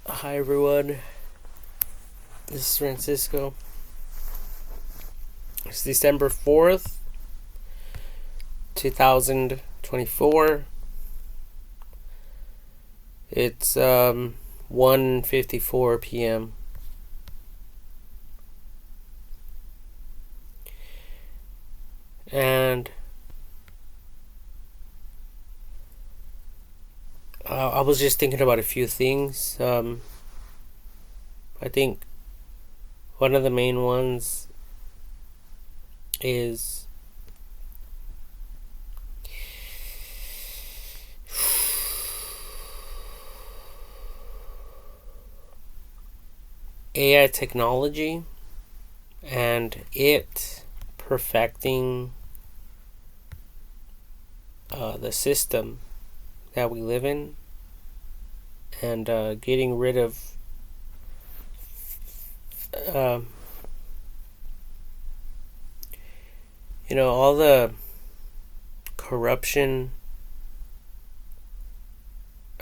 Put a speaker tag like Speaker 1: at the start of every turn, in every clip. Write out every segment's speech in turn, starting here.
Speaker 1: Hi everyone, this is Francisco. It's December 4th, 2024. It's 1:54 p.m. And I was just thinking about a few things. I think one of the main ones is AI technology and it perfecting the system that we live in, and getting rid of uh, all the corruption,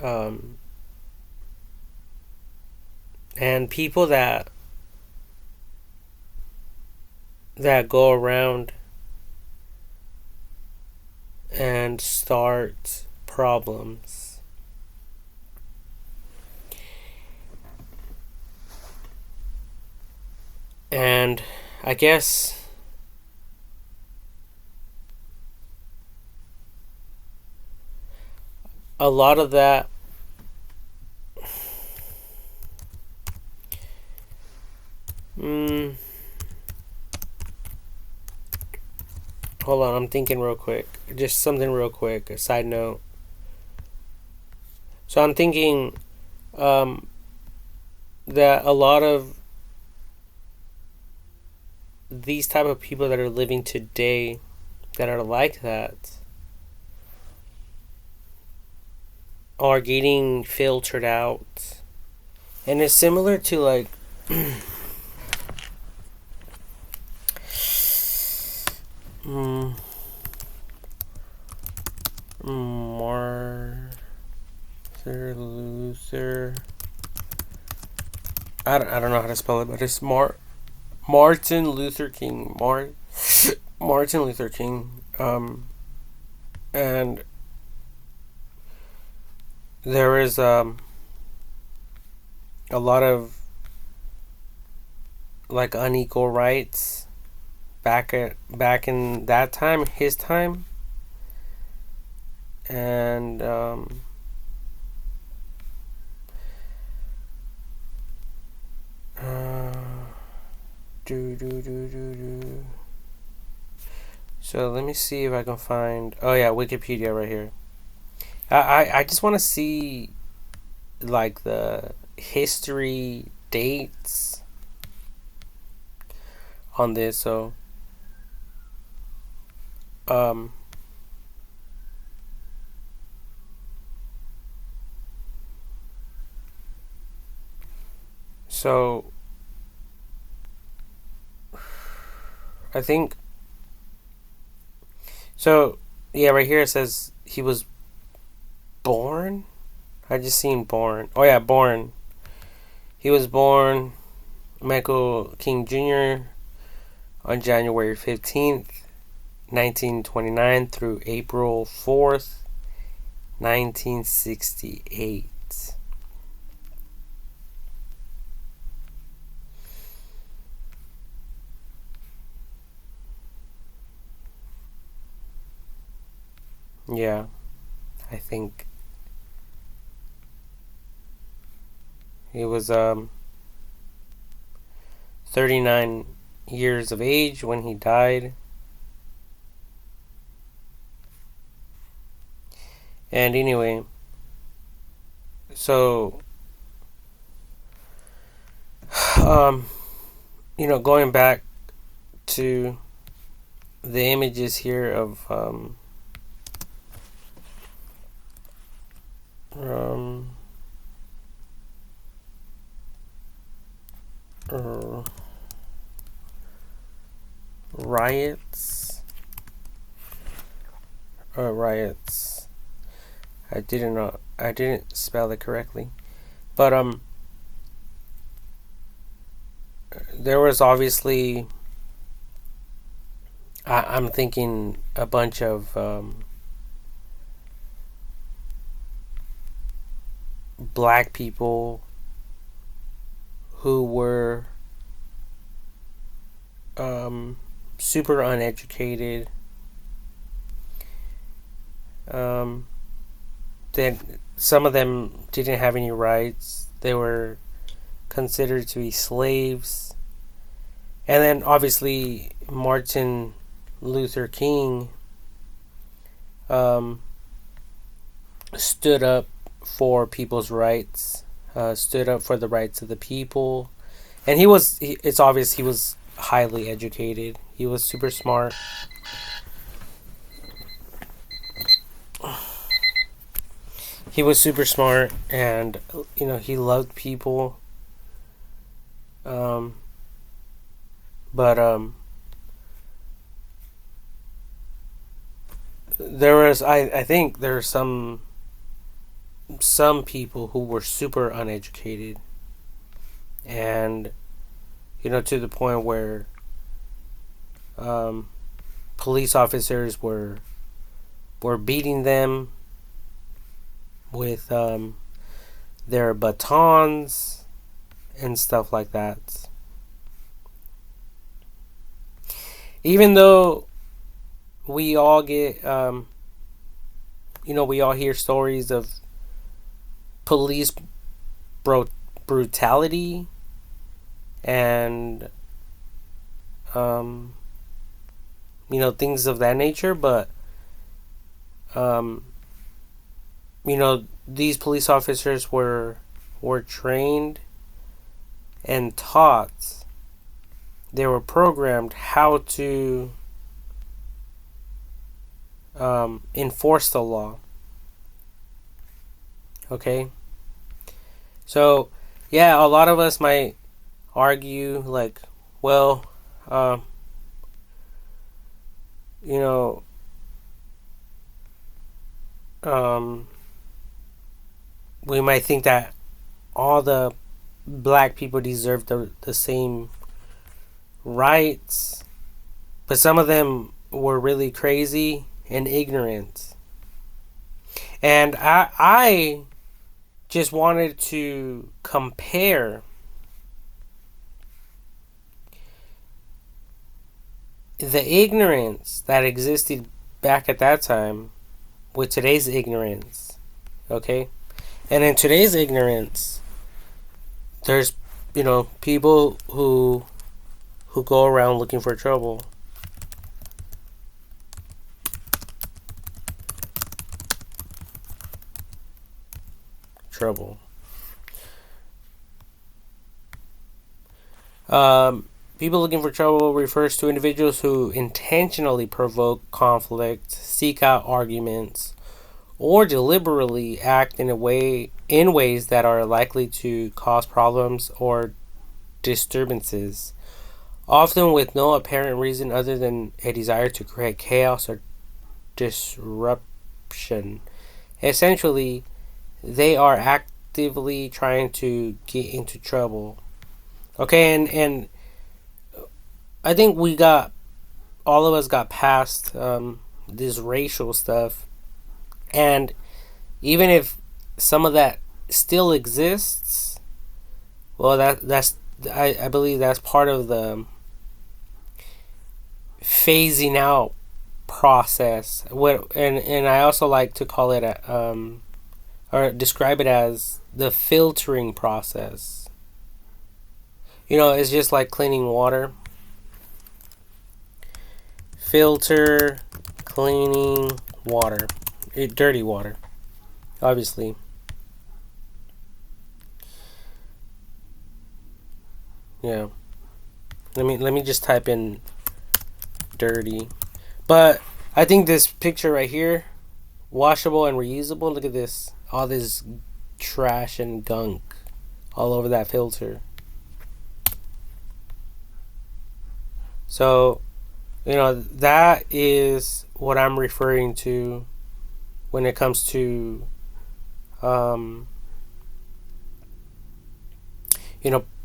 Speaker 1: um, and people that go around and start problems. And I guess a lot of that hold on, I'm thinking real quick. Just something real quick, a side note. So I'm thinking um, that a lot of these type of people that are living today that are like that are getting filtered out. And it's similar to like Martin Luther. I don't know how to spell it, but it's Martin Luther King. Martin Luther King. And there is a lot of like unequal rights back in that time, his time, and so let me see if I can find. Oh yeah, Wikipedia right here. I just want to see like the history dates on this. So um so I think so. Yeah, right here it says he was born. I just seen born. Oh yeah, born. He was born Michael King Jr. on January 15th, 1929 through April 4th, 1968. Yeah, I think he was 39 years of age when he died. And anyway, so um going back to the images here of um uh, riots riots. I didn't spell it correctly, but there was obviously, I'm thinking a bunch of black people who were super uneducated. That some of them didn't have any rights. They were considered to be slaves. And then obviously Martin Luther King um, stood up for people's rights, stood up for the rights of the people. And it's obvious he was highly educated. He was super smart. He was super smart, and he loved people. Um, but there was I think there are some people who were super uneducated, and to the point where police officers were beating them with their batons and stuff like that. Even though we all get, we all hear stories of police brutality and, things of that nature, but, these police officers were trained and taught. They were programmed how to enforce the law. Okay? So, yeah, a lot of us might argue, like, well, you know, we might think that all the black people deserve the same rights, but some of them were really crazy and ignorant. And I just wanted to compare the ignorance that existed back at that time with today's ignorance. Okay? And in today's ignorance, there's, people who go around looking for trouble. People looking for trouble refers to individuals who intentionally provoke conflict, seek out arguments, or deliberately act in ways that are likely to cause problems or disturbances, often with no apparent reason other than a desire to create chaos or disruption. Essentially, they are actively trying to get into trouble. Okay, and I think all of us got past this racial stuff, and even if some of that still exists, well, I believe that's part of the phasing out process. And I also like to call it or describe it as the filtering process. It's just like cleaning water. Filter, cleaning water, dirty water, obviously. Yeah. Let me just type in dirty. But I think this picture right here, washable and reusable. Look at this, all this trash and gunk all over that filter. So, that is what I'm referring to when it comes to,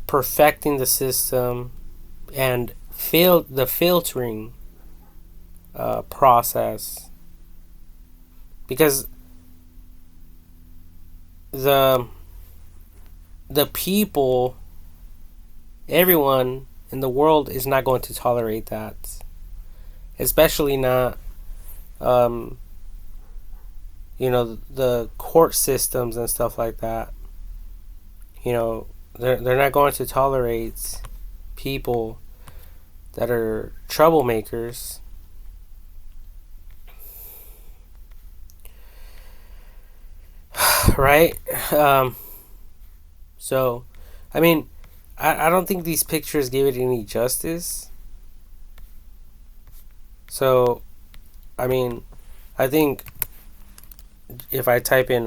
Speaker 1: perfecting the system and the filtering process, because the people, everyone in the world is not going to tolerate that, especially not the court systems and stuff like that. They're not going to tolerate people that are troublemakers. Right? So, I mean, I don't think these pictures give it any justice. So, I mean, I think if I type in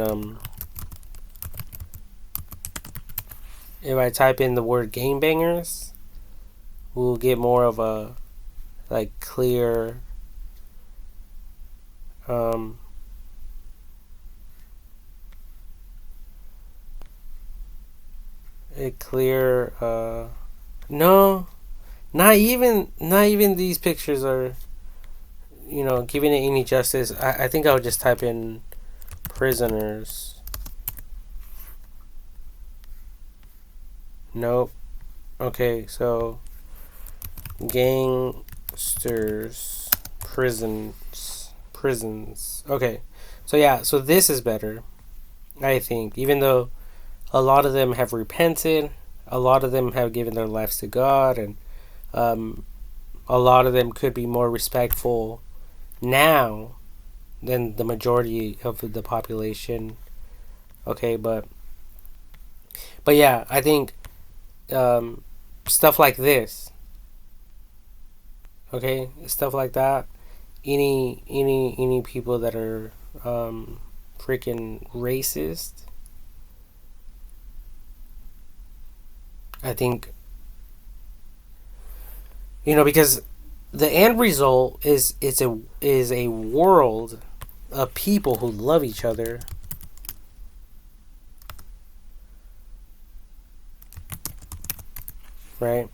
Speaker 1: the word gangbangers, we'll get more of a clear no, not even these pictures are giving it any justice. I think I'll just type in prisoners. Nope. Okay, so gangsters, prisons. Okay, so yeah, so this is better, I think. Even though a lot of them have repented, a lot of them have given their lives to God, and a lot of them could be more respectful now than the majority of the population. Okay, but yeah, I think stuff like this. Okay, stuff like that. Any people that are freaking racist, I think, because the end result is a world of people who love each other. Right?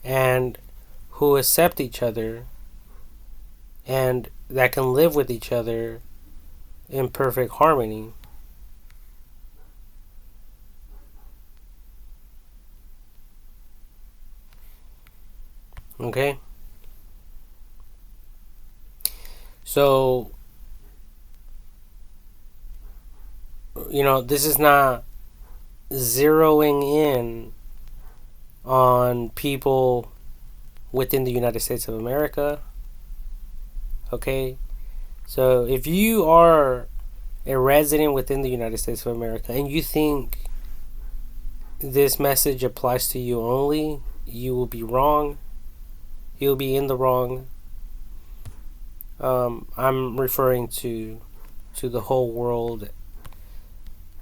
Speaker 1: And who accept each other and that can live with each other in perfect harmony. Okay? So, this is not zeroing in on people within the United States of America. Okay? So, if you are a resident within the United States of America and you think this message applies to you only, you will be wrong. You'll be in the wrong. I'm referring to the whole world,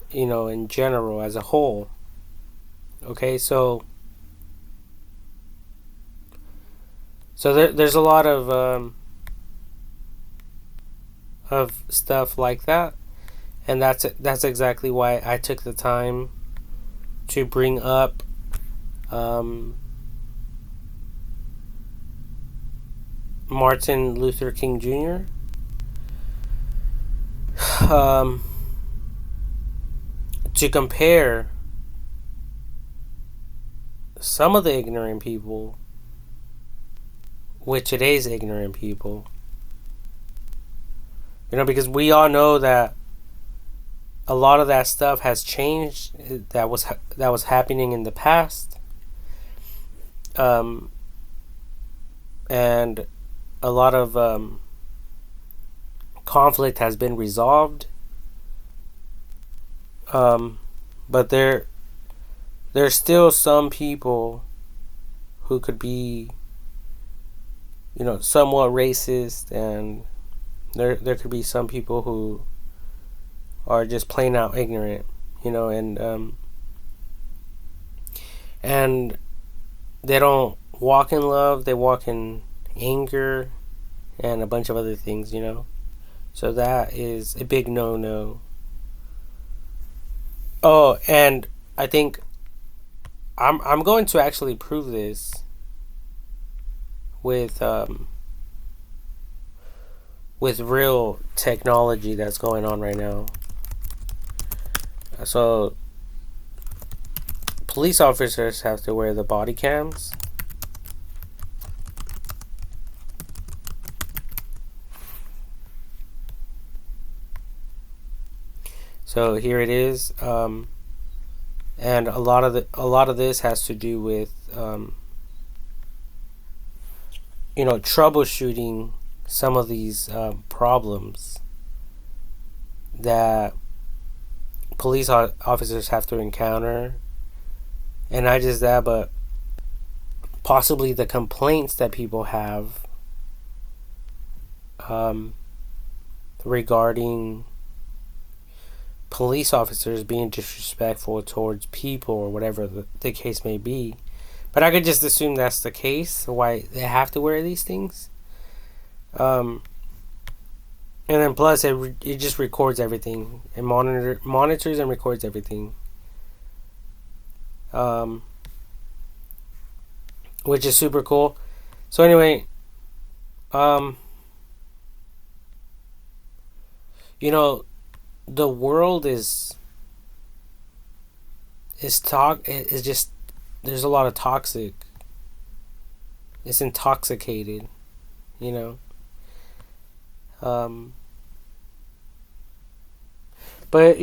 Speaker 1: in general, as a whole. Okay, so there's a lot of stuff like that, and that's exactly why I took the time to bring up Martin Luther King Jr. To compare some of the ignorant people with today's ignorant people. Because we all know that a lot of that stuff has changed, that was happening in the past. And a lot of conflict has been resolved. But there's still some people who could be, somewhat racist, and there could be some people who are just plain out ignorant, and they don't walk in love, they walk in anger and a bunch of other things, So that is a big no-no. Oh, and I think I'm going to actually prove this with with real technology that's going on right now. So police officers have to wear the body cams. So here it is, and a lot of this has to do with troubleshooting some of these problems that police officers have to encounter, and not just that, but possibly the complaints that people have regarding police officers being disrespectful towards people or whatever the case may be. But I could just assume that's the case, why they have to wear these things. And then plus it just records everything. It monitors and records everything. Which is super cool. So anyway, the world is just, there's a lot of toxic. It's intoxicated, you know. But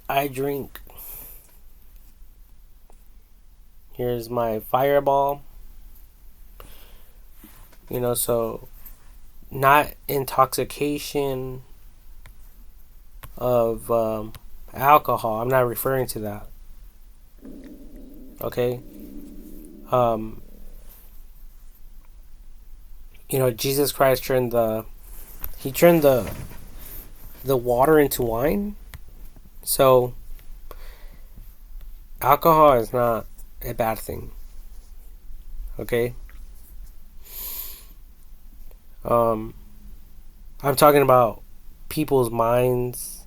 Speaker 1: I drink. Here's my Fireball. So not intoxication of alcohol. I'm not referring to that. Okay. Jesus Christ turned the water into wine. So alcohol is not a bad thing. Okay. I'm talking about people's minds.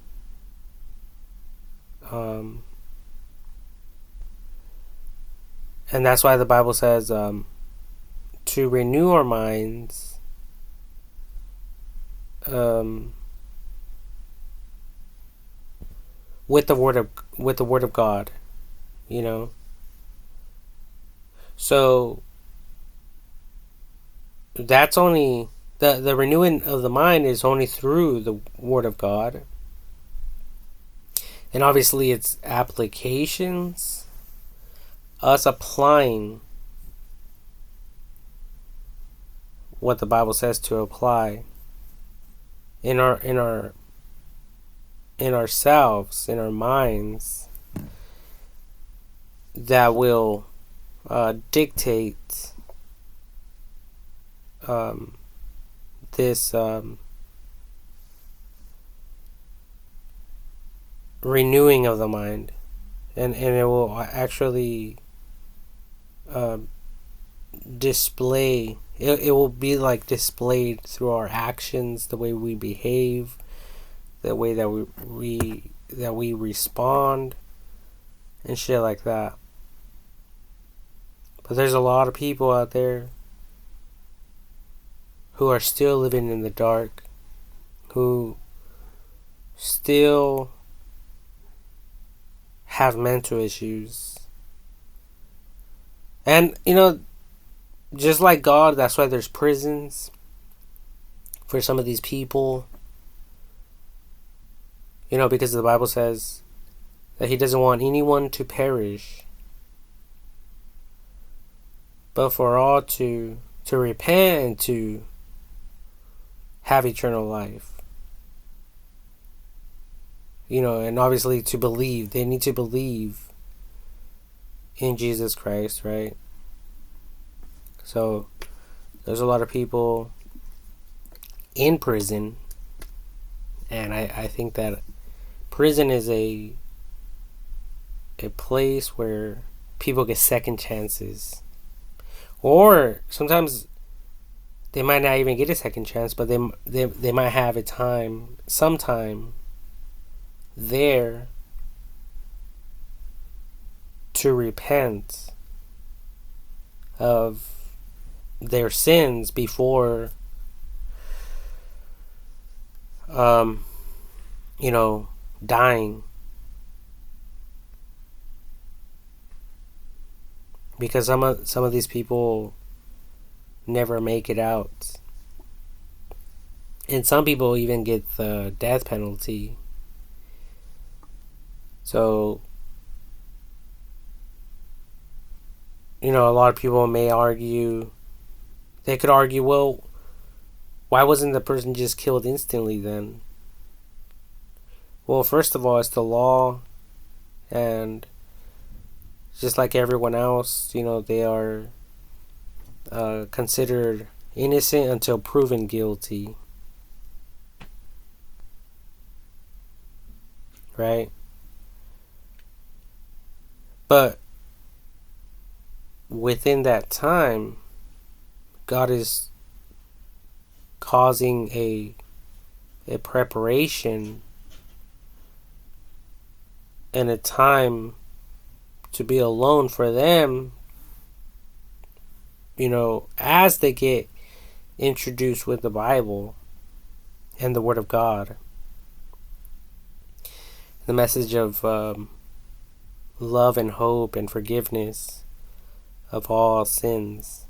Speaker 1: And that's why the Bible says to renew our minds with the word of God, So that's only the renewing of the mind is only through the word of God. And obviously its applications, us applying what the Bible says to apply in ourselves, in our minds, that will dictate this renewing of the mind, and it will actually display. It will be like displayed through our actions, the way we behave, the way that we respond, and shit like that. But there's a lot of people out there who are still living in the dark, who still have mental issues. And, just like God, that's why there's prisons for some of these people. Because the Bible says that He doesn't want anyone to perish, but for all to repent and to have eternal life. And obviously to believe. They need to believe in Jesus Christ, right? So there's a lot of people in prison, and I think that prison is a place where people get second chances. Or sometimes they might not even get a second chance, but they might have some time there to repent of their sins before you know, dying. Because some of these people never make it out. And some people even get the death penalty. So, you know, a lot of people may argue, they could argue, well, why wasn't the person just killed instantly then? Well, first of all, it's the law, and just like everyone else, you know, they are considered innocent until proven guilty. Right? But within that time, God is causing a preparation and a time to be alone for them, you know, as they get introduced with the Bible and the Word of God. The message of love and hope and forgiveness of all sins.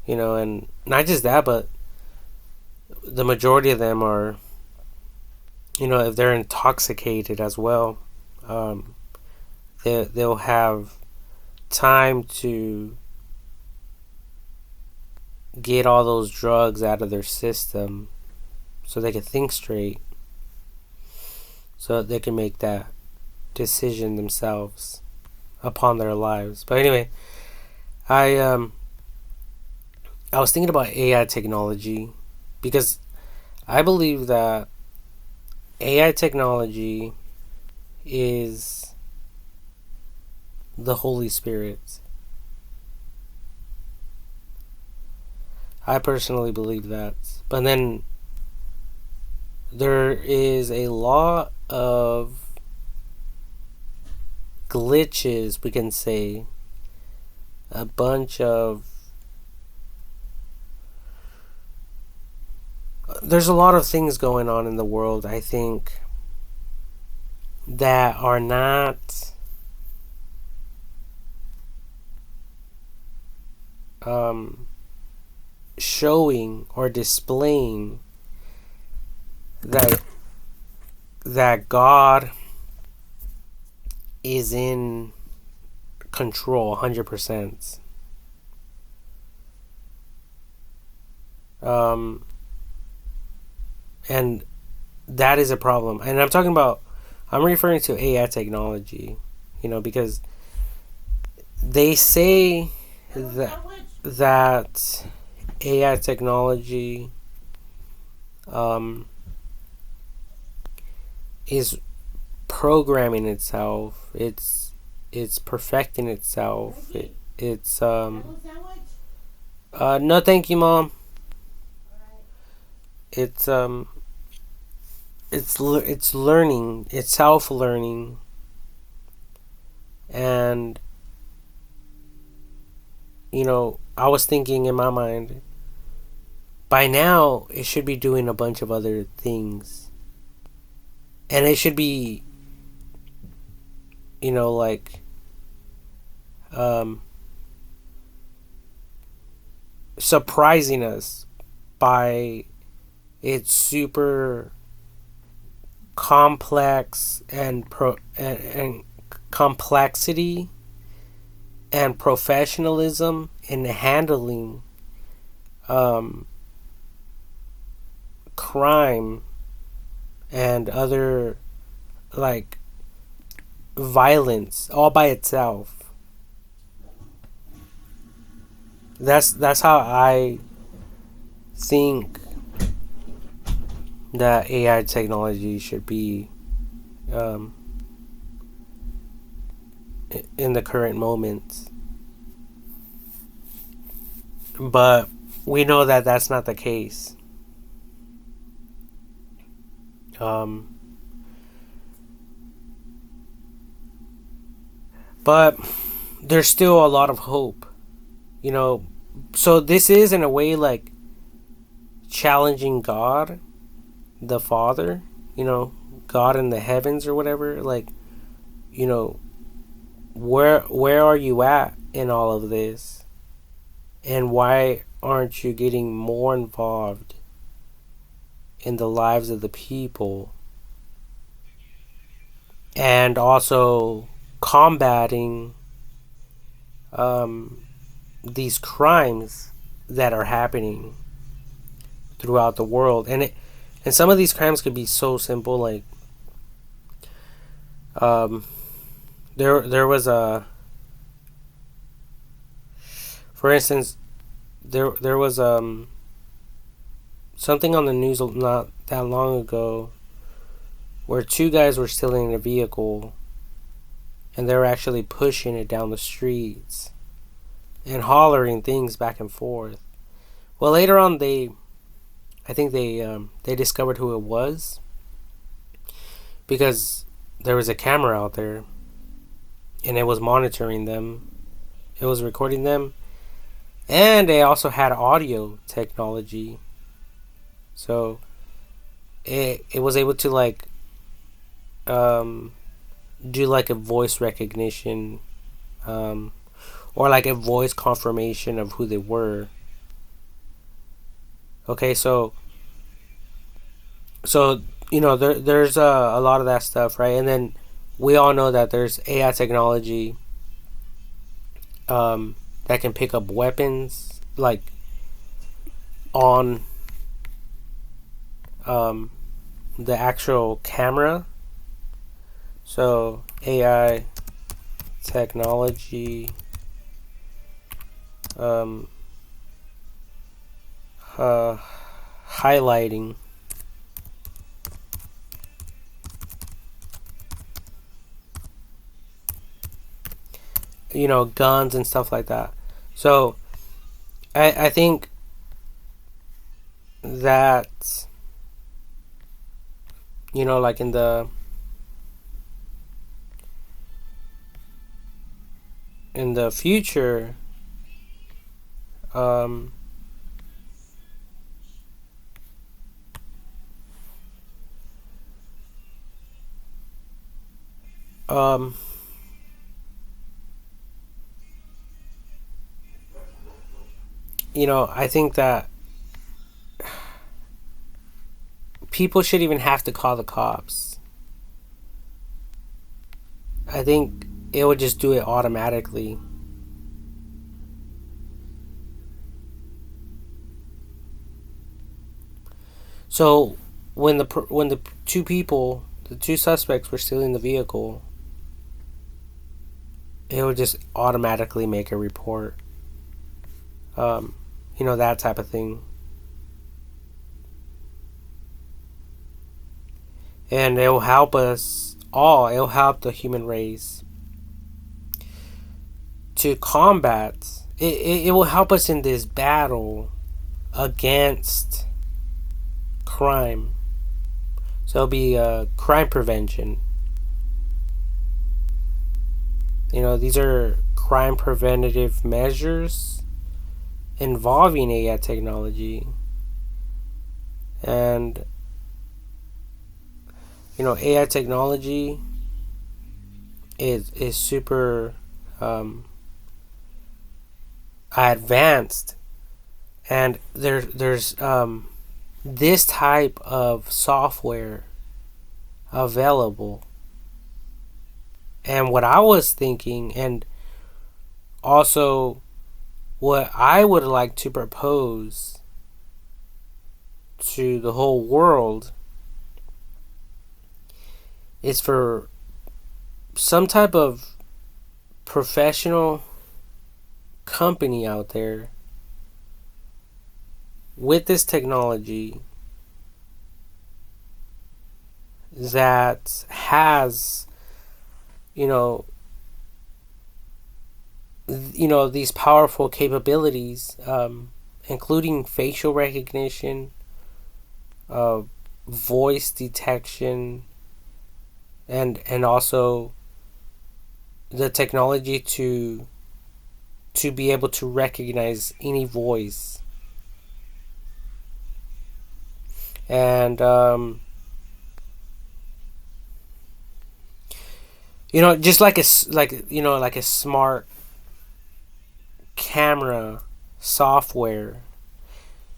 Speaker 1: You know, and not just that, but the majority of them are, you know, if they're intoxicated as well, they'll have time to get all those drugs out of their system so they can think straight, so that they can make that decision themselves upon their lives. But anyway, I was thinking about AI technology because I believe that AI technology is the Holy Spirit. I personally believe that. But then there is a lot of glitches, we can say. A bunch of... There's a lot of things going on in the world, I think, that are not showing or displaying that God is in control 100%. And that is a problem. And I'm referring to AI technology, you know, because they say that AI technology is programming itself. It's perfecting itself. It's no, thank you, Mom. It's learning. It's self-learning, and you know, I was thinking in my mind, by now it should be doing a bunch of other things, and it should be, you know, like surprising us by its super complex and complexity and professionalism in handling crime and other, like, violence all by itself. That's how I think that AI technology should be in the current moment. But we know that that's not the case. Um, but there's still a lot of hope, you know. So this is in a way like challenging God, the Father, you know, God in the heavens or whatever. Like, you know, where are you at in all of this, and why aren't you getting more involved in the lives of the people, and also combating um, these crimes that are happening throughout the world? And some of these crimes could be so simple, like um, there was a, for instance, there was something on the news not that long ago where two guys were stealing a vehicle, and they were actually pushing it down the streets and hollering things back and forth. Well, later on, I think they discovered who it was, because there was a camera out there, and it was monitoring them. It was recording them, and they also had audio technology, so it was able to like um, do like a voice recognition, um, or like a voice confirmation of who they were. Okay, so you know there's a lot of that stuff, right? And then we all know that there's AI technology that can pick up weapons like on um, the actual camera. So AI technology um, uh, highlighting guns and stuff like that. So I think that like in the future, um, um, I think that people should even have to call the cops. I think it would just do it automatically. So when the the two suspects were stealing the vehicle, it would just automatically make a report. Um, that type of thing. And it will help us all. It will help the human race to combat. It will help us in this battle against crime. So it'll be crime prevention. These are crime preventative measures involving AI technology. And AI technology is super advanced, and there's this type of software available. And what I was thinking, and also what I would like to propose to the whole world, is for some type of professional company out there with this technology that has these powerful capabilities, including facial recognition, voice detection, and also the technology to be able to recognize any voice. And just like like a smart camera software.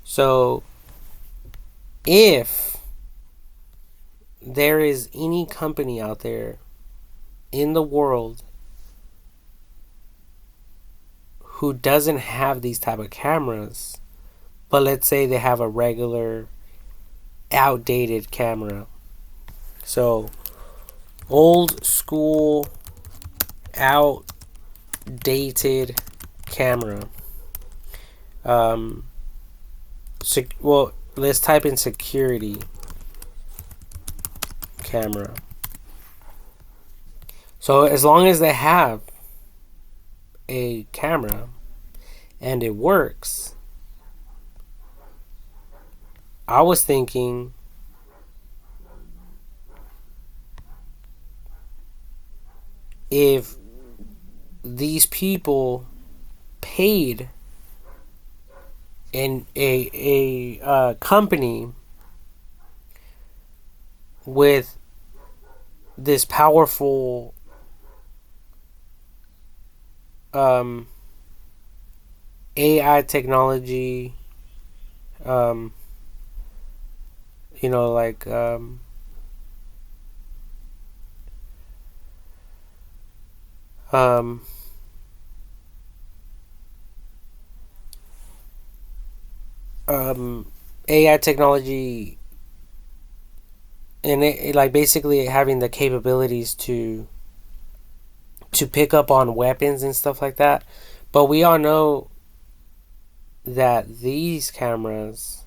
Speaker 1: So if there is any company out there in the world who doesn't have these type of cameras, but let's say they have a regular outdated camera, so old school outdated camera, well, let's type in security camera. So as long as they have a camera and it works, I was thinking if these people paid in a company with this powerful AI technology, like AI technology, and it like basically having the capabilities to pick up on weapons and stuff like that. But we all know that these cameras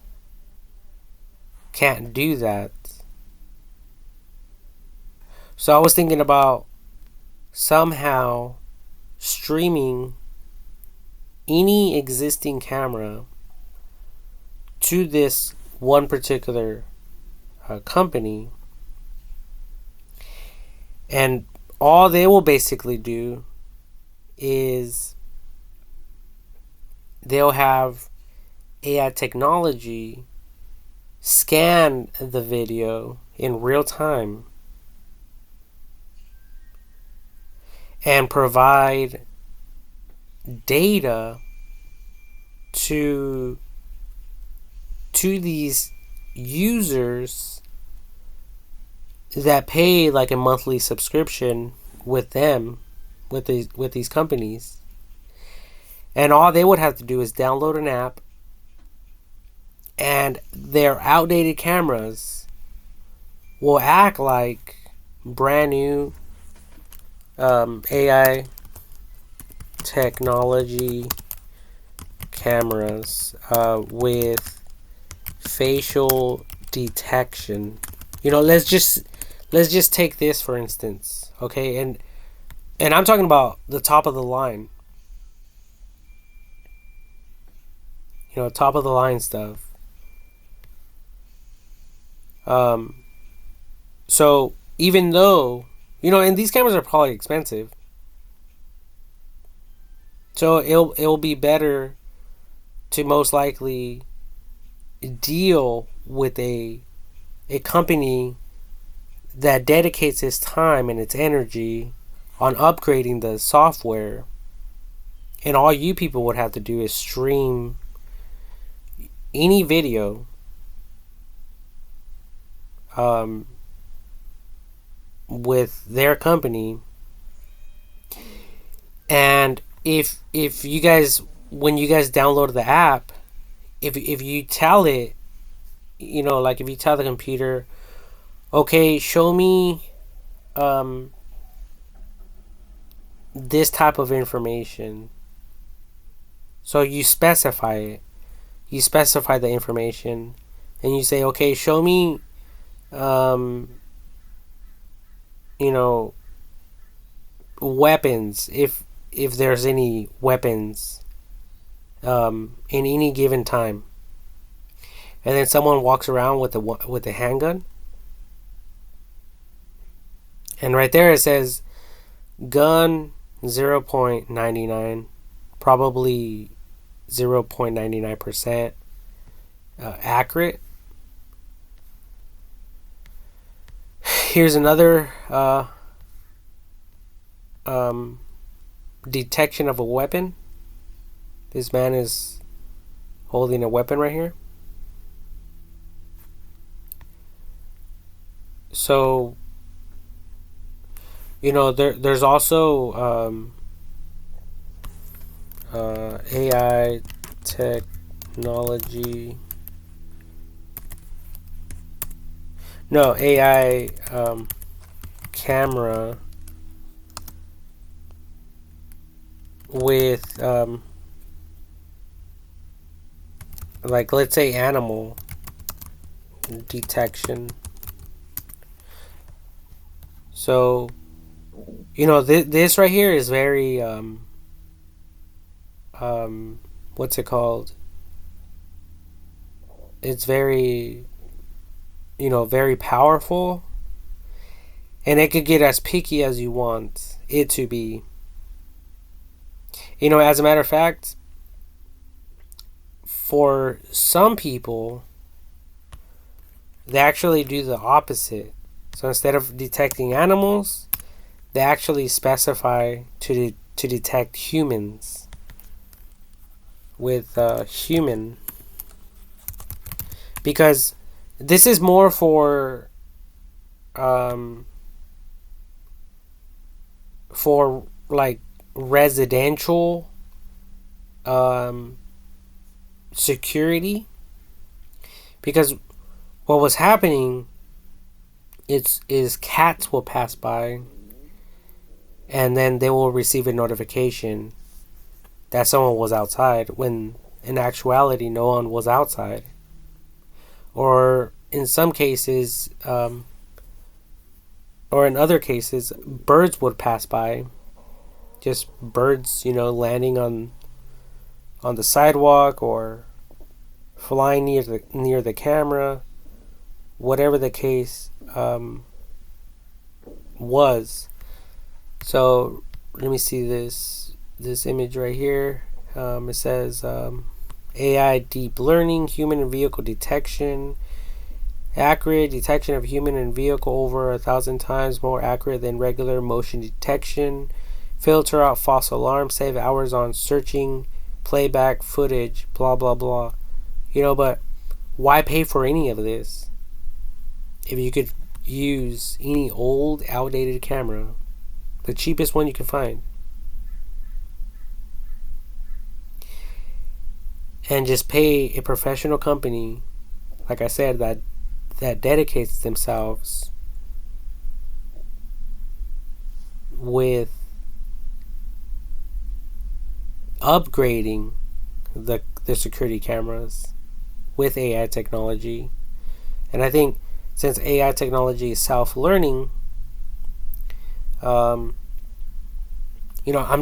Speaker 1: can't do that. So I was thinking about somehow streaming any existing camera to this one particular company, and all they will basically do is they'll have AI technology scan the video in real time and provide data to these users that pay like a monthly subscription with them, with these companies. And all they would have to do is download an app, and their outdated cameras will act like brand new AI technology cameras with facial detection. Let's just take this for instance, okay? And I'm talking about the top of the line. Top of the line stuff. So even though, and these cameras are probably expensive, so it'll be better to most likely deal with a company that dedicates its time and its energy on upgrading the software, and all you people would have to do is stream any video with their company. And if you guys, when you guys download the app, if you tell it, like if you tell the computer, okay, show me this type of information, so you specify it, you specify the information, and you say, okay, show me weapons, if there's any weapons in any given time. and then someone walks around with a handgun, and right there it says gun 0.99, probably 0.99% accurate. Here's another detection of a weapon. This man is holding a weapon right here. So, there's also AI technology. No, AI camera with like, let's say, animal detection. So, this right here is very what's it called? It's very, very powerful, and it could get as picky as you want it to be. As a matter of fact, for some people, they actually do the opposite. So instead of detecting animals, they actually specify to detect humans with human, because this is more for like residential security, because what was happening is cats will pass by, and then they will receive a notification that someone was outside, when in actuality no one was outside. Or in some cases, or in other cases, birds would pass by. Just birds, landing on the sidewalk, or flying near the camera, whatever the case was. So let me see this image right here. It says AI deep learning, human and vehicle detection, accurate detection of human and vehicle over 1,000 times more accurate than regular motion detection. Filter out false alarms, save hours on searching playback footage, blah blah blah. But why pay for any of this if you could use any old, outdated camera, the cheapest one you can find, and just pay a professional company, like I said, that dedicates themselves with upgrading the security cameras with AI technology. And I think since AI technology is self-learning, I'm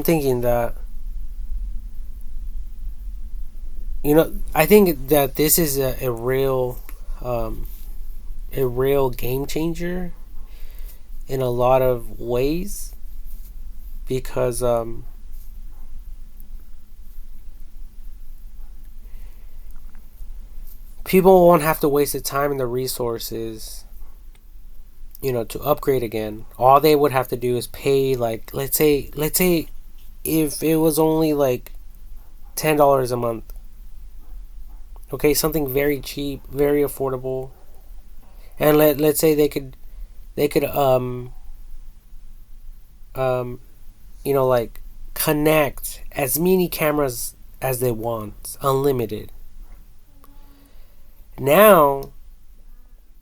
Speaker 1: thinking that, I think that this is a real game changer in a lot of ways, because people won't have to waste the time and the resources, to upgrade again. All they would have to do is pay, like, let's say if it was only like $10 a month. Okay, something very cheap, very affordable. And let's say they could like connect as many cameras as they want, unlimited. Now,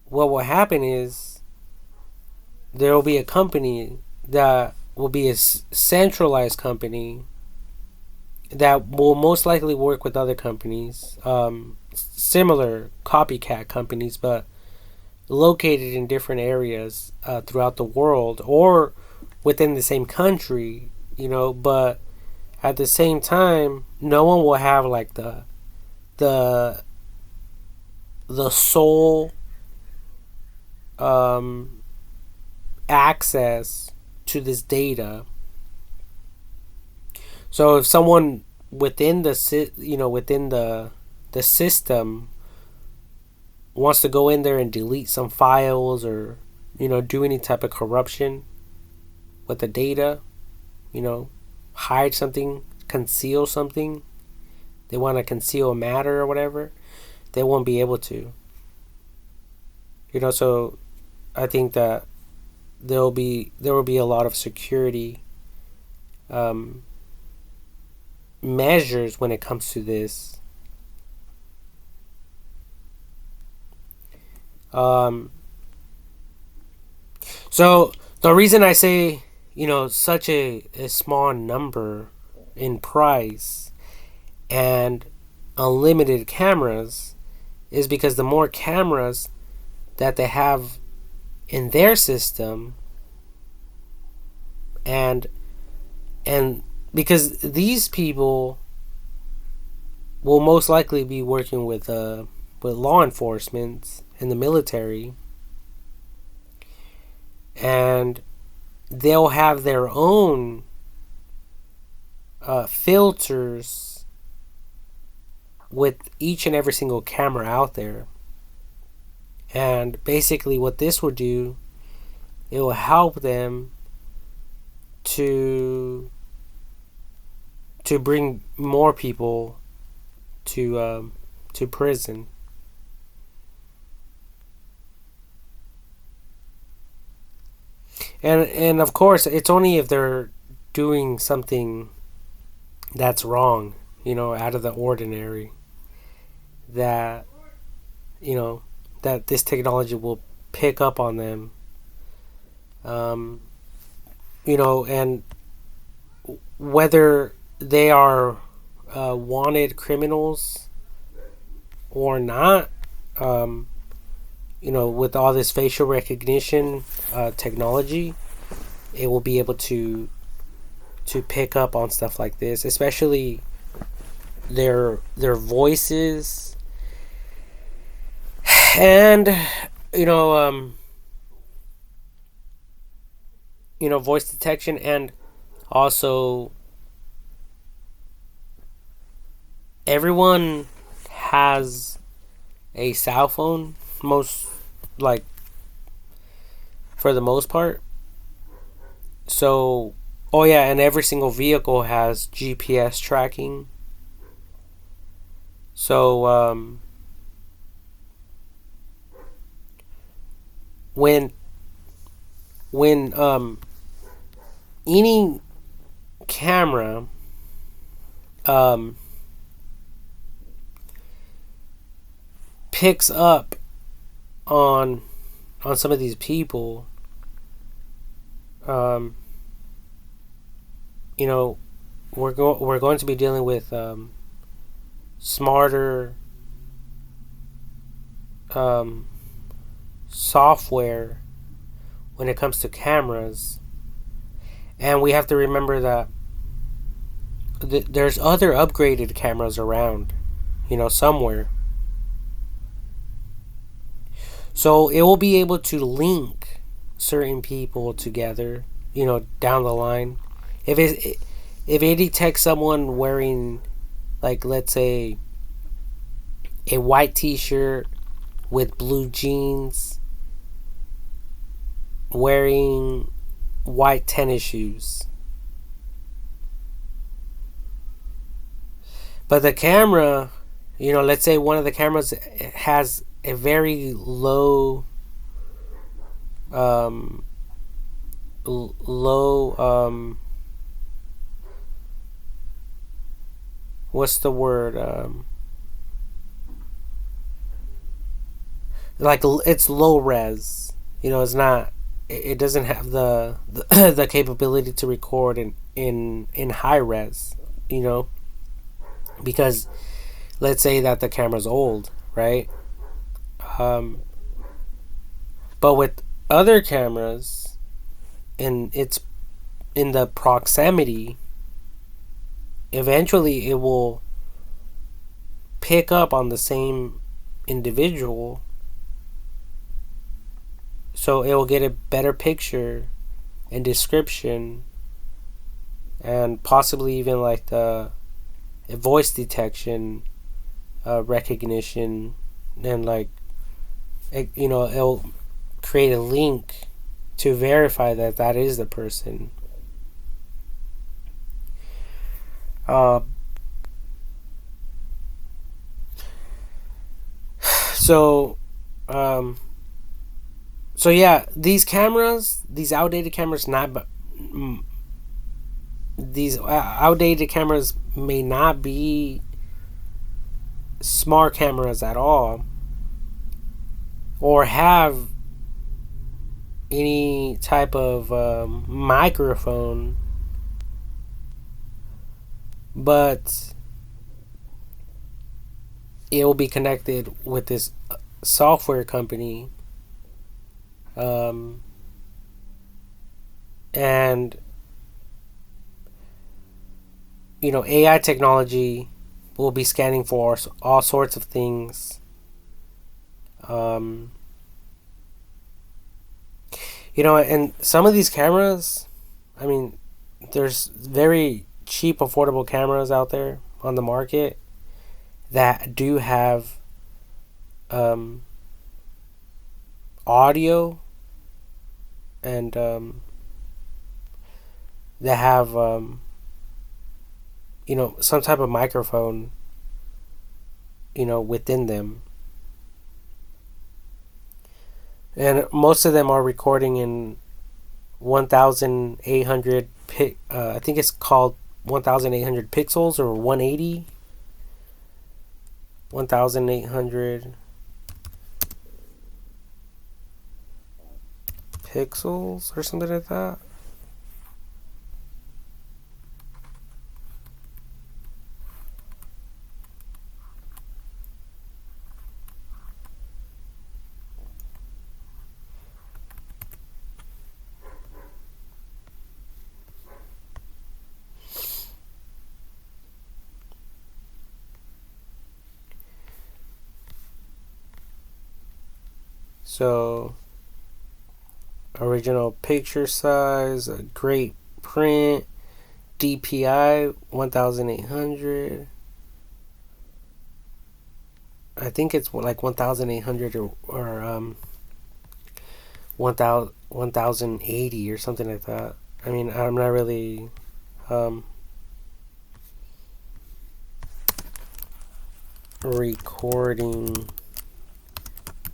Speaker 1: what will happen is there will be a company that will be a centralized company that will most likely work with other companies, similar copycat companies, but located in different areas throughout the world, or within the same country, but at the same time, no one will have like the the sole um, access to this data. So if someone within within the system wants to go in there and delete some files, or do any type of corruption with the data, hide something, conceal something, they want to conceal a matter or whatever, they won't be able to. So I think that there will be a lot of security measures when it comes to this. So the reason I say, such a small number in price and unlimited cameras is because the more cameras that they have in their system, and because these people will most likely be working with law enforcement and the military, and they'll have their own filters with each and every single camera out there. And basically what this will do, it will help them to bring more people to prison. And of course, it's only if they're doing something that's wrong, out of the ordinary, that that this technology will pick up on them. And whether they are wanted criminals or not, with all this facial recognition technology, it will be able to pick up on stuff like this, especially their voices, and voice detection, and also everyone has a cell phone, for the most part. So, oh yeah, and every single vehicle has GPS tracking. So when any camera picks up on some of these people, we're going to be dealing with smarter software when it comes to cameras. And we have to remember that there's other upgraded cameras around, somewhere. So it will be able to link certain people together, down the line. If it detects someone wearing, let's say, a white t-shirt with blue jeans, wearing white tennis shoes, but the camera, let's say one of the cameras has a very low what's the word, it's low res, it's not, it doesn't have the the capability to record in high res, because let's say that the camera's old, right? But with other cameras, it's in the proximity, eventually it will pick up on the same individual, so it will get a better picture and description, and possibly even like the voice detection, recognition, and like it'll create a link to verify that that is the person. Uh, so, um, so yeah, these cameras, these outdated cameras, these outdated cameras may not be smart cameras at all, or have any type of microphone, but it will be connected with this software company, um, and AI technology will be scanning for all sorts of things. Um, and some of these cameras, I mean, there's very cheap, affordable cameras out there on the market that do have audio, and that have some type of microphone within them, and most of them are recording in 1800 I think it's called 1800 pixels, or 180, 1800 pixels or something like that. So, original picture size, a great print, DPI 1800. I think it's like 1800, or 1080 or something like that. I mean, I'm not really recording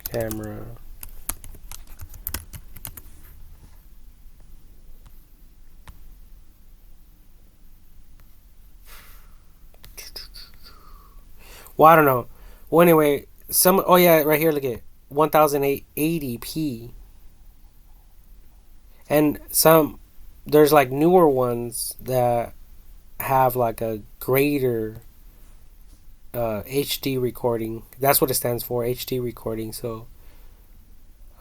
Speaker 1: camera. Well, I don't know. Well, anyway, oh yeah, right here, look at 1080p. And there's like newer ones that have like a greater HD recording. That's what it stands for, HD recording. So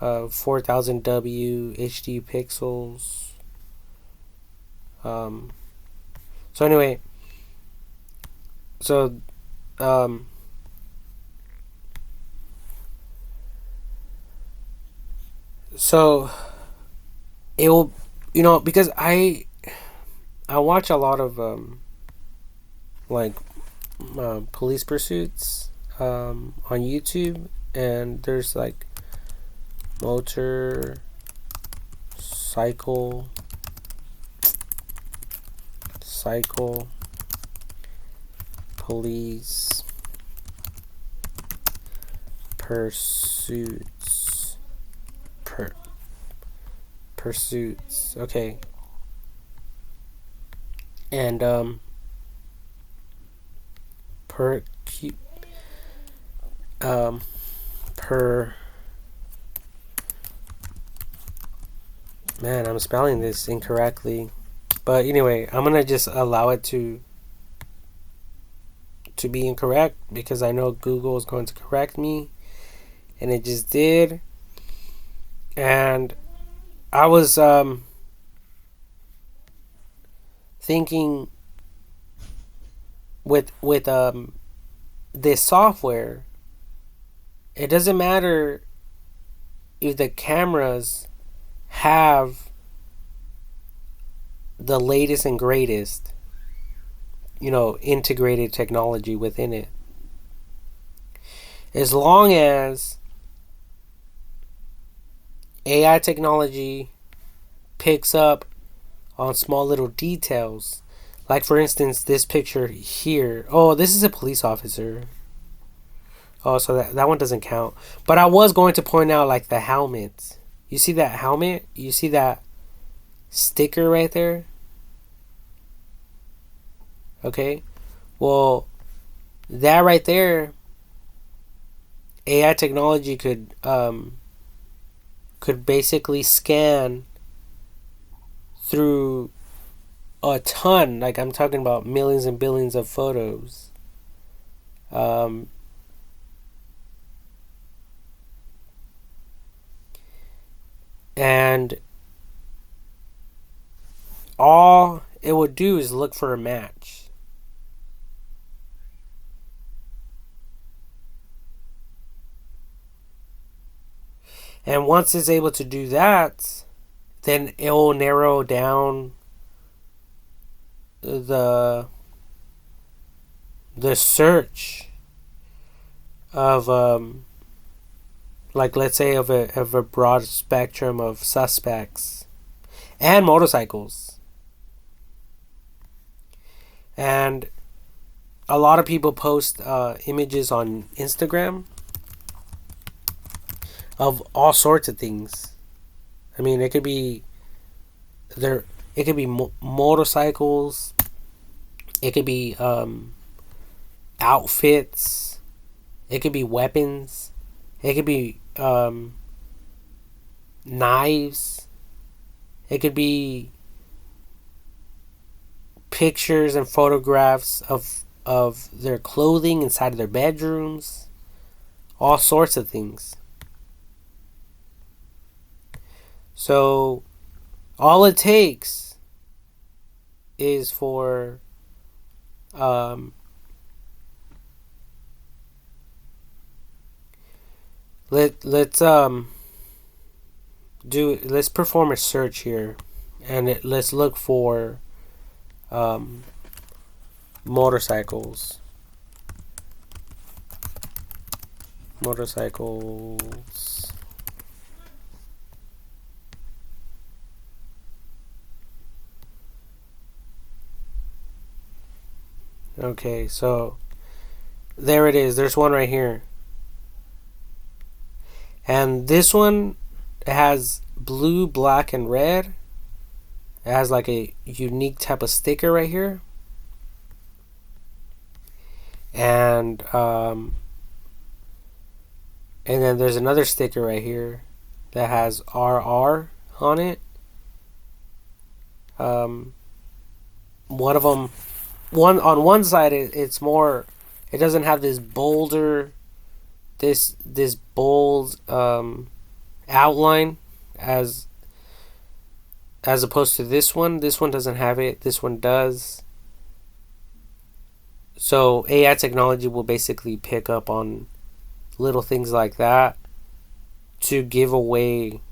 Speaker 1: 4000W HD pixels. So anyway, so so it will, because I watch a lot of like police pursuits on YouTube, and there's like motor cycle police pursuits. Okay. And per man, I'm spelling this incorrectly, but anyway, I'm gonna just allow it to be incorrect, because I know Google is going to correct me, and it just did. And I was thinking with this software, it doesn't matter if the cameras have the latest and greatest, integrated technology within it. As long as AI technology picks up on small little details, like for instance, this picture here. Oh, this is a police officer. Oh, so that one doesn't count. But I was going to point out like the helmet. You see that helmet? You see that sticker right there? Okay. Well, that right there, AI technology could basically scan through a ton, like I'm talking about millions and billions of photos. Um, and all it would do is look for a match. And once it's able to do that, then it will narrow down the search of like let's say of a broad spectrum of suspects and motorcycles. And a lot of people post images on Instagram of all sorts of things. I mean, it could be there. It could be motorcycles. It could be outfits. It could be weapons. It could be knives. It could be pictures and photographs of their clothing inside of their bedrooms. All sorts of things. So all it takes is for let's let's perform a search here, and let's look for motorcycles. Okay, so there it is. There's one right here. And this one has blue, black, and red. It has like a unique type of sticker right here. And then there's another sticker right here that has RR on it. One of them, on one side, it's more. It doesn't have this bolder, this bold outline as opposed to this one. This one doesn't have it. This one does. So AI technology will basically pick up on little things like that to give away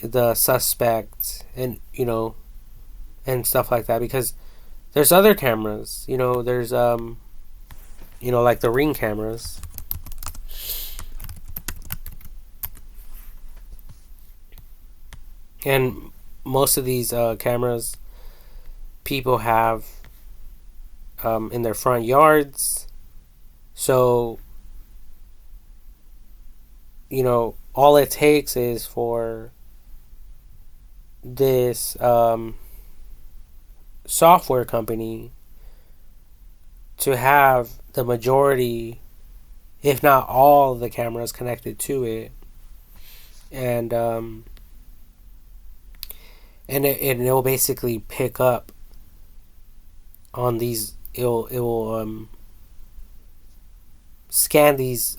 Speaker 1: the suspect, and and stuff like that, because there's other cameras, there's like the Ring cameras. And most of these cameras people have in their front yards. So, all it takes is for this software company to have the majority, if not all, of the cameras connected to it, and it will basically pick up on these. It will scan these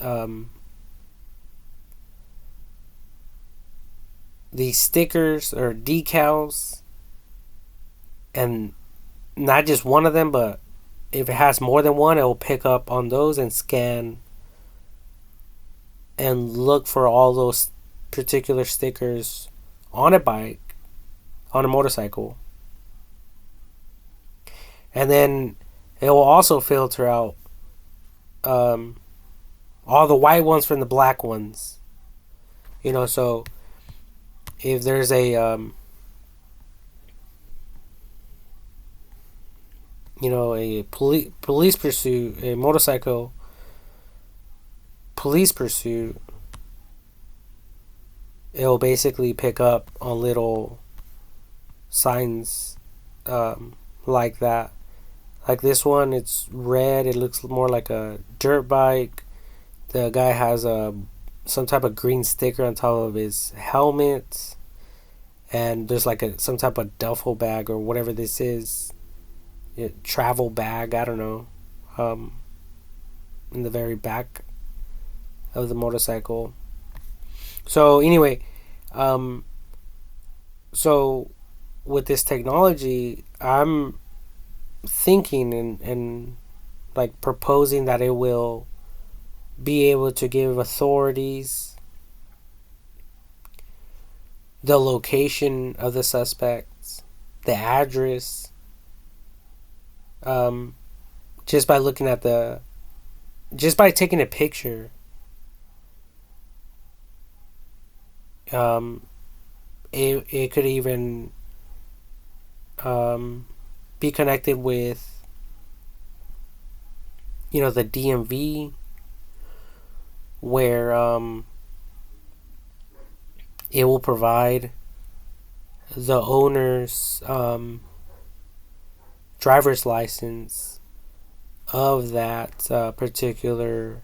Speaker 1: stickers or decals, and not just one of them, but if it has more than one, it will pick up on those and scan and look for all those particular stickers on a bike, on a motorcycle. And then it will also filter out all the white ones from the black ones. So if there's a police pursuit, a motorcycle police pursuit, it'll basically pick up on little signs like that. Like this one, it's red. It looks more like a dirt bike. The guy has some type of green sticker on top of his helmet, and there's like some type of duffel bag or whatever this is, travel bag. I don't know. In the very back of the motorcycle. So anyway, so with this technology, I'm thinking and like proposing that it will be able to give authorities the location of the suspects, the address, just by looking at just by taking a picture. It could even be connected with the DMV, where it will provide the owner's driver's license of that particular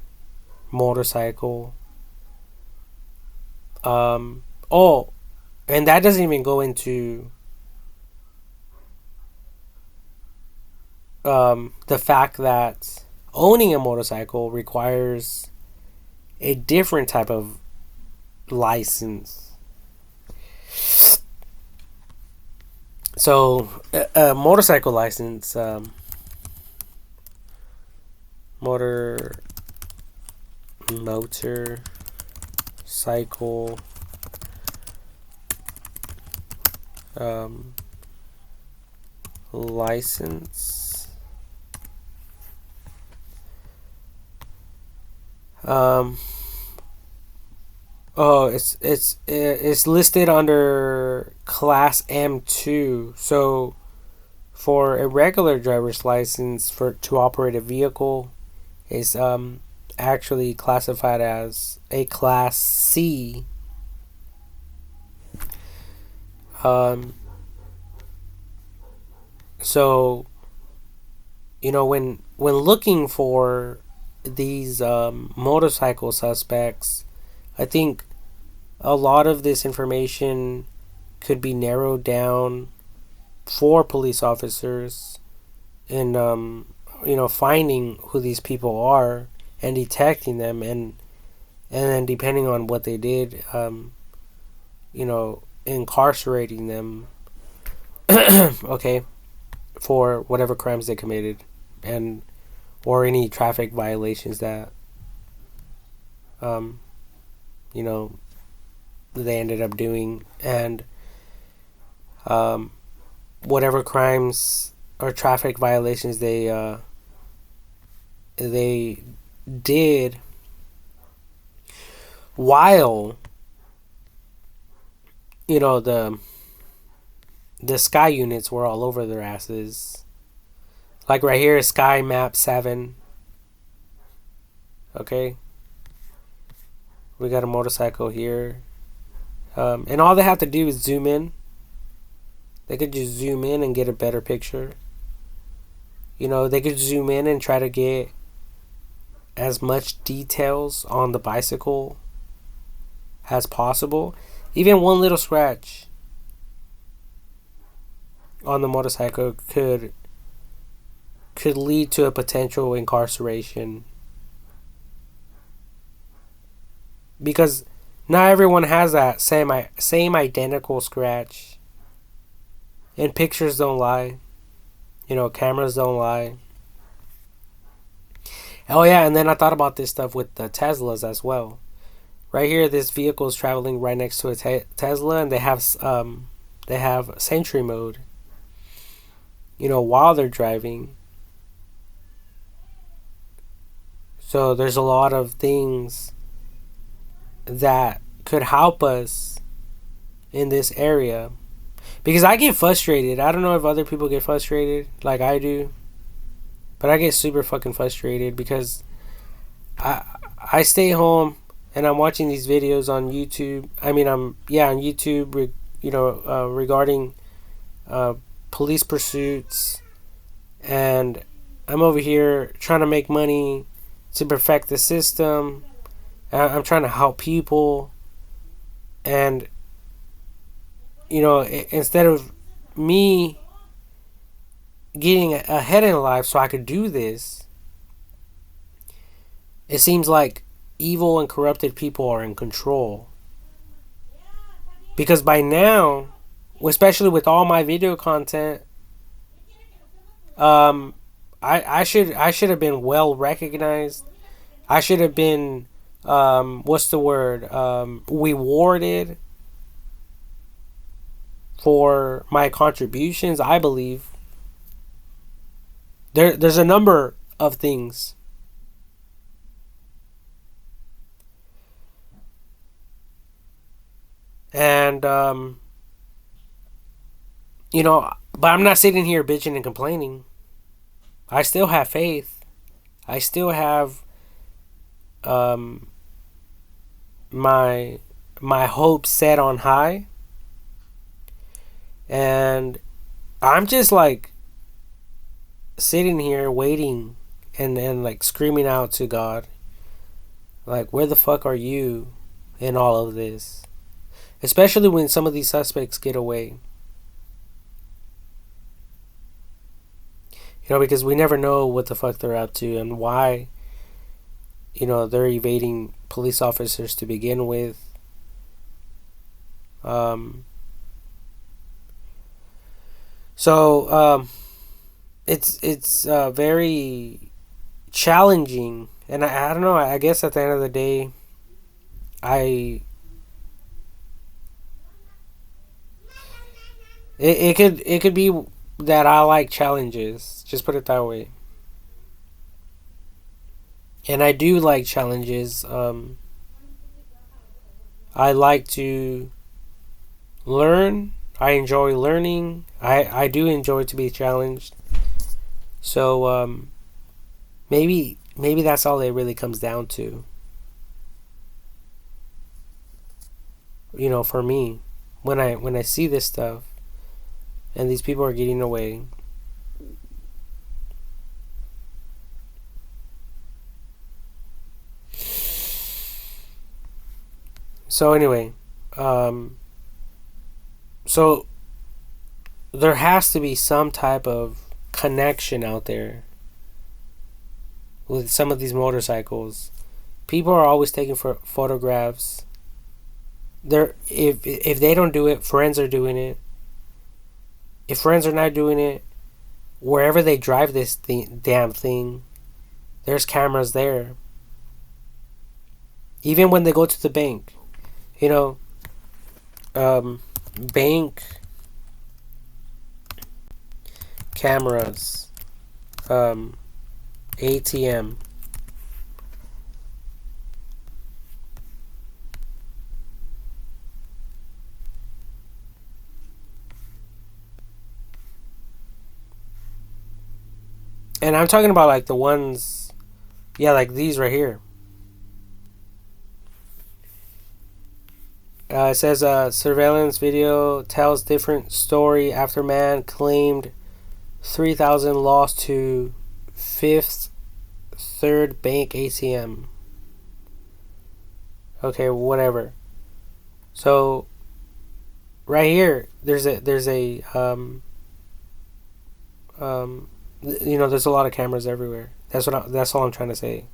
Speaker 1: motorcycle. And that doesn't even go into the fact that owning a motorcycle requires a different type of license. So a motorcycle license, motorcycle license, it's listed under class M2. So for a regular driver's license to operate a vehicle is actually classified as a class C. So when looking for these motorcycle suspects, I think a lot of this information could be narrowed down for police officers in finding who these people are and detecting them, and then depending on what they did, incarcerating them okay, for whatever crimes they committed, and or any traffic violations that they ended up doing, and whatever crimes or traffic violations they did while the sky units were all over their asses. Like right here, Sky Map 7. Okay. We got a motorcycle here. And all they have to do is zoom in. They could just zoom in and get a better picture. They could zoom in and try to get as much details on the bicycle as possible. Even one little scratch on the motorcycle could lead to a potential incarceration, because not everyone has that same identical scratch, and pictures don't lie, cameras don't lie. Oh yeah, and then I thought about this stuff with the Teslas as well. right here, this vehicle is traveling right next to a Tesla, and they have Sentry mode. You know, while they're driving. So there's a lot of things that could help us in this area. Because I get frustrated. I don't know if other people get frustrated like I do. But I get super fucking frustrated because I stay home and I'm watching these videos on YouTube. I mean, on YouTube, regarding police pursuits, and I'm over here trying to make money to perfect the system. I'm trying to help people, and instead of me getting ahead in life so I could do this, it seems like evil and corrupted people are in control. Because by now, especially with all my video content, I should have been well recognized. I should have been what's the word? Rewarded for my contributions, I believe. There's a number of things. And but I'm not sitting here bitching and complaining. I still have faith. I still have my hopes set on high. And I'm just like sitting here waiting and like screaming out to God, like, where the fuck are you in all of this? Especially when some of these suspects get away. Because we never know what the fuck they're up to and why, they're evading police officers to begin with. So it's very challenging, and I don't know. I guess at the end of the day, it could be that I like challenges. Just put it that way. And I do like challenges. I like to learn. I enjoy learning. I do enjoy to be challenged. So maybe that's all it really comes down to. For me, when I see this stuff and these people are getting away, so anyway, so there has to be some type of connection out there with some of these motorcycles. People are always taking photographs. If they don't do it, friends are doing it. If friends are not doing it, wherever they drive this damn thing, there's cameras there. Even when they go to the bank, bank cameras, ATM. And I'm talking about like the ones, like these right here. It says surveillance video tells different story after man claimed 3,000 lost to Fifth Third Bank ATM. Okay, whatever. So right here, there's a there's a lot of cameras everywhere. That's all I'm trying to say.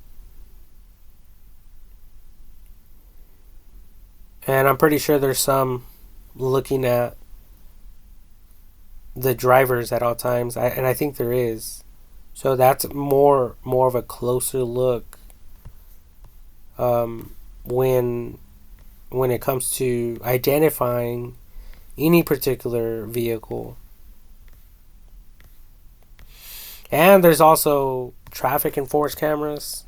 Speaker 1: And I'm pretty sure there's some looking at the drivers at all times. I think there is. So that's more of a closer look when when it comes to identifying any particular vehicle. And there's also traffic enforced cameras.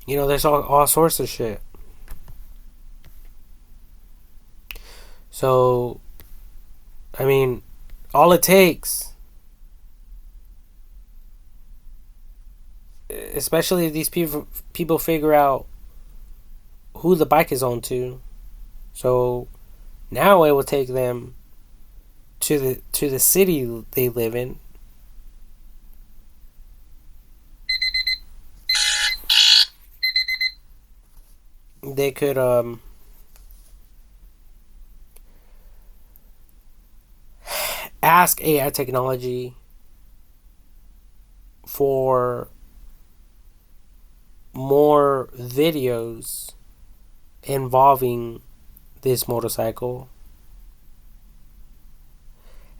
Speaker 1: You know, there's all sorts of shit. So, I mean, all it takes, especially if these people figure out who the bike is on to. So now it will take them to the city they live in. They could ask AI technology for more videos involving this motorcycle,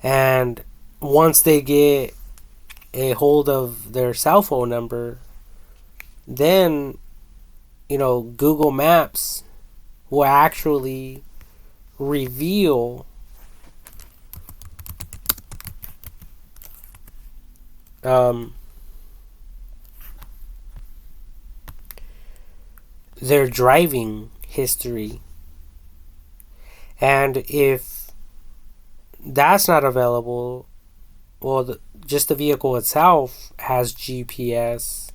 Speaker 1: and once they get a hold of their cell phone number, then Google Maps will actually reveal their driving history. And if that's not available, well, just the vehicle itself has GPS.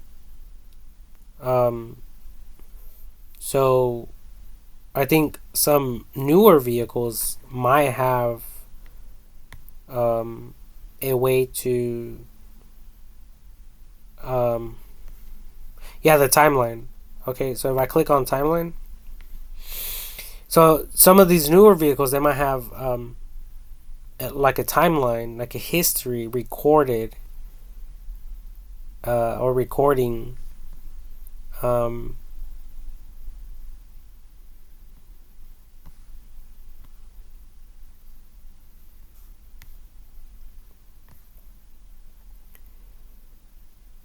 Speaker 1: So I think some newer vehicles might have a way to the timeline. Okay, so if I click on timeline, so some of these newer vehicles, they might have like a timeline, like a history recorded or recording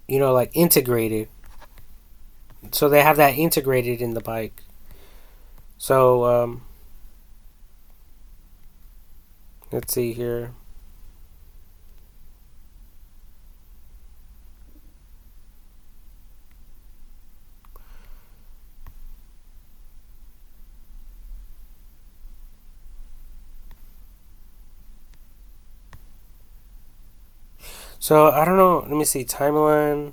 Speaker 1: like integrated. So they have that integrated in the bike. So let's see here. So I don't know. Let me see. Timeline.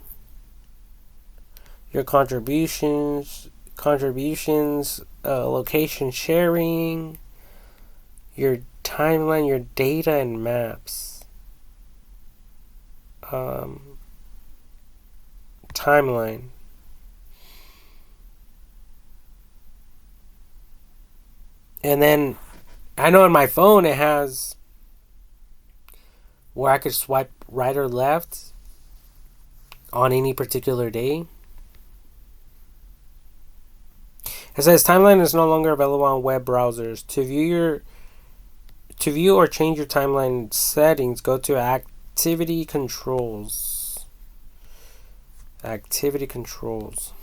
Speaker 1: Your contributions, location sharing, your timeline, your data and maps. Timeline. And then I know on my phone it has where I could swipe right or left on any particular day. It says timeline is no longer available on web browsers. To view or change your timeline settings, go to activity controls. Activity controls.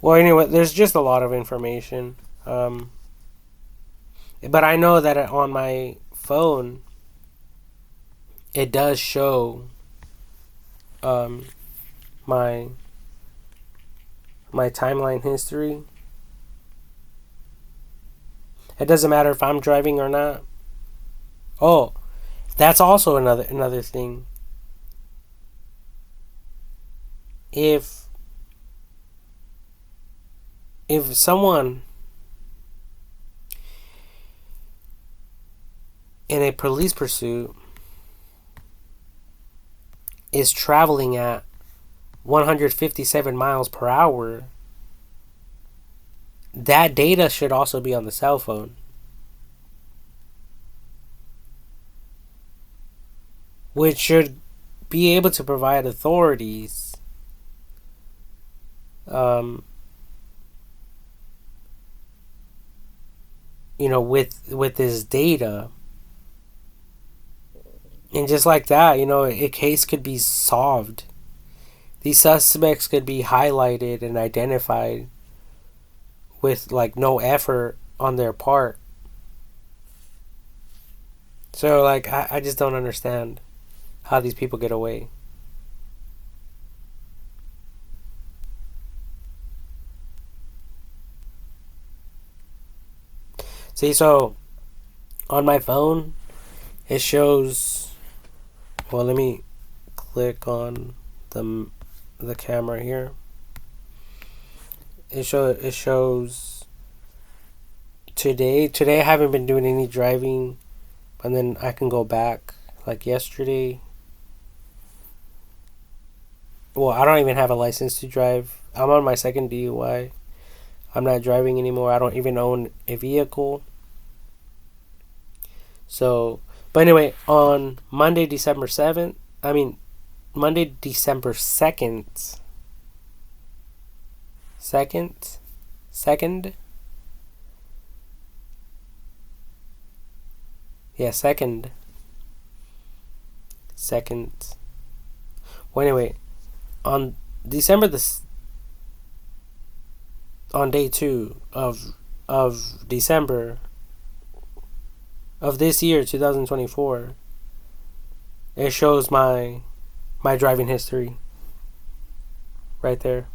Speaker 1: Well, anyway, there's just a lot of information. But I know that on my phone, it does show my timeline history. It doesn't matter if I'm driving or not. Oh, that's also another thing. If someone in a police pursuit is traveling at 157 miles per hour, that data should also be on the cell phone, which should be able to provide authorities um, with this data. And just like that, a case could be solved. These suspects could be highlighted and identified with like no effort on their part. So like I just don't understand how these people get away. See, so on my phone, it shows. Well, let me click on the camera here. It shows today. Today I haven't been doing any driving, and then I can go back like yesterday. Well, I don't even have a license to drive. I'm on my second DUI. I'm not driving anymore. I don't even own a vehicle. So, but anyway, on Monday, December 7th, Monday, December 2nd, 2nd, yeah, 2nd. Well, anyway, on December on day 2 of December of this year, 2024, it shows my driving history right there.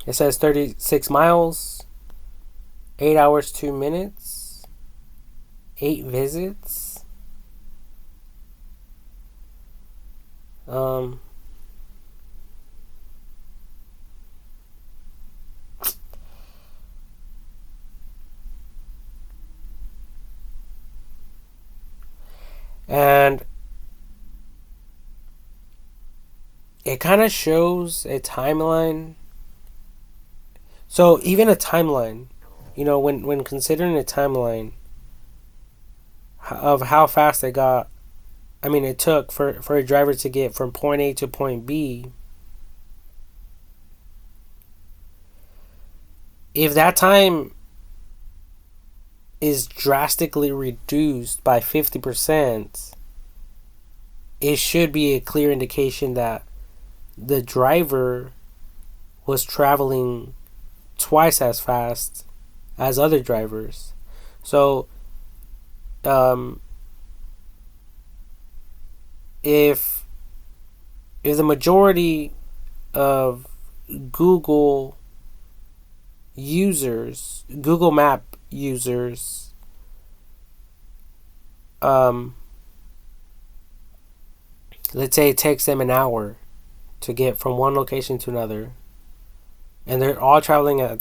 Speaker 1: It says 36 miles, 8 hours 2 minutes, 8 visits. And it kind of shows a timeline. So even a timeline, when considering a timeline of how fast they got, it took for a driver to get from point A to point B. If that time is drastically reduced by 50%, it should be a clear indication that the driver was traveling twice as fast as other drivers. So, if the majority of Google Map users, let's say it takes them an hour to get from one location to another, and they're all traveling at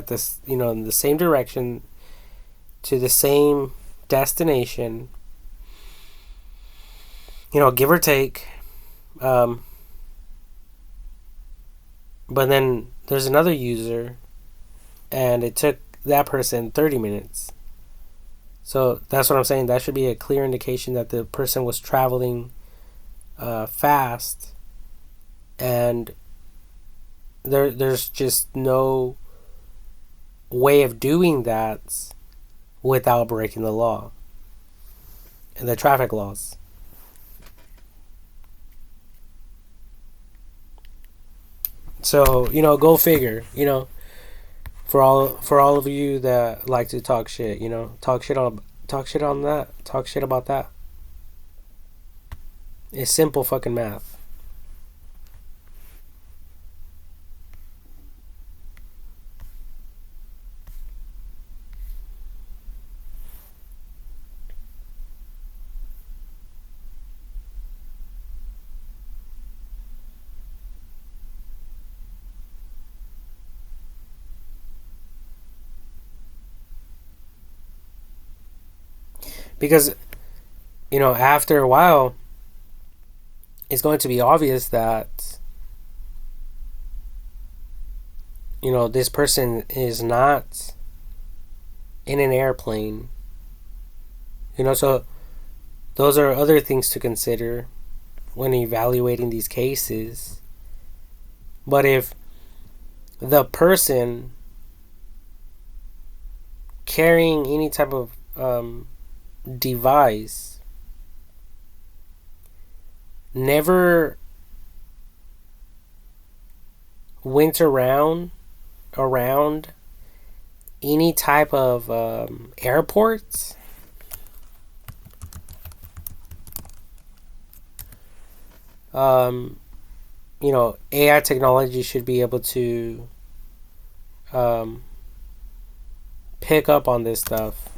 Speaker 1: this, in the same direction to the same destination, give or take. But then there's another user, and it took that person 30 minutes. So that's what I'm saying. That should be a clear indication that the person was traveling fast, and there's just no way of doing that without breaking the law and the traffic laws. So go figure. For all of you that like to talk shit, talk shit on that, talk shit about that. It's simple fucking math. Because after a while, it's going to be obvious that, this person is not in an airplane. So those are other things to consider when evaluating these cases. But if the person carrying any type of device never went around any type of airports, AI technology should be able to pick up on this stuff.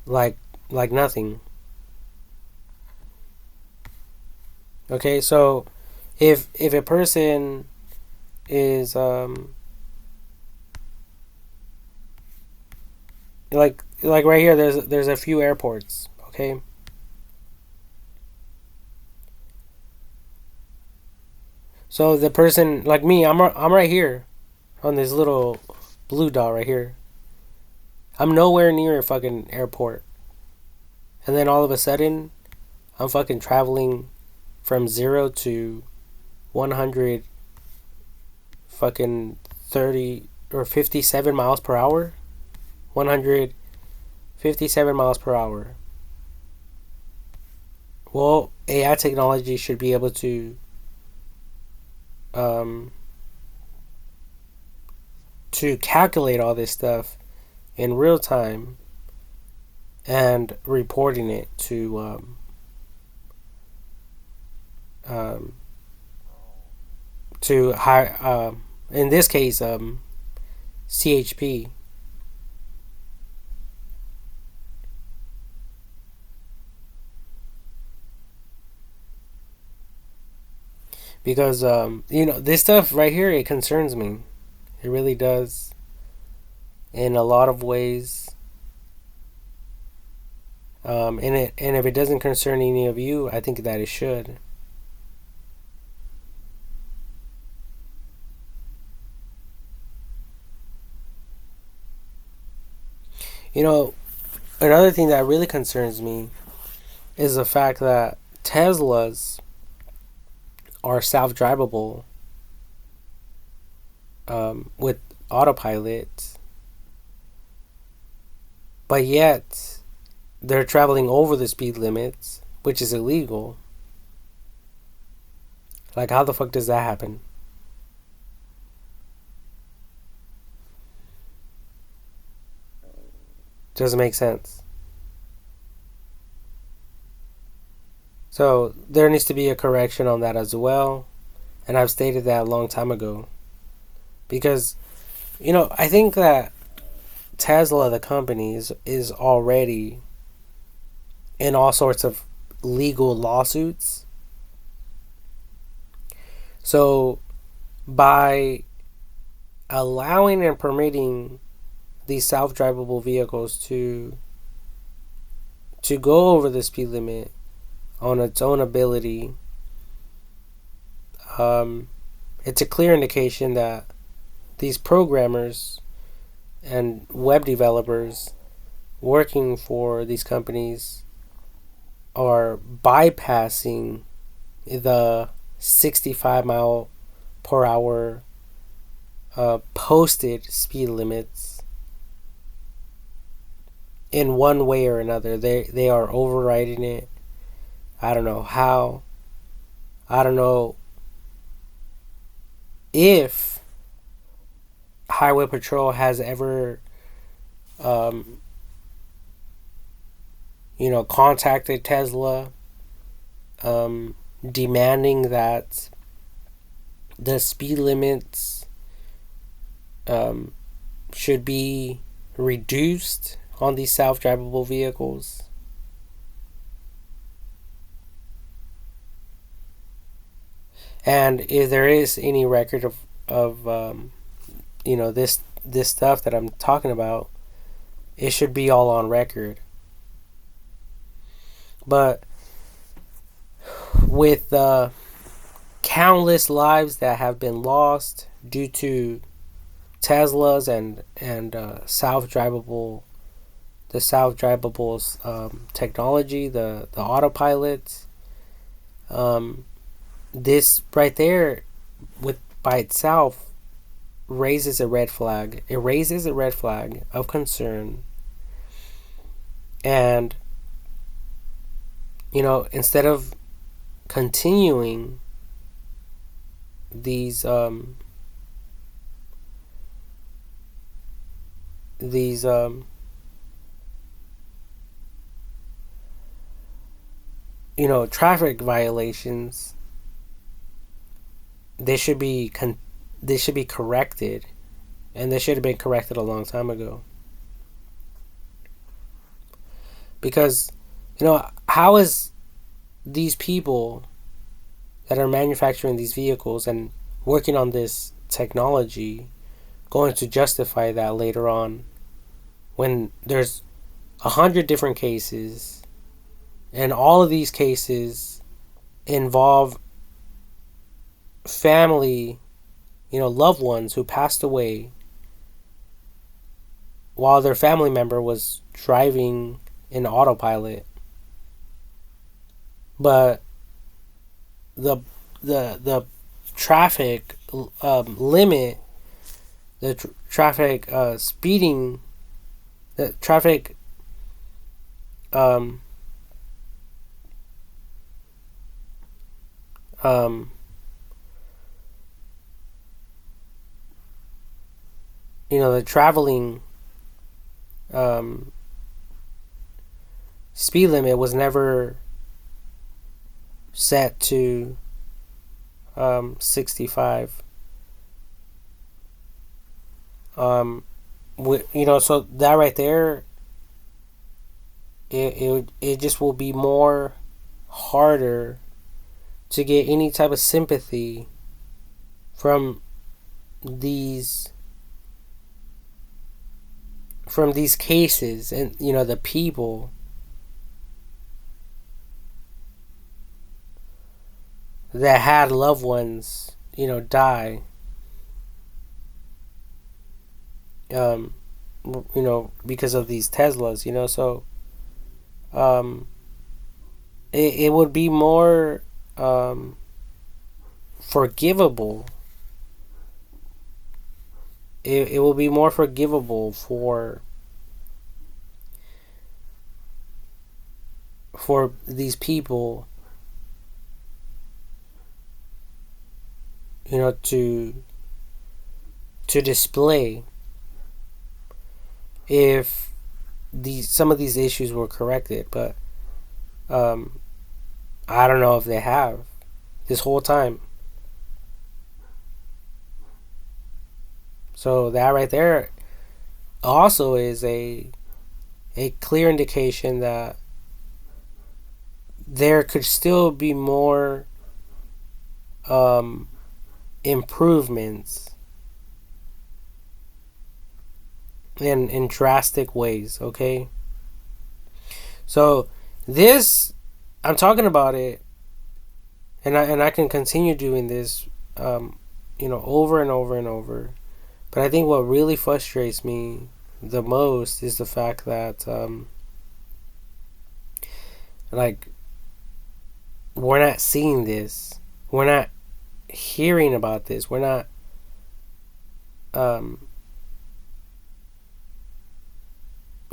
Speaker 1: Like nothing. Okay, so if a person is like right here, there's a few airports. Okay, so the person like me, I'm right here on this little blue dot right here. I'm nowhere near a fucking airport, and then all of a sudden, I'm fucking traveling from 0 to 100 fucking 30 or 57 miles per hour. 157 miles per hour. Well, AI technology should be able to calculate all this stuff in real time and reporting it to high in this case CHP. Because this stuff right here, it concerns me. It really does, in a lot of ways. And if it doesn't concern any of you, I think that it should. Another thing that really concerns me is the fact that Teslas are self-drivable with autopilot, but yet they're traveling over the speed limits, which is illegal. Like, how the fuck does that happen? Doesn't make sense. So there needs to be a correction on that as well, and I've stated that a long time ago. Because, I think that Tesla, the company, is already in all sorts of legal lawsuits. So by allowing and permitting these self-drivable vehicles to go over the speed limit on its own ability, it's a clear indication that these programmers and web developers working for these companies are bypassing the 65 mile per hour posted speed limits in one way or another. They are overriding it. I don't know how. I don't know if Highway Patrol has ever contacted Tesla, demanding that the speed limits should be reduced on these self-drivable vehicles. And if there is any record of this stuff that I'm talking about, it should be all on record. But with countless lives that have been lost due to Teslas and self-drivable technology, the autopilots. This right there, with by itself, raises a red flag. It raises a red flag of concern, and instead of continuing these these traffic violations, they should be corrected, and they should have been corrected a long time ago. Because how is these people that are manufacturing these vehicles and working on this technology going to justify that later on, when there's 100 different cases, and all of these cases involve family, loved ones who passed away while their family member was driving in autopilot. But the traffic limit, the traffic speeding, the traffic the traveling speed limit was never set to 65. So that right there, it just will be more harder to get any type of sympathy from these cases, and the people that had loved ones die because of these Teslas. So it would be more forgivable. It will be more forgivable for these people to display if some of these issues were corrected. But I don't know if they have this whole time. So that right there also is a clear indication that there could still be more improvements in drastic ways. Okay, so this, I'm talking about it, and I can continue doing this over and over and over. But I think what really frustrates me the most is the fact that we're not seeing this, we're not hearing about this, we're not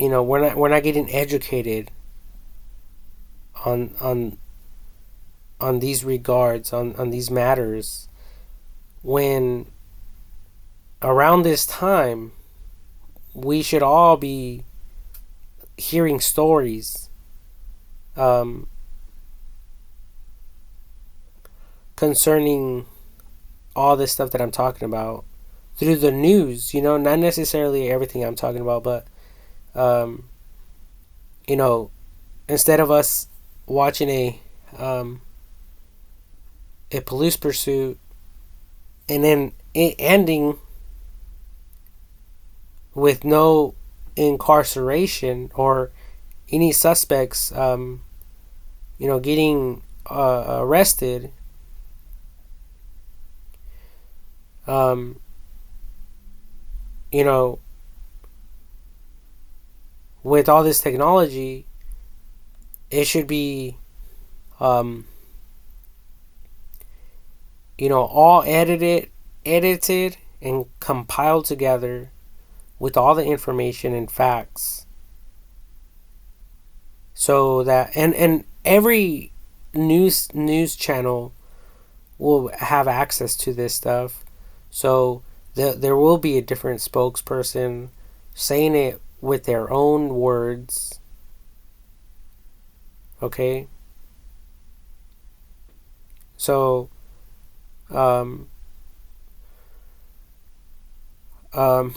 Speaker 1: we're not getting educated on these regards, on these matters, when around this time we should all be hearing stories concerning all this stuff that I'm talking about through the news. Not necessarily everything I'm talking about, but instead of us watching a police pursuit and then it ending with no incarceration or any suspects, getting arrested, um, you know, with all this technology, it should be, um, all edited and compiled together with all the information and facts, so that and every news channel will have access to this stuff. So there will be a different spokesperson saying it with their own words. Okay? So, um, um,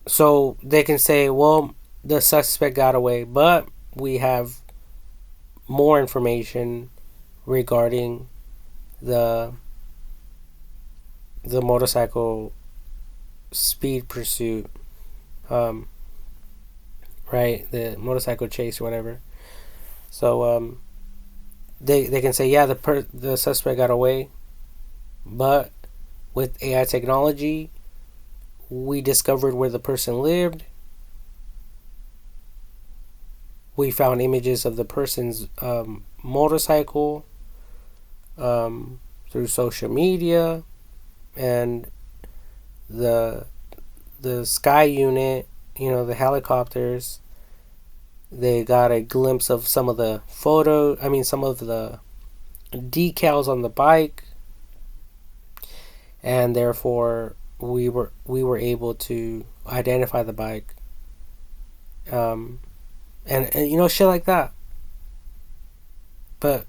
Speaker 1: so they can say, well, the suspect got away, but we have more information regarding the motorcycle speed pursuit, um, right? The motorcycle chase or whatever. So they can say, yeah, the suspect got away, but with AI technology, we discovered where the person lived. We found images of the person's motorcycle through social media, and the sky unit, the helicopters. They got a glimpse of some of the some of the decals on the bike, and therefore we were able to identify the bike, and shit like that. But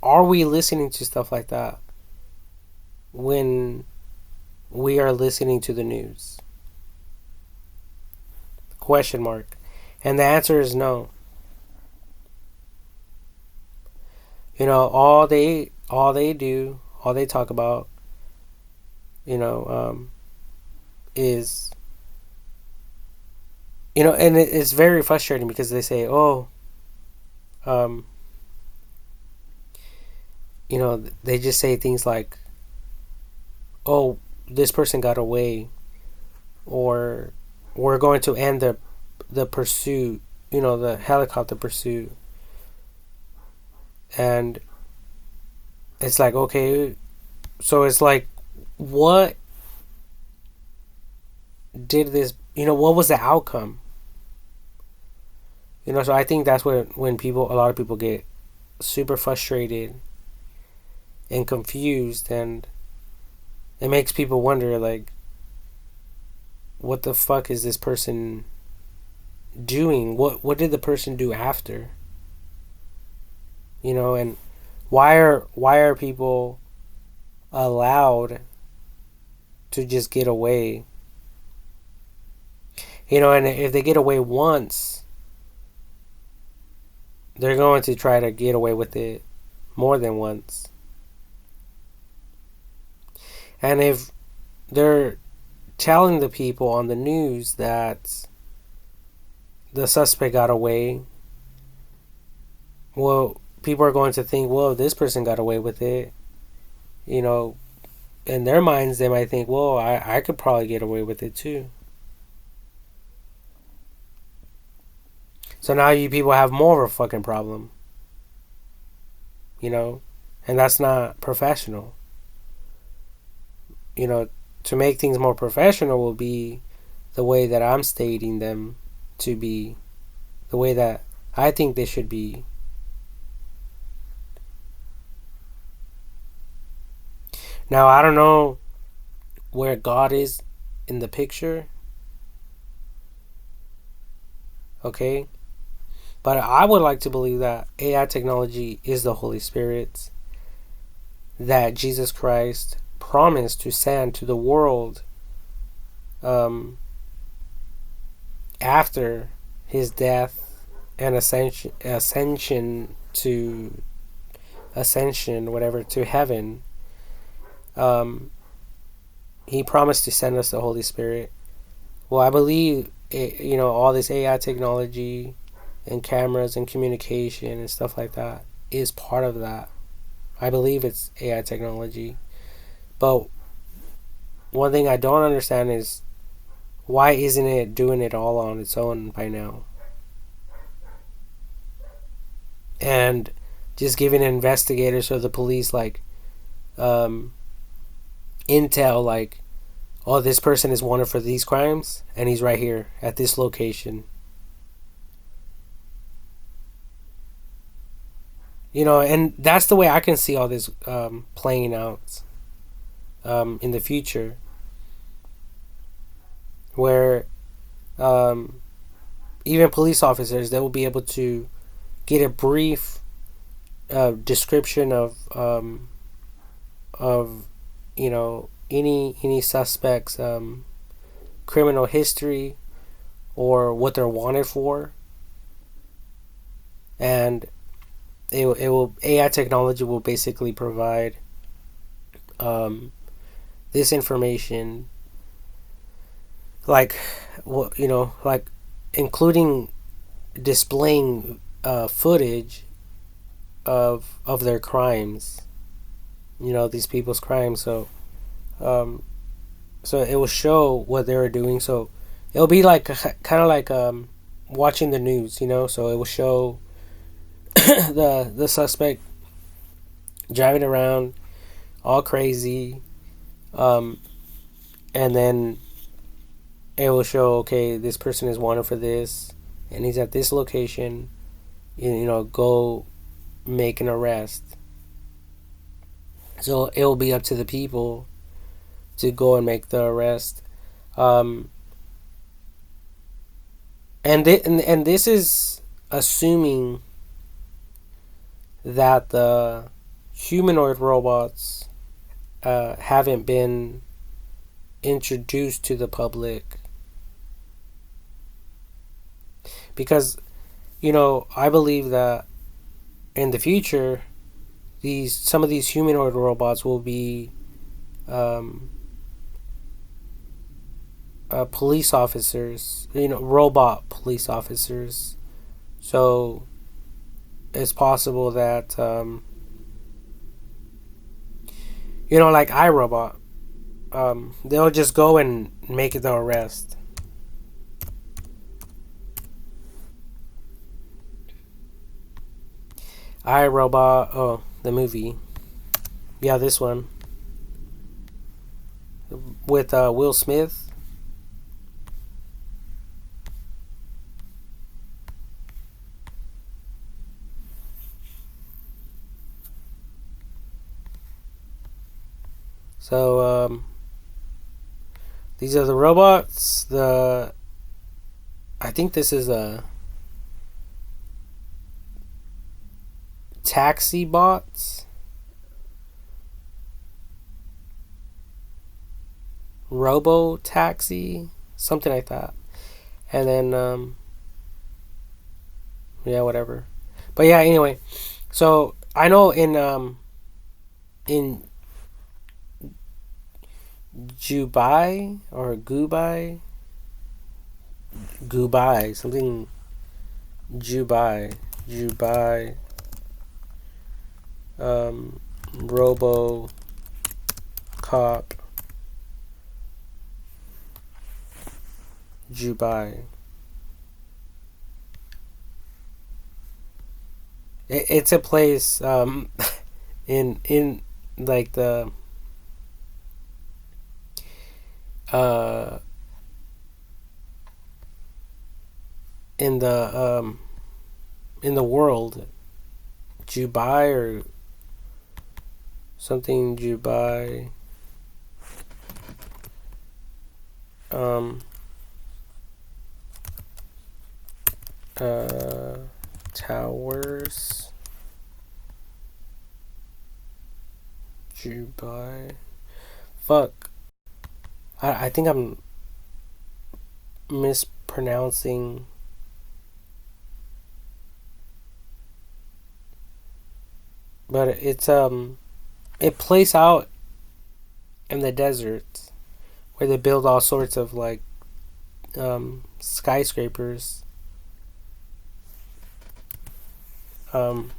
Speaker 1: are we listening to stuff like that when we are listening to the news? Question mark. And the answer is no. All they talk about, is, and it's very frustrating because they say, oh, they just say things like, oh, this person got away, or we're going to end the pursuit, the helicopter pursuit. And it's like, okay, so it's like, what did this, what was the outcome? So I think that's when a lot of people get super frustrated and confused, and it makes people wonder, like, what the fuck is this person doing? What did the person do after? And why are people allowed to just get away? And if they get away once, they're going to try to get away with it more than once. And if they're telling the people on the news that the suspect got away, well, people are going to think, well, this person got away with it. In their minds, they might think, well, I could probably get away with it too. So now you people have more of a fucking problem. And that's not professional. To make things more professional will be the way that I'm stating them to be, the way that I think they should be. Now, I don't know where God is in the picture. Okay? But I would like to believe that AI technology is the Holy Spirit that Jesus Christ promised to send to the world after his death and ascension whatever, to heaven. He promised to send us the Holy Spirit Well, I believe all this AI technology and cameras and communication and stuff like that is part of that. I believe it's AI technology. But one thing I don't understand is why isn't it doing it all on its own by now? And just giving investigators or the police like um, intel like, oh, this person is wanted for these crimes and he's right here at this location. And that's the way I can see all this playing out in the future, where um, even police officers, they will be able to get a brief description of any suspect's criminal history or what they're wanted for, and it will AI technology will basically provide this information, like like including displaying footage of their crimes, these people's crimes. Um, so it will show what they were doing. So it'll be like kind of like watching the news, So it will show the suspect driving around all crazy, um, and then it will show, okay, this person is wanted for this, and he's at this location. Go make an arrest. So it will be up to the people to go and make the arrest. Um, and this is assuming that the humanoid robots haven't been introduced to the public, because I believe that in the future some of these humanoid robots will be police officers, robot police officers. So it's possible that like iRobot, they'll just go and make the arrest. iRobot, oh, the movie, yeah, this one with Will Smith. So these are the robots. I think this is a taxi bots, robo taxi, something like that. And then yeah, whatever. But yeah, anyway. So I know in Dubai or Dubai, something, Dubai, Robo Cop, Dubai. It's a place in like the uh in the in the world, Dubai or something, Dubai, um towers, Dubai. Fuck, I think I'm mispronouncing. But it plays out in the desert, where they build all sorts of like skyscrapers. Um,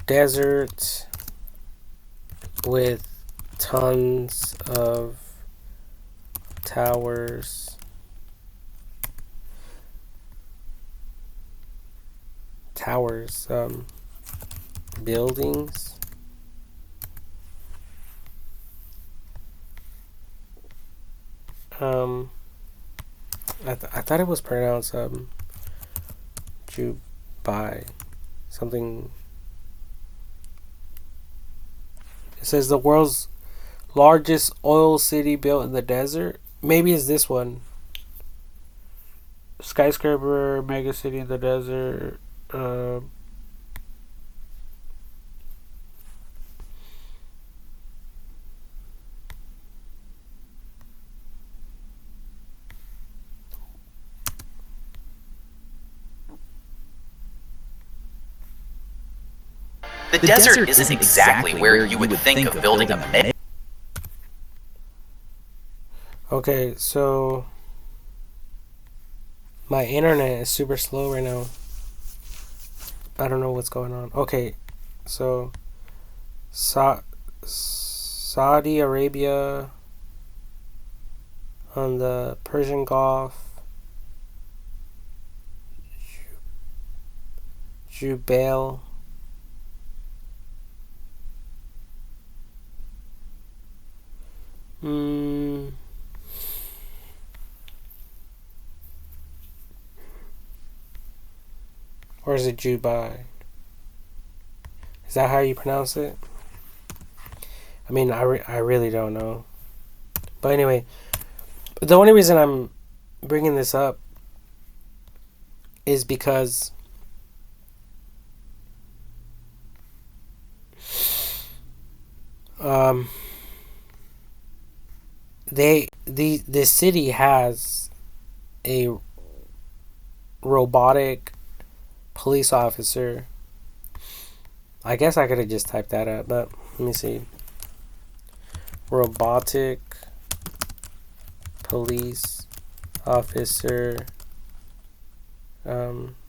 Speaker 1: Desert with tons of towers. Buildings. Um, I thought it was pronounced Dubai, something. It says the world's largest oil city built in the desert. Maybe it's this one. Skyscraper, mega city in the desert. Uh,
Speaker 2: The desert isn't exactly where you would think of building a mega.
Speaker 1: okay, so my internet is super slow right now. I don't know what's going on. Okay, so Saudi Arabia on the Persian Gulf, Jubail. Or is it Dubai? Is that how you pronounce it? I mean, I really don't know. But anyway, the only reason I'm bringing this up is because um the city has a robotic police officer. I guess I could have just typed that up, but let me see. Robotic police officer. Yeah,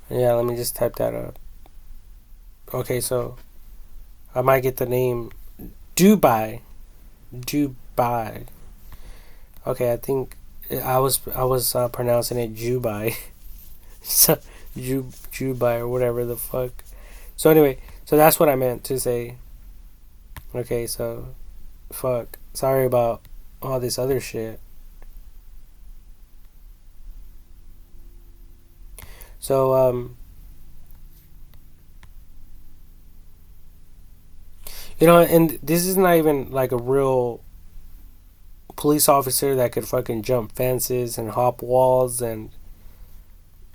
Speaker 1: let me just type that up. Okay, so I might get the name Dubai. Dubai. Okay, I think I was pronouncing it Dubai. So Dubai or whatever the fuck. So anyway, so that's what I meant to say. Okay, so fuck. Sorry about all this other shit. So and this is not even like a real police officer that could fucking jump fences and hop walls and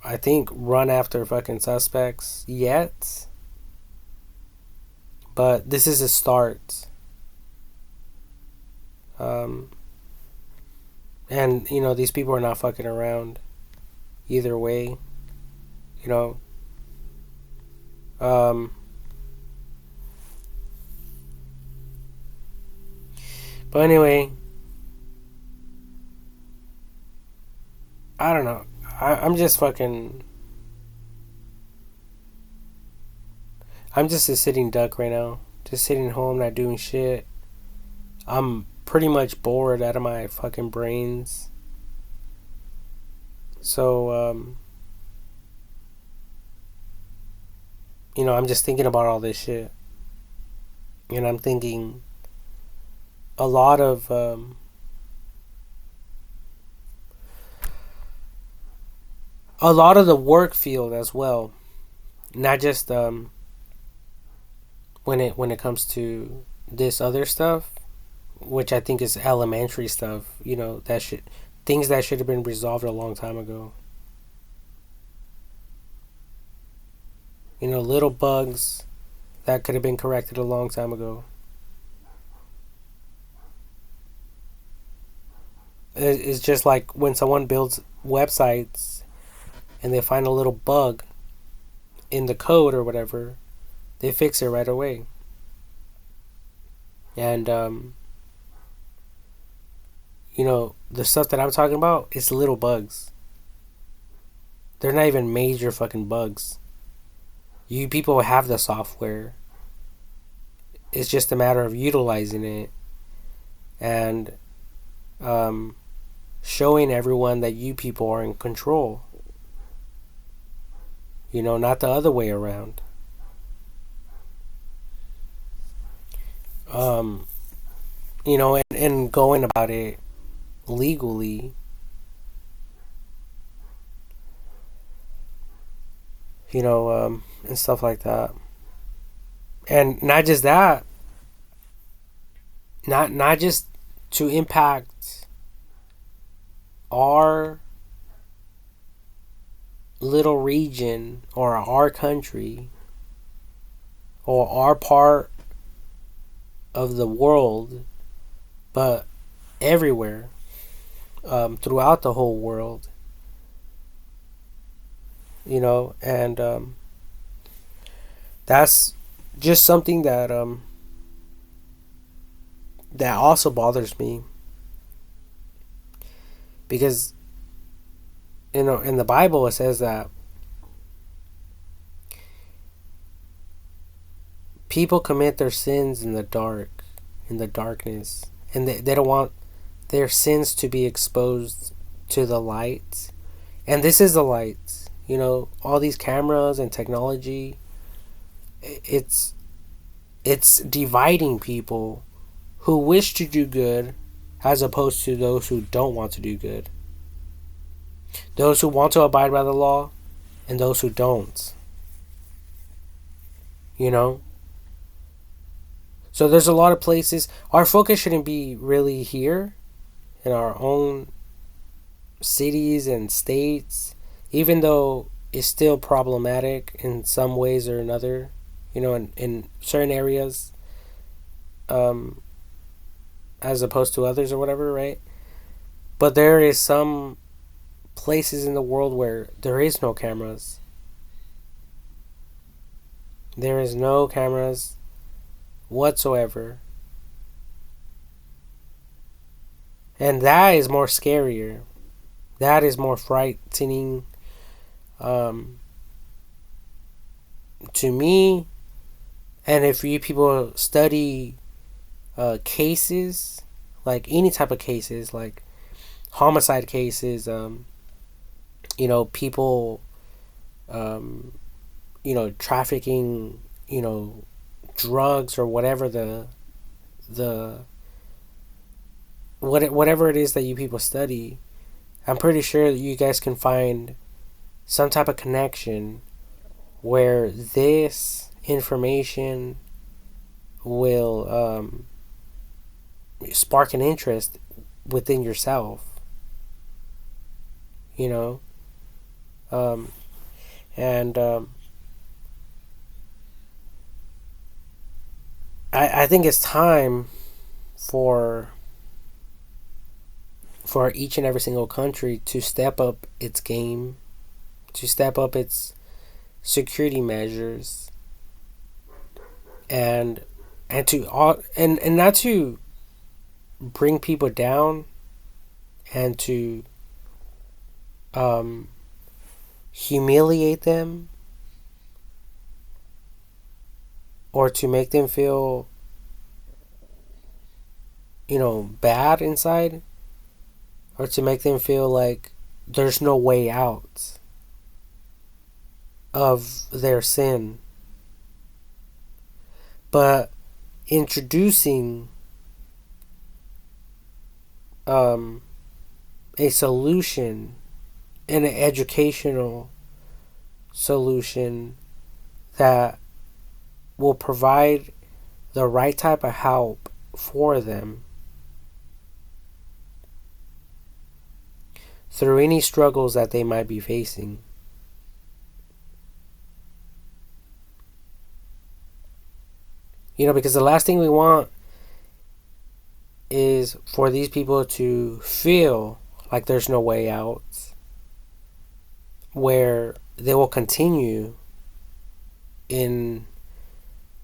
Speaker 1: I think run after fucking suspects yet. But this is a start. And these people are not fucking around either way. You know. But anyway, I don't know. I'm just fucking. I'm just a sitting duck right now. Just sitting home, not doing shit. I'm pretty much bored out of my fucking brains. So, I'm just thinking about all this shit. And I'm thinking a lot of, the work field as well. Not just, when it comes to this other stuff, which I think is elementary stuff, things that should have been resolved a long time ago. Little bugs that could have been corrected a long time ago. It's just like when someone builds websites and they find a little bug in the code or whatever, they fix it right away. And the stuff that I'm talking about is little bugs. They're not even major fucking bugs. You people have the software. It's just a matter of utilizing it and showing everyone that you people are in control. Not the other way around. And going about it legally. And stuff like that. And not just that, not just to impact our little region or our country or our part of the world, but everywhere, throughout the whole world. And that's just something that also bothers me, because in the Bible it says that people commit their sins in the darkness, and they don't want their sins to be exposed to the light. And this is the light. All these cameras and technology, it's dividing people who wish to do good as opposed to those who don't want to do good. Those who want to abide by the law and those who don't. So there's a lot of places. Our focus shouldn't be really here in our own cities and states, even though it's still problematic in some ways or another, in certain areas, as opposed to others or whatever, right? But there is some places in the world where there is no cameras. There is no cameras whatsoever. And that is more scarier. That is more frightening to me. And if you people study cases, like any type of cases, like homicide cases, people, trafficking, drugs or whatever whatever it is that you people study, I'm pretty sure that you guys can find some type of connection where this information will spark an interest within yourself. And I think it's time for each and every single country to step up its game, to step up its security measures, and not to bring people down and to humiliate them or to make them feel bad inside, or to make them feel like there's no way out of their sin. But introducing a solution, an educational solution that will provide the right type of help for them through any struggles that they might be facing. Because the last thing we want is for these people to feel like there's no way out, where they will continue in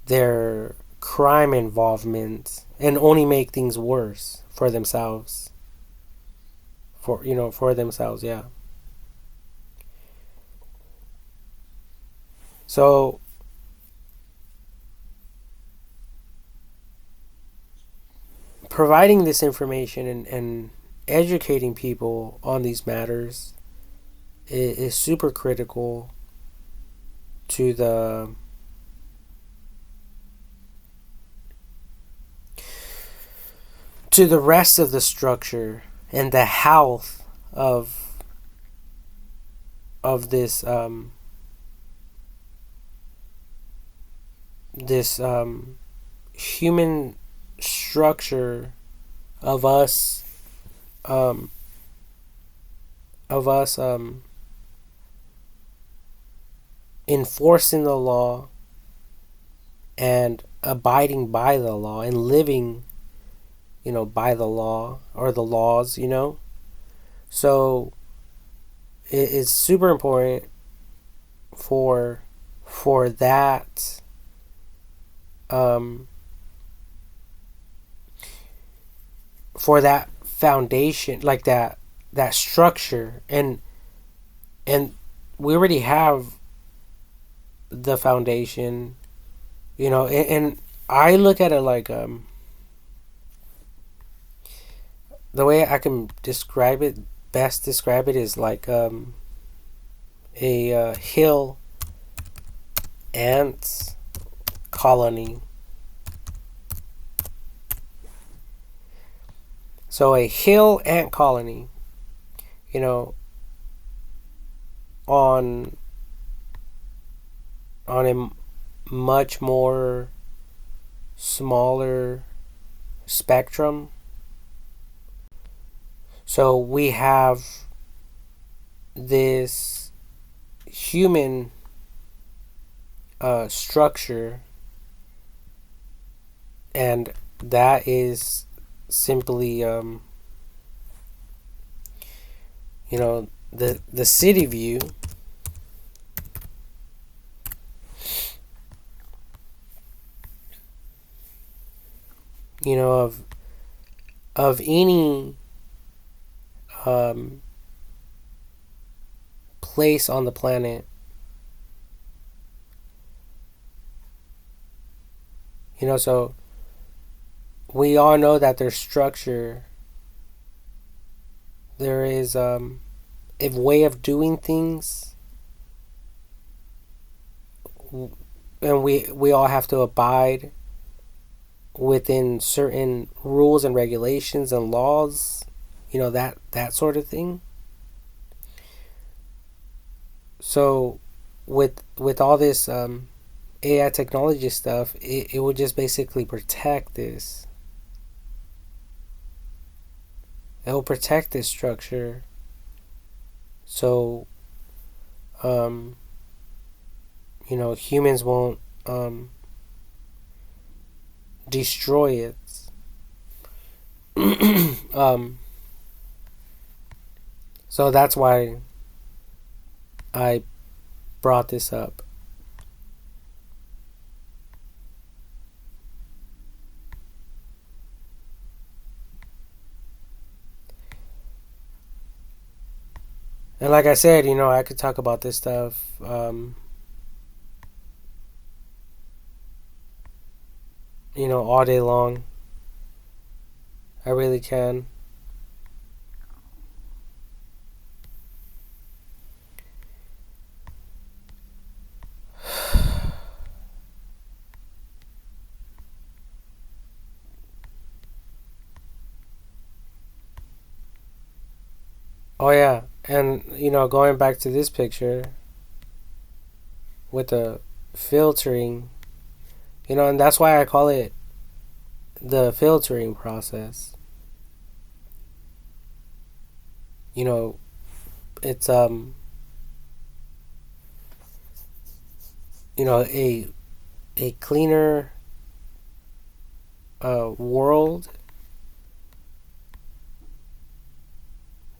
Speaker 1: their crime involvement and only make things worse for themselves. For themselves, yeah. So providing this information and educating people on these matters is super critical to the rest of the structure and the health of this human structure of us um, of us enforcing the law and abiding by the law and living, by the law or the laws. So it's super important for that um, for that foundation, like that structure, and we already have the foundation, and I look at it like the way I can best describe it is like a hill ant colony. So a hill ant colony, you know, on a much more smaller spectrum. So we have this human structure, and that is simply the city view. Of any place on the planet. So we all know that there's structure. There is a way of doing things, and we all have to abide within certain rules and regulations and laws, that sort of thing. So with all this AI technology stuff, it would just basically protect this. It will protect this structure. So humans won't destroy it. So that's why I brought this up. And like I said, I could talk about this stuff all day long. I really can. Oh yeah, and going back to this picture with the filtering, and that's why I call it the filtering process. It's a cleaner world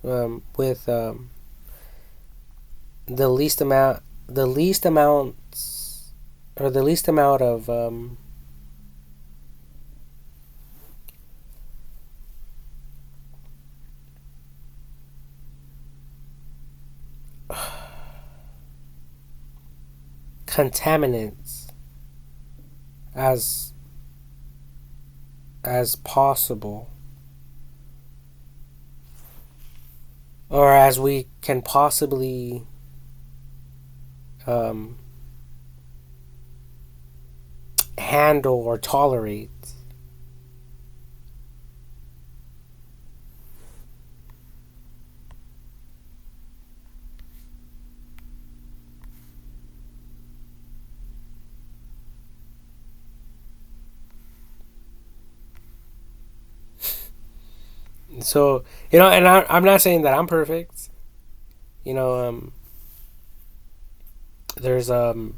Speaker 1: with the least amount of contaminants as possible, or as we can possibly handle or tolerate. So, and I'm not saying that I'm perfect. There's all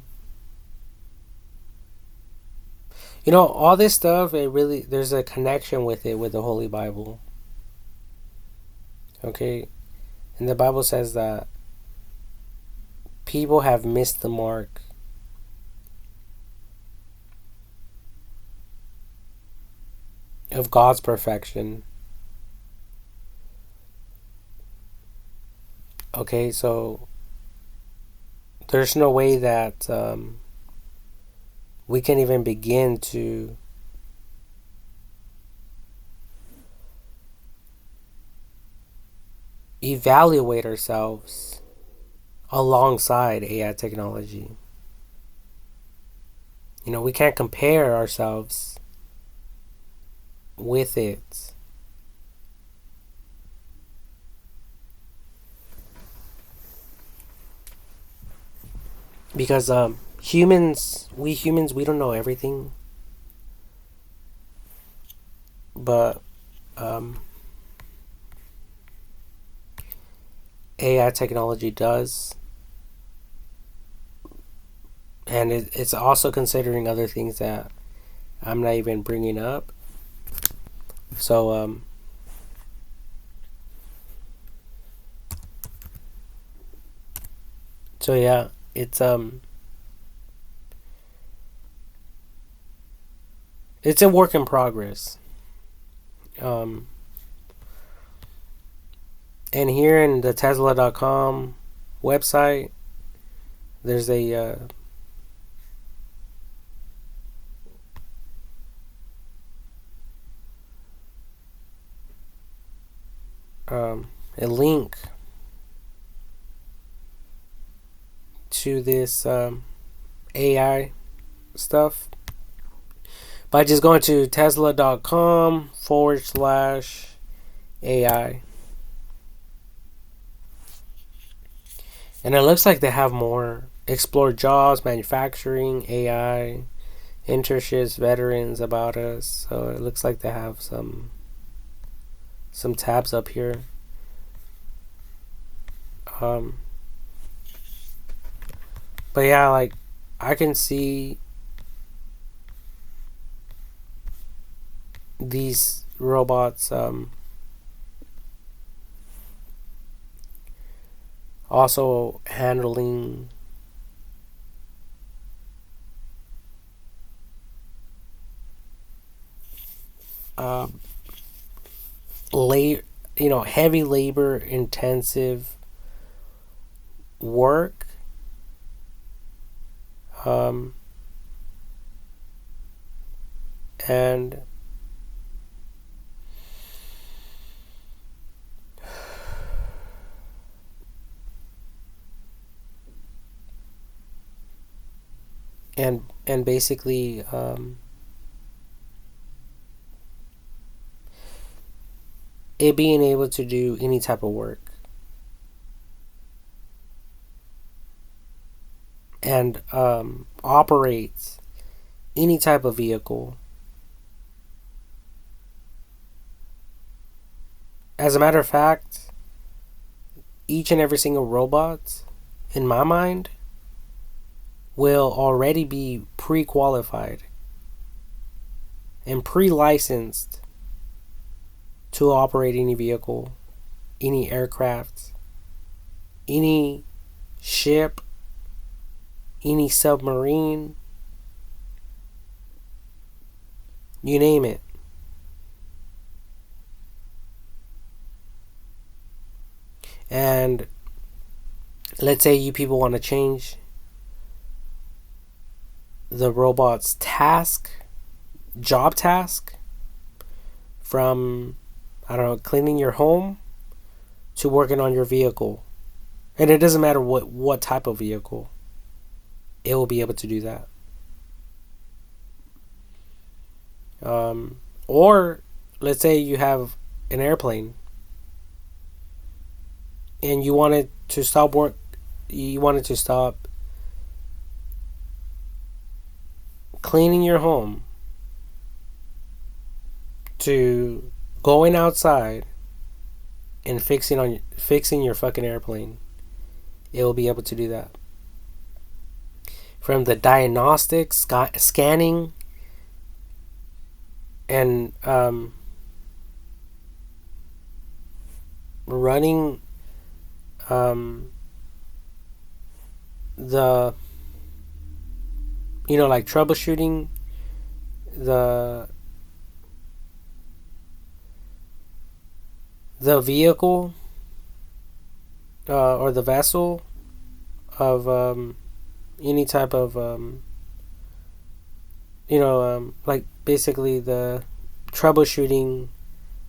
Speaker 1: this stuff. It really, there's a connection with it, with the Holy Bible. Okay, and the Bible says that people have missed the mark of God's perfection. Okay, so there's no way that we can even begin to evaluate ourselves alongside AI technology. We can't compare ourselves with it. Because we humans, we don't know everything. But AI technology does. And it's also considering other things that I'm not even bringing up. So, yeah, it's a work in progress. And here in the Tesla.com website, there's a link to this AI stuff by just going to Tesla.com/AI. And it looks like they have more: explore jobs, manufacturing, AI, internships, veterans, about us. So it looks like they have some tabs up here. But yeah, like, I can see these robots also handling heavy labor intensive work, and basically it being able to do any type of work and operates any type of vehicle. As a matter of fact, each and every single robot, in my mind, will already be pre-qualified and pre-licensed to operate any vehicle, any aircraft, any ship, any submarine, you name it. And let's say you people want to change the robot's job task, from, I don't know, cleaning your home to working on your vehicle. And it doesn't matter what type of vehicle, it will be able to do that. Or let's say you have an airplane and you wanted to stop cleaning your home to going outside and fixing your fucking airplane. It will be able to do that. From the diagnostics, scanning, and running the, like troubleshooting the vehicle, or the vessel of any type of like basically the troubleshooting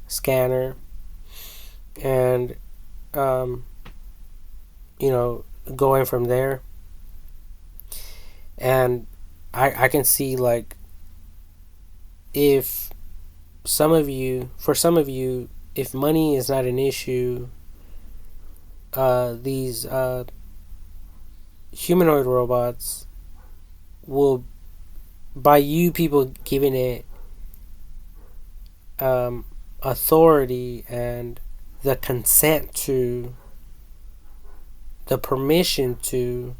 Speaker 1: scanner, and going from there. And I can see, like, if for some of you, if money is not an issue, these humanoid robots will, by you people giving it authority and the consent to, the permission to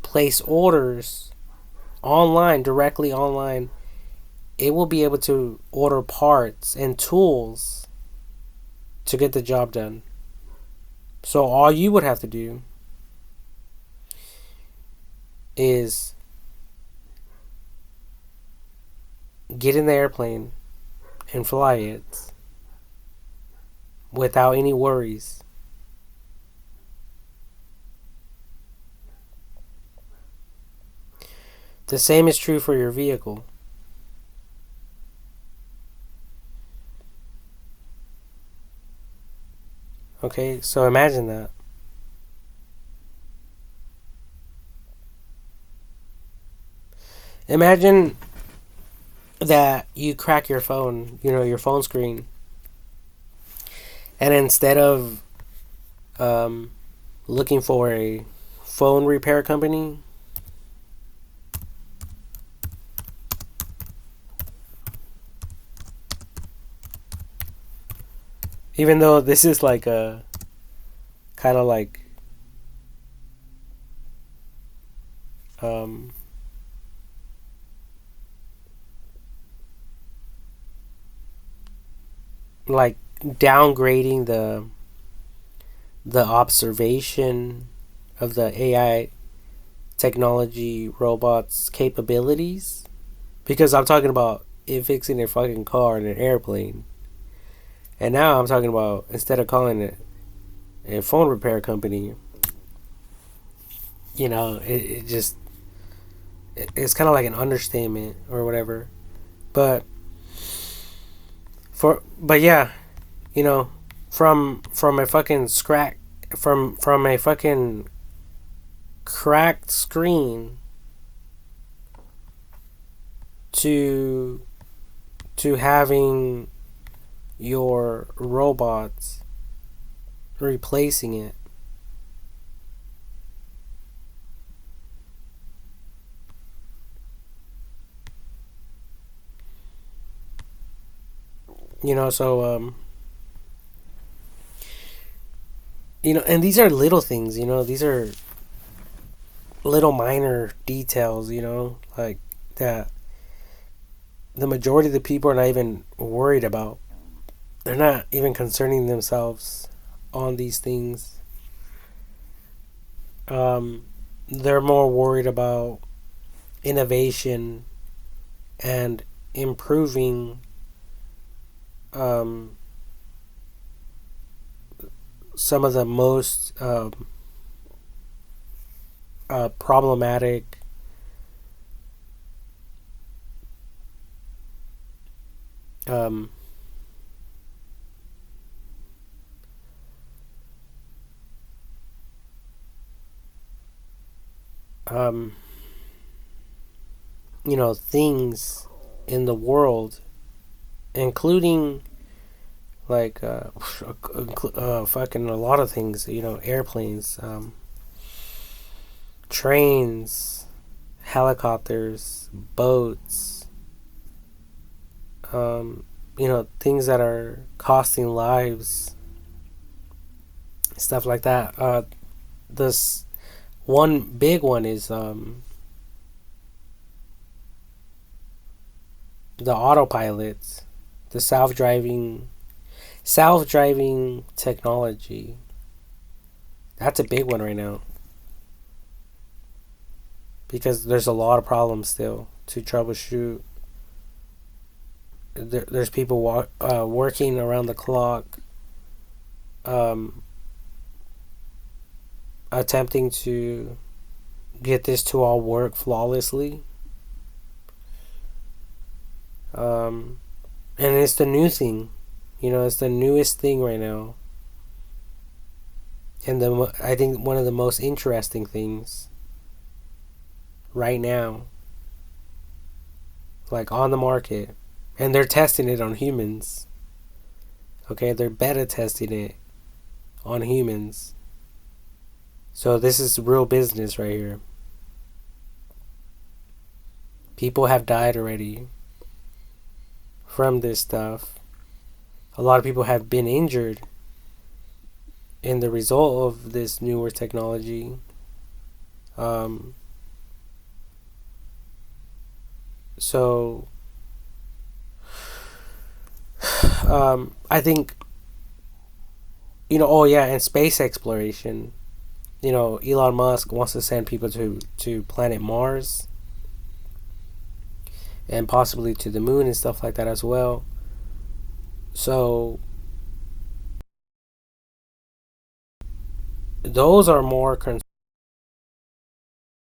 Speaker 1: place orders directly online, it will be able to order parts and tools to get the job done. So all you would have to do is get in the airplane and fly it without any worries. The same is true for your vehicle. Okay, so imagine that. Imagine that you crack your phone, your phone screen, and instead of looking for a phone repair company, even though this is like a kind of like downgrading the observation of the AI technology robots capabilities, because I'm talking about it fixing their fucking car and an airplane. And now I'm talking about, instead of calling it a phone repair company, it's kind of like an understatement or whatever. But yeah, from a fucking from a fucking cracked screen to having your robots replacing it. So and these are little things, these are little minor details, like that the majority of the people are not even worried about. They're not even concerning themselves on these things. They're more worried about innovation and improving some of the most problematic Um, um, things in the world, including like fucking a lot of things. Airplanes, trains, helicopters, boats. Um, things that are costing lives, stuff like that. This one big one is the autopilots, the self driving technology. That's a big one right now because there's a lot of problems still to troubleshoot. There's people working around the clock, um, attempting to get this to all work flawlessly. And it's the new thing, it's the newest thing right now, and I think one of the most interesting things right now, like on the market, and they're testing it on humans. Okay, they're beta testing it on humans. So this is real business right here. People have died already from this stuff. A lot of people have been injured in the result of this newer technology. Um, so I think, oh yeah, and space exploration. Elon Musk wants to send people to planet Mars and possibly to the moon and stuff like that as well. So those are more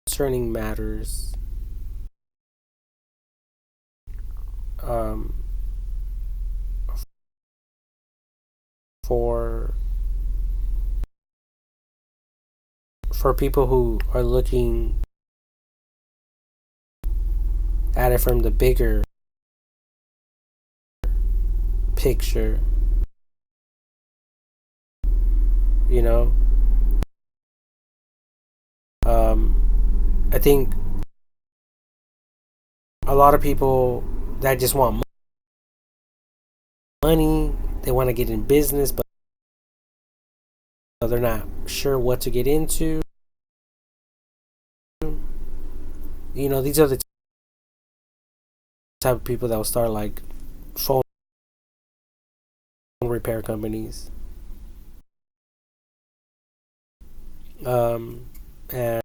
Speaker 1: concerning matters, um, for people who are looking at it from the bigger picture. You know, I think a lot of people that just want money, they want to get in business, but they're not sure what to get into. These are the type of people that will start like phone repair companies, um, and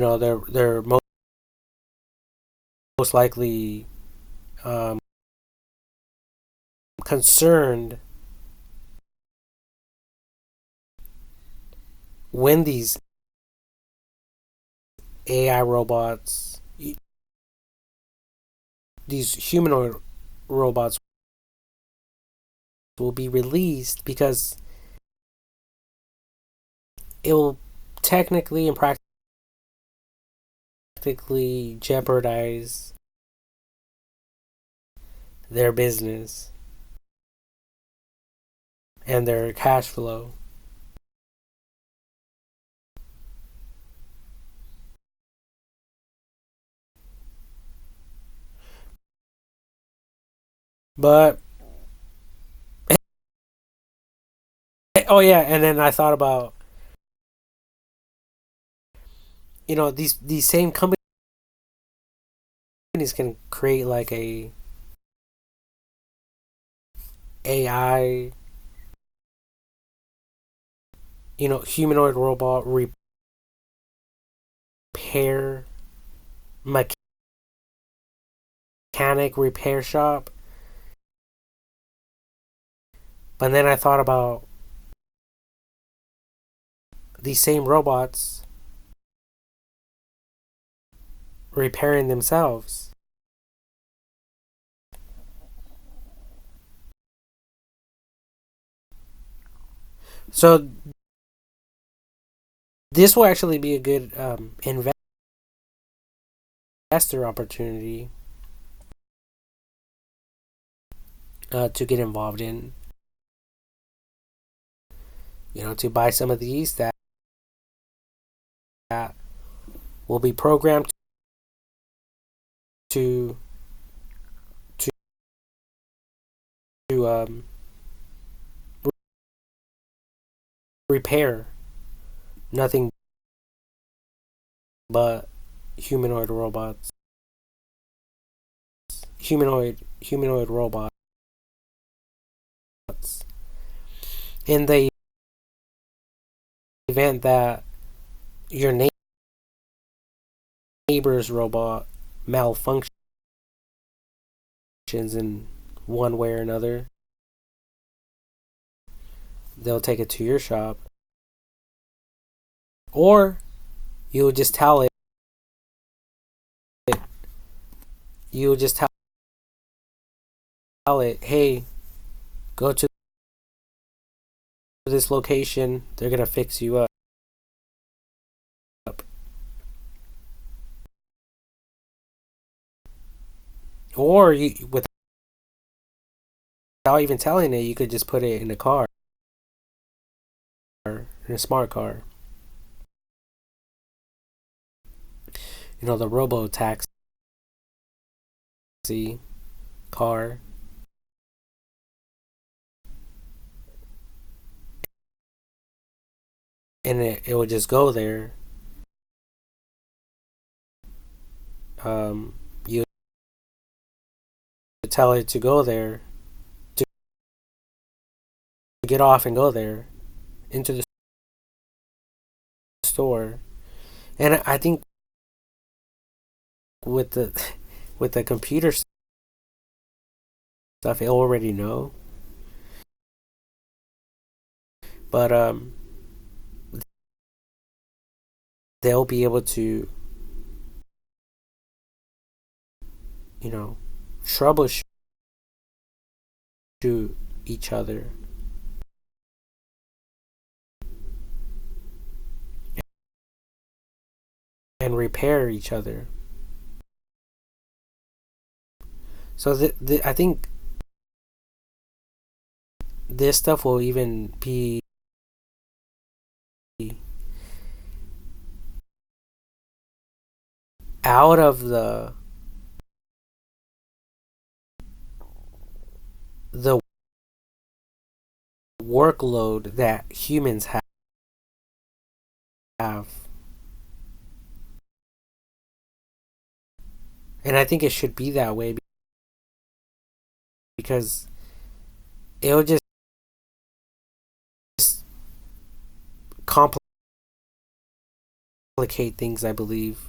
Speaker 1: they're most likely concerned when these AI robots, these humanoid robots, will be released, because it will technically and practically jeopardize their business and their cash flow. But oh yeah, and then I thought about, these same companies can create like a AI, humanoid robot repair mechanic repair shop. But then I thought about these same robots repairing themselves. So this will actually be a good investor opportunity to get involved in. To buy some of these that will be programmed to to repair nothing but humanoid robots, humanoid robots. In the event that your neighbor's robot malfunctions in one way or another, they'll take it to your shop, or you'll just tell it. You'll just tell it, hey, go to this location. They're gonna fix you up. Or without even telling it, you could just put it in a car, in a smart car. The robo taxi car. And it would just go there. You tell it to go there, to get off and go there into the store. And I think with the with the computer stuff, it already know. But they'll be able to, troubleshoot each other and repair each other. So I think this stuff will even be out of the workload that humans have. And I think it should be that way, because it'll just complicate things, I believe.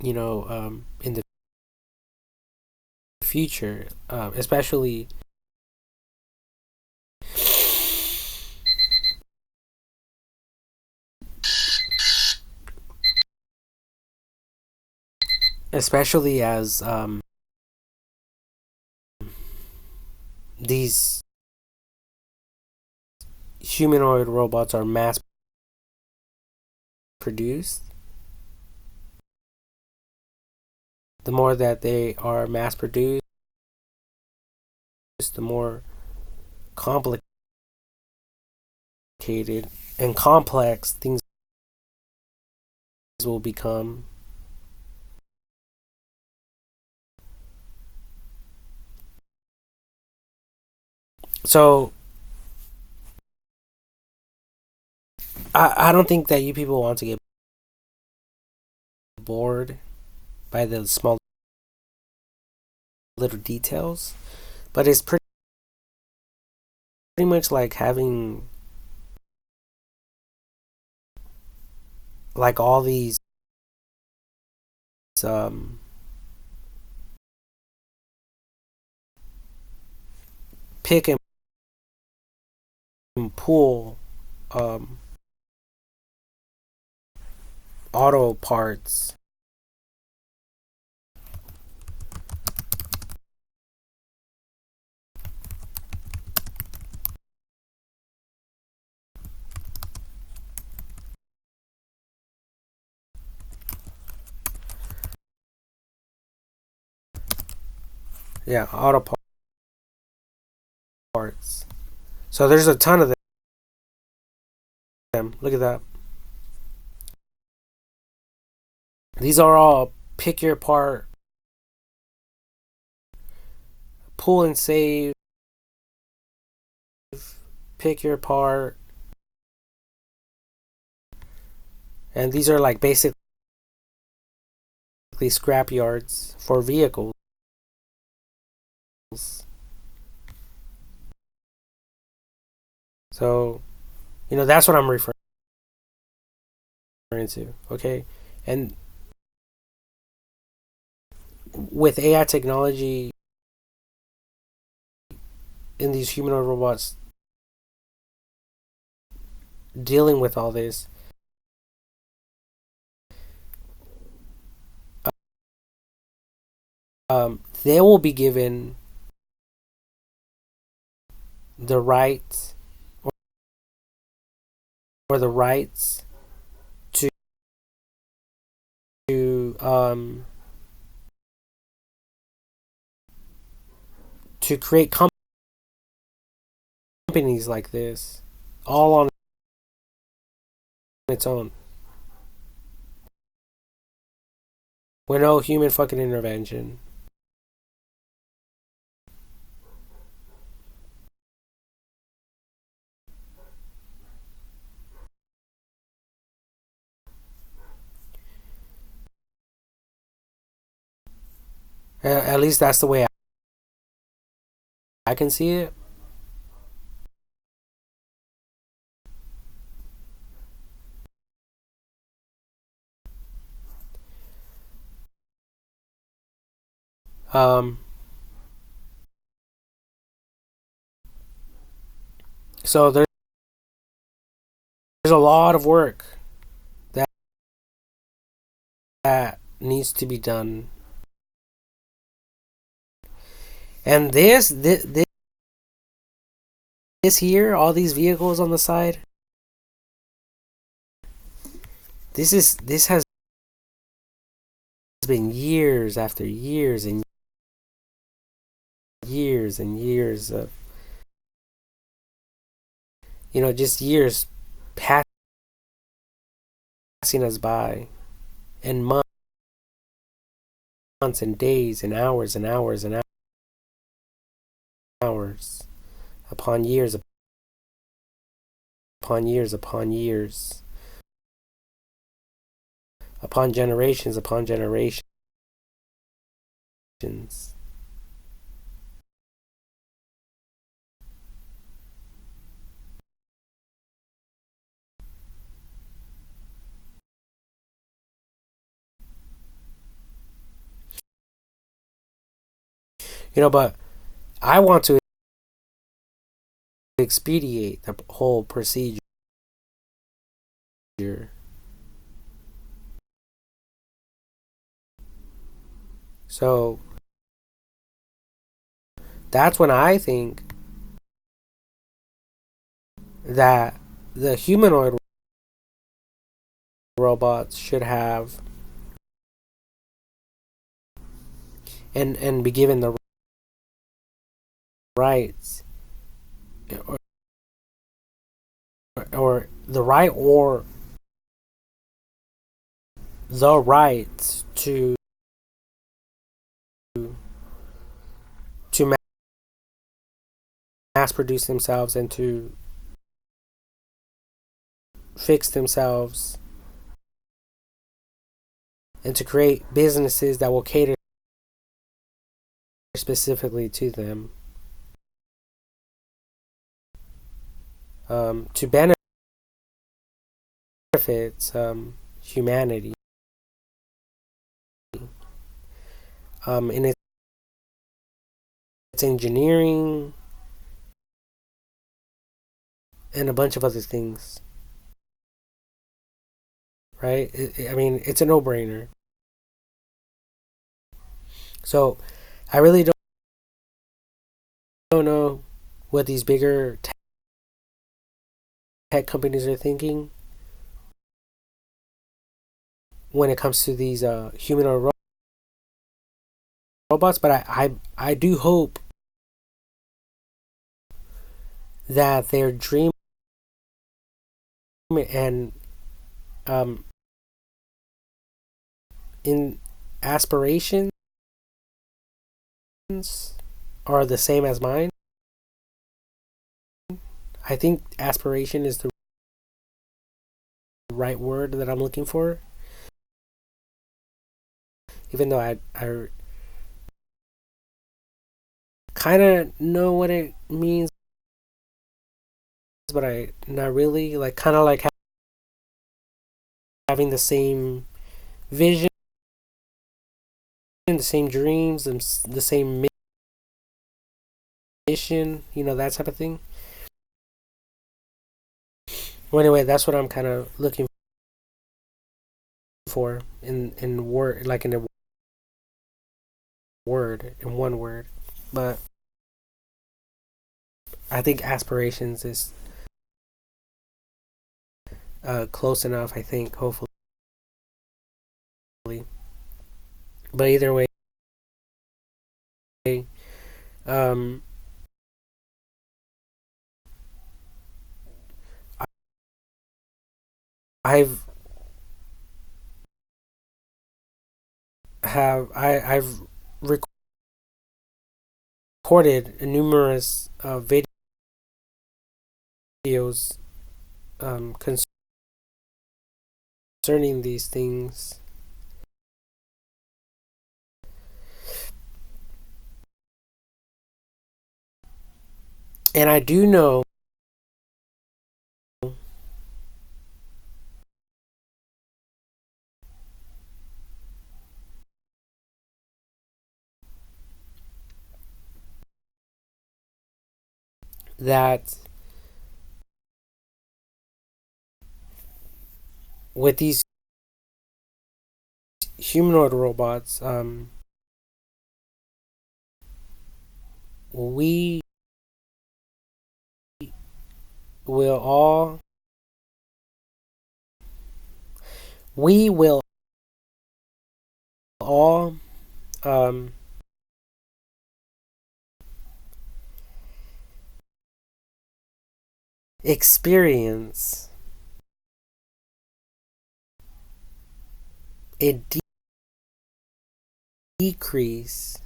Speaker 1: In the future, especially as these humanoid robots are mass produced. The more that they are mass produced, the more complicated and complex things will become. So I don't think that you people want to get bored by the small little details, but it's pretty much like having like all these um pick and pull auto parts. Yeah, auto parts. So there's a ton of them. Look at that. These are all pick your part, pull and save, pick your part. And these are like basically scrap yards for vehicles. So, that's what I'm referring to. Okay. And with AI technology in these humanoid robots dealing with all this, they will be given the right or the rights to create companies like this, all on its own, with no human fucking intervention. At least that's the way I can see it. Um, so there's a lot of work that needs to be done, and this here, all these vehicles on the side, this has been years after years and years and years of just years passing us by, and months and days and hours and hours and hours upon years upon years upon years upon generations upon generations. But I want to expedite the whole procedure. So that's when I think that the humanoid robots should have and be given the rights, or the right or the rights to mass produce themselves and to fix themselves and to create businesses that will cater specifically to them, to benefit humanity, in its engineering, and a bunch of other things, right? I mean, it's a no-brainer. So I really don't know what these bigger tech companies are thinking when it comes to these humanoid robots, but I do hope that their dream and um, in aspirations are the same as mine. I think aspiration is the right word that I'm looking for, even though I kind of know what it means, but I not really, like kind of like having the same vision, the same dreams, and the same mission, that type of thing. Well, anyway, that's what I'm kind of looking for in word, like in a word, in one word. But I think aspirations is close enough. I think, hopefully. But either way, um, I've I've recorded numerous videos concerning these things, and I do know that with these humanoid robots, we will all we will all um, experience a decrease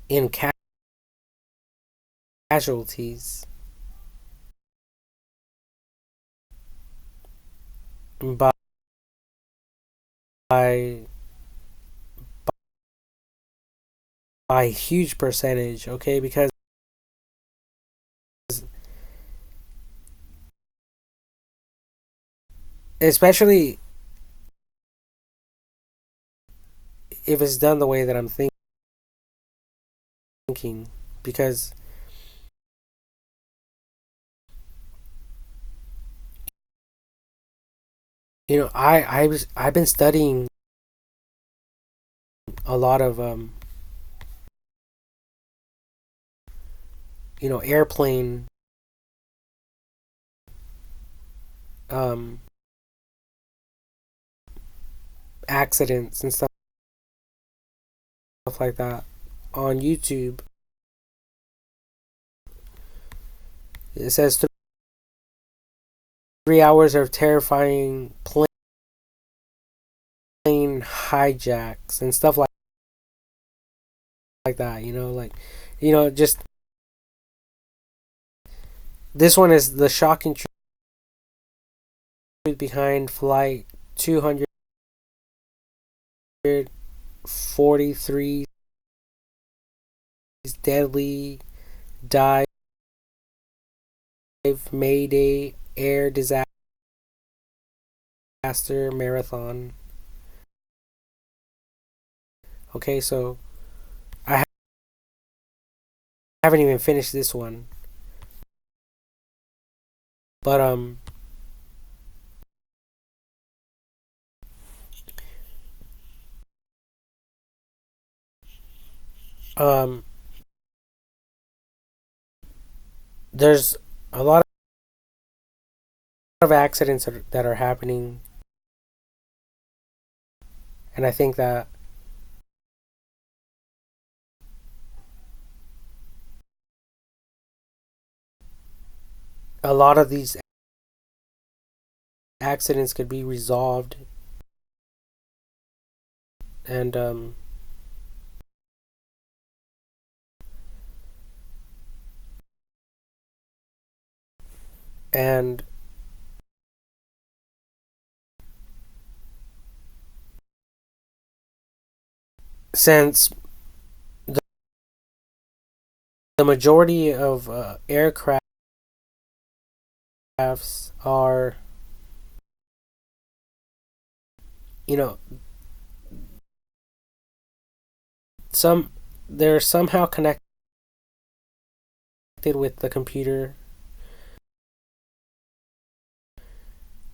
Speaker 1: in casualties by by a huge percentage, okay? Because especially if it's done the way that I'm thinking, because I've been studying a lot of airplane um accidents and stuff like that on YouTube. It says 3 hours of terrifying plane hijacks and stuff like that. Just this one is the shocking truth behind flight 243's deadly dive Mayday air disaster marathon. Okay, so I haven't even finished this one. But um there's a lot of accidents that are happening, and I think that a lot of these accidents could be resolved, and and since the majority of aircrafts are, you know, some they're somehow connected with the computer,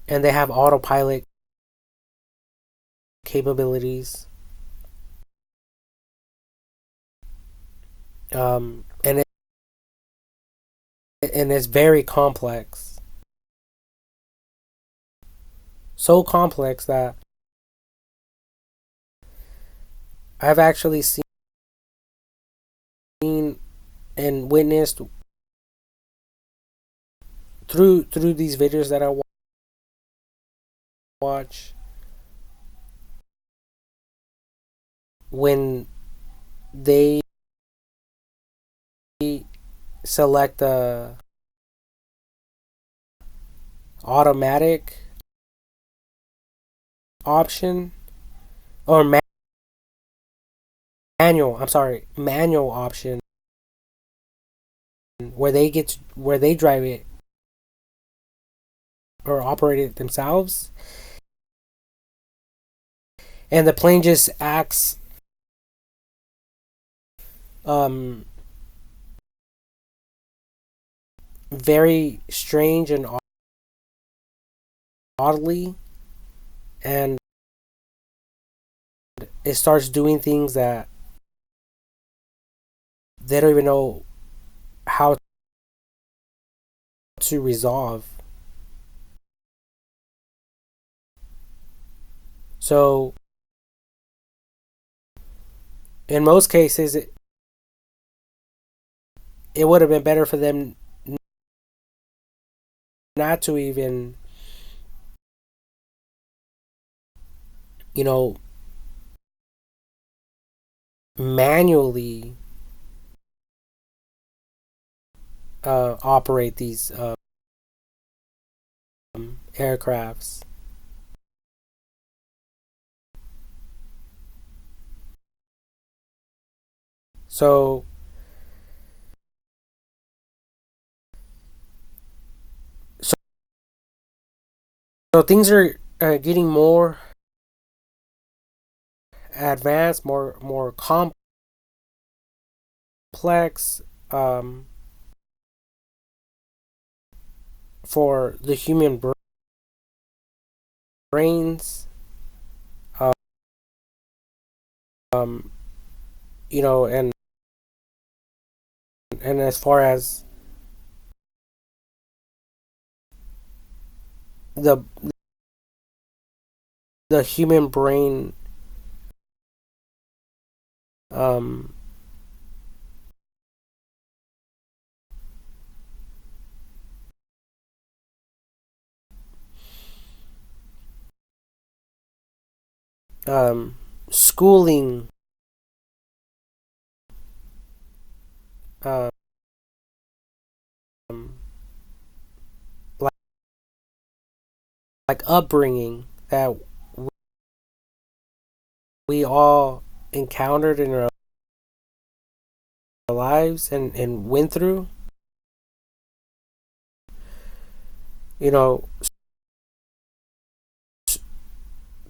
Speaker 1: and they have autopilot capabilities, and it's very complex, so complex that I've actually seen and witnessed through these videos that I watch, when they select the automatic option, or manual, I'm sorry, manual option, where they drive it or operate it themselves, and the plane just acts um very strange and oddly, and it starts doing things that they don't even know how to resolve. So in most cases, it would have been better for them not to even, you know, manually operate these aircrafts. So so, so things are getting more advanced, more complex, um, for the human brains. Um, you know, and as far as the human brain, um, um, schooling, um, like, upbringing that we all encountered in our lives and went through. You know,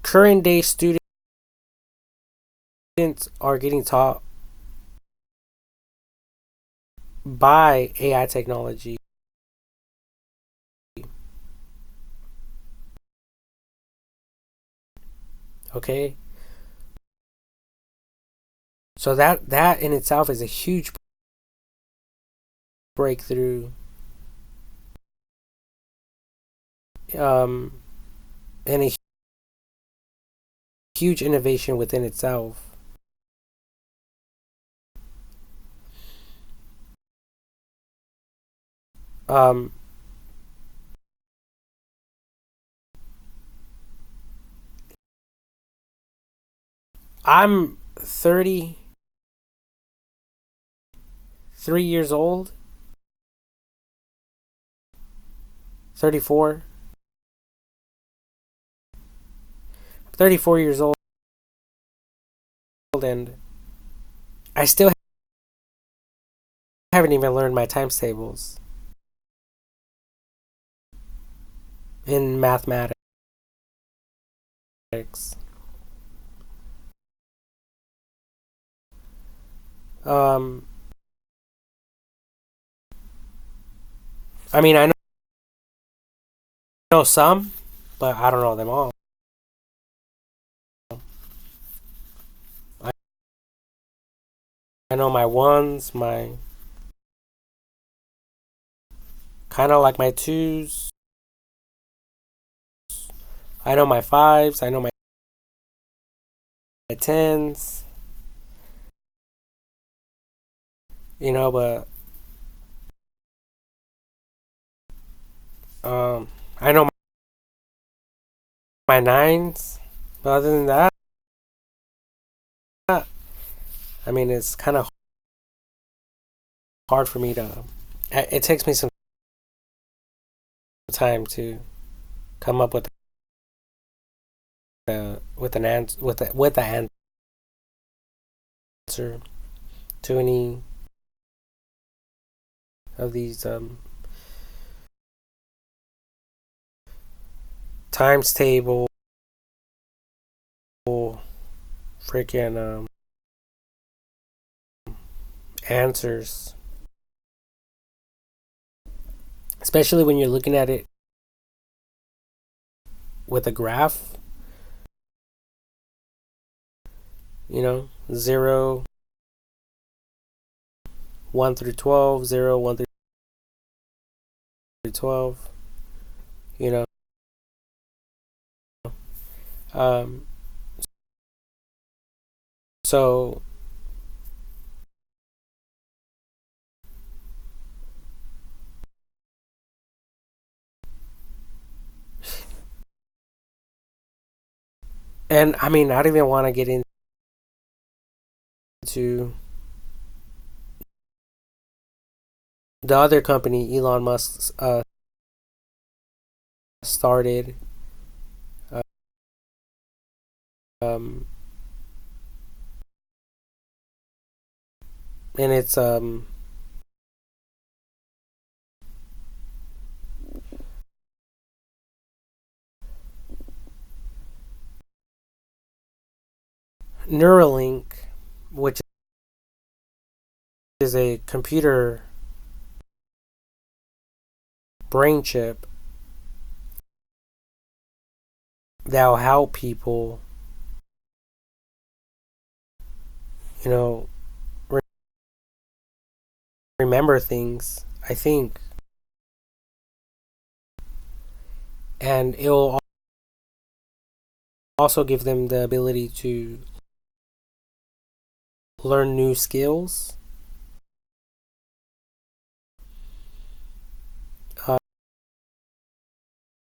Speaker 1: current day students are getting taught by AI technology. Okay, so that in itself is a huge breakthrough, um, and a huge innovation within itself. Um, I'm 33 years old, 34, 34 years old, and I still haven't even learned my times tables in mathematics. Um, I mean, I know some, but I don't know them all. I, I know my ones, my kind of like my twos. I know my fives. I know my tens. But I know my nines. But other than that, I mean, it's kind of hard for me to. It takes me some time to come up with an answer with the answer to any of these times table freaking answers, especially when you're looking at it with a graph. 0, 1 through 12, 0, 1 through 12. You know, um, so and I mean, I don't even want to get into the other company Elon Musk started. Um, and it's Neuralink, which is a computer brain chip that'll help people, you know, remember things. I think, and it'll also give them the ability to learn new skills.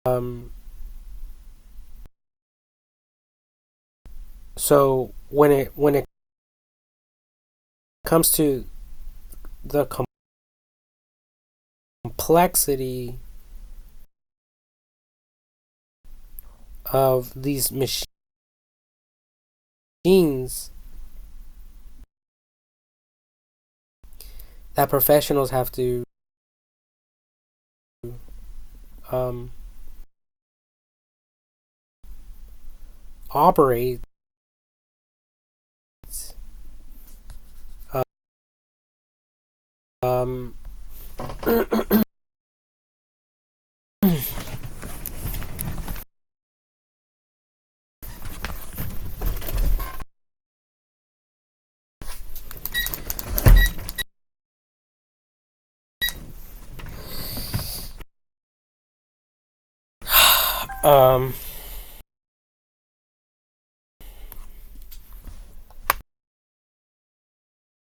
Speaker 1: Um, so when it comes to the complexity of these machines that professionals have to um, operate, Um, um,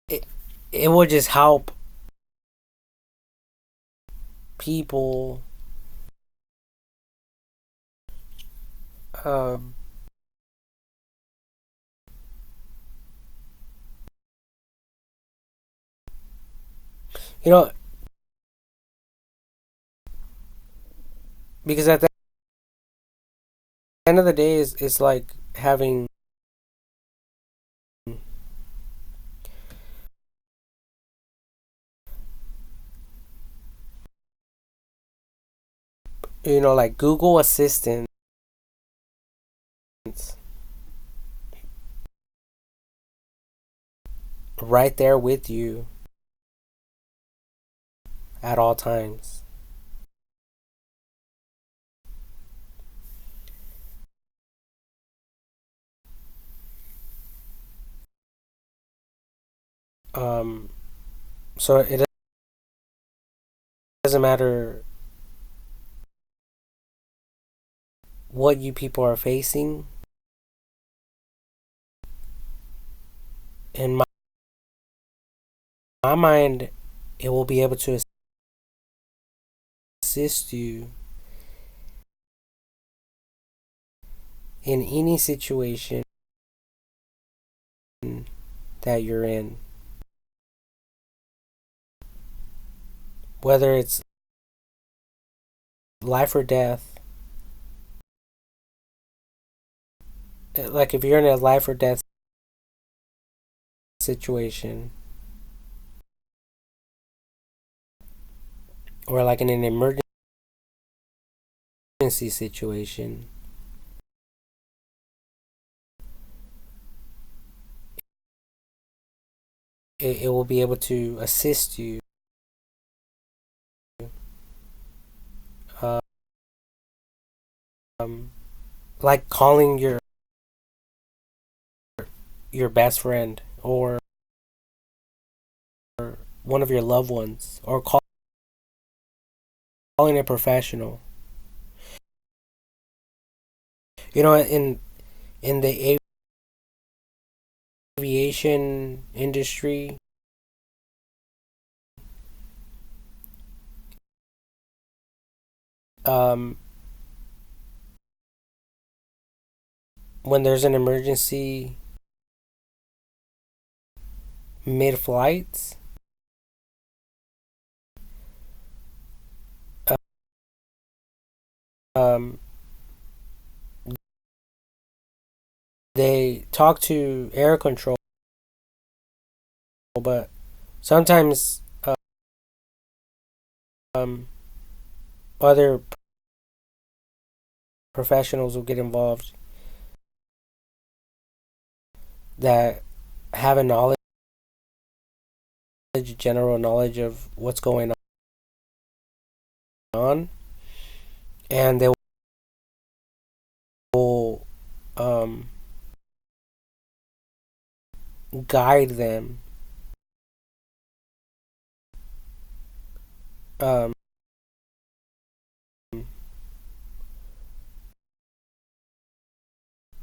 Speaker 1: it, it will just help people um, you know, because at the end of the day, it's like having like Google Assistant right there with you at all times. Um, so it doesn't matter what you people are facing. In my mind, it will be able to assist you in any situation that you're in, whether it's life or death. Like if you're in a life or death situation, or like in an emergency situation, it will be able to assist you. Um, like calling your best friend or one of your loved ones, or calling a professional. In the aviation industry, um, when there's an emergency mid-flight, um, they talk to air control, but sometimes um, other professionals will get involved that have a general knowledge of what's going on, and they will um, guide them. Um,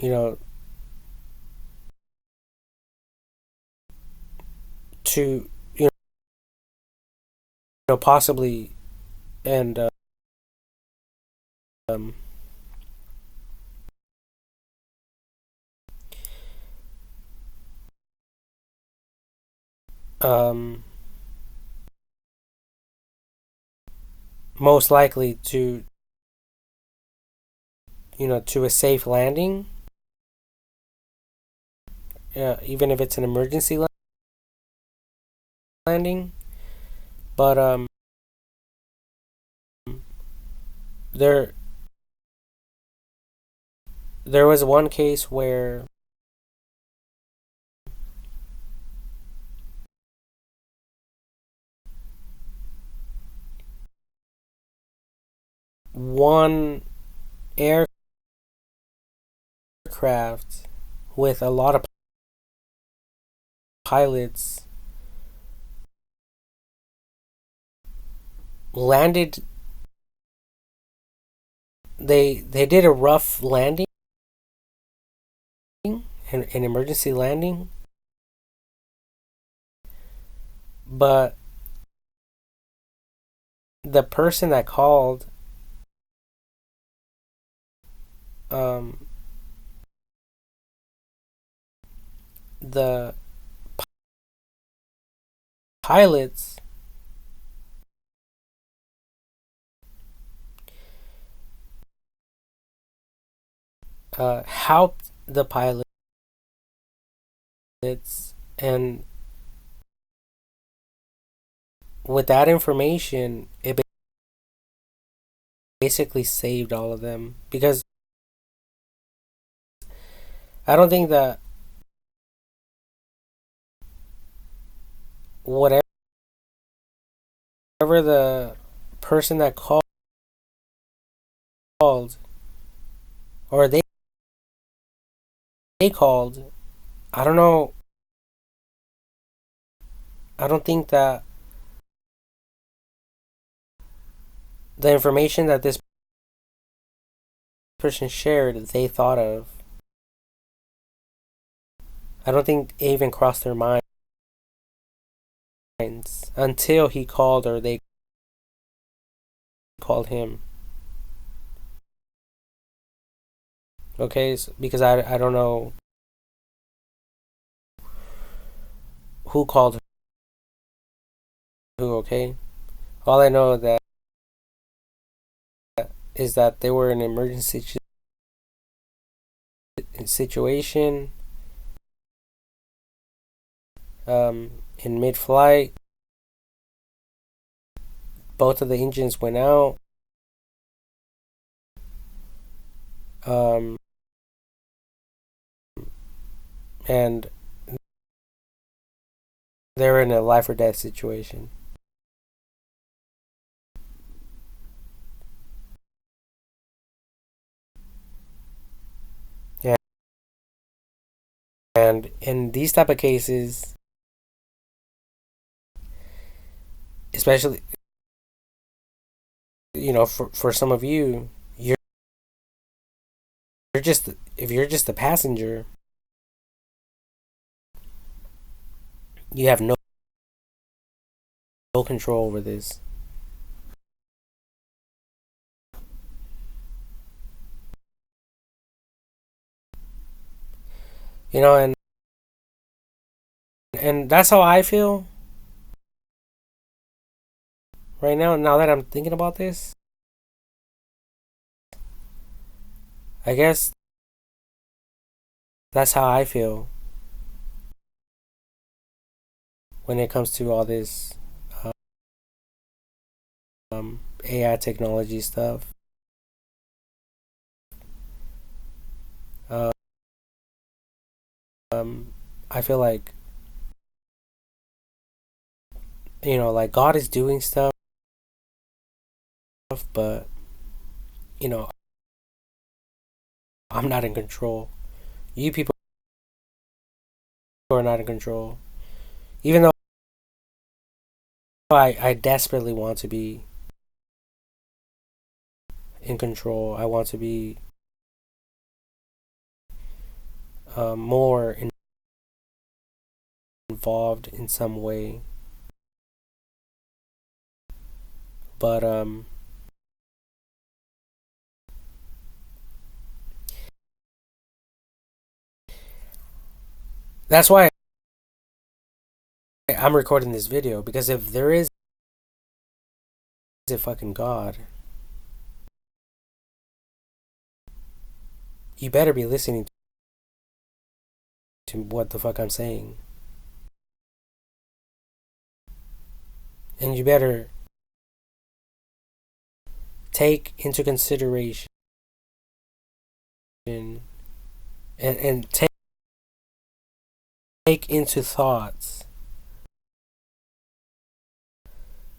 Speaker 1: you know, to possibly and um, um, most likely to to a safe landing, even if it's an emergency landing. But there there was one case where one aircraft with a lot of pilots landed. They did a rough landing, an emergency landing, but the person that called, um, the pilots helped the pilots, and with that information, it basically saved all of them. Because I don't think that whatever the person that called, or they called, I don't know. I don't think that the information that this person shared, they thought of. I don't think it even crossed their minds until he called, or they called him. Okay, so, because I don't know who called who. Okay, all I know that is that they were in an emergency situation, in mid-flight. Both of the engines went out. And they're in a life or death situation. Yeah. And in these type of cases, especially, for some of you, you're just if you're just a passenger, you have no control over this. And that's how I feel right now. Now that I'm thinking about this, I guess that's how I feel when it comes to all this AI technology stuff. I feel like like God is doing stuff, but you know, I'm not in control. You people are not in control. Even though I desperately want to be in control, I want to be more involved in some way. But that's why I'm recording this video, because if there is a fucking God, you better be listening to what the fuck I'm saying. And you better take into consideration and take into thoughts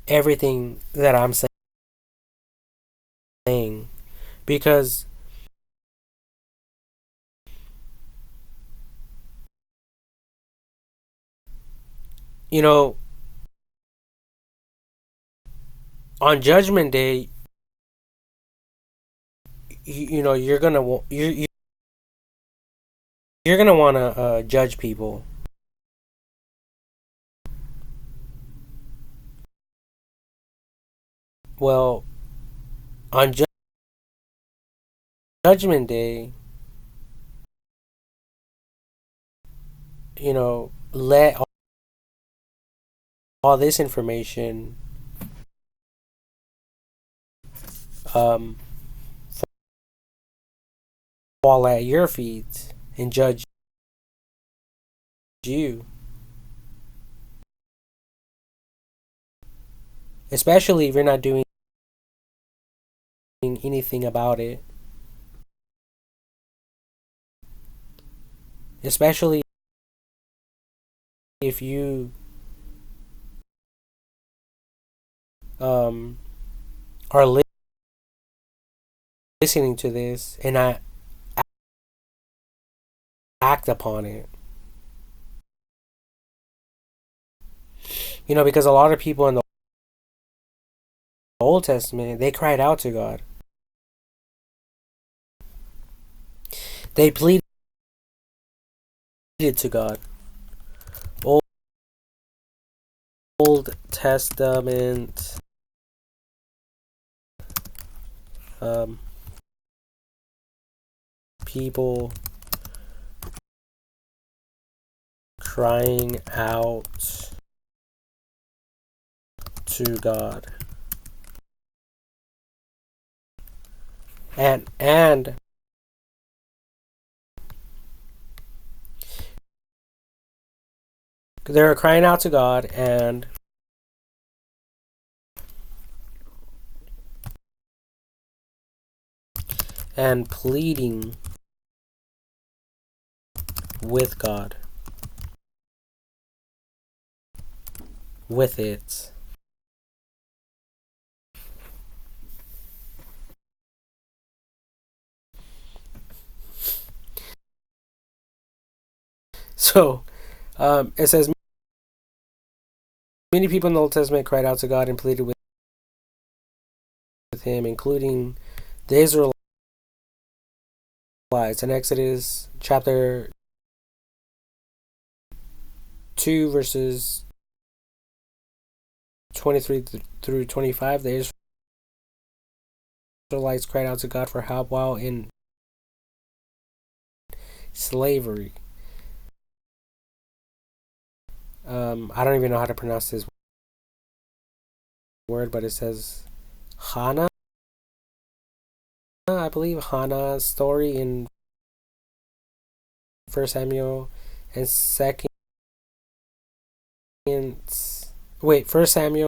Speaker 1: everything that I'm saying, because you know, on Judgment Day, you know, you're gonna want to judge people. Well, on Judgment Day, you know, let all this information um, fall at your feet and judge you, especially if you're not doing anything about it, especially if you um, are listening to this and not act upon it. You know, because a lot of people in the Old Testament, they cried out to God. They pleaded to God. Old Testament um, people crying out to God. And they were crying out to God and pleading with God with it. So it says many people in the Old Testament cried out to God and pleaded with him, including the Israelites. In Exodus chapter 2 verses 23 through 25, the Israelites cried out to God for help while in slavery. I don't even know how to pronounce this word, but it says Hannah. I believe Hannah's story in First Samuel and First Samuel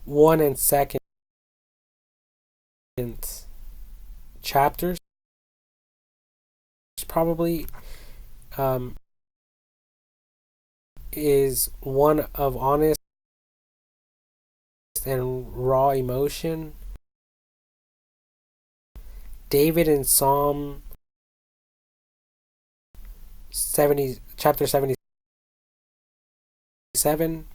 Speaker 1: 1 and 2nd chapters, probably, is one of honest and raw emotion. David in Psalm 70, chapter 77,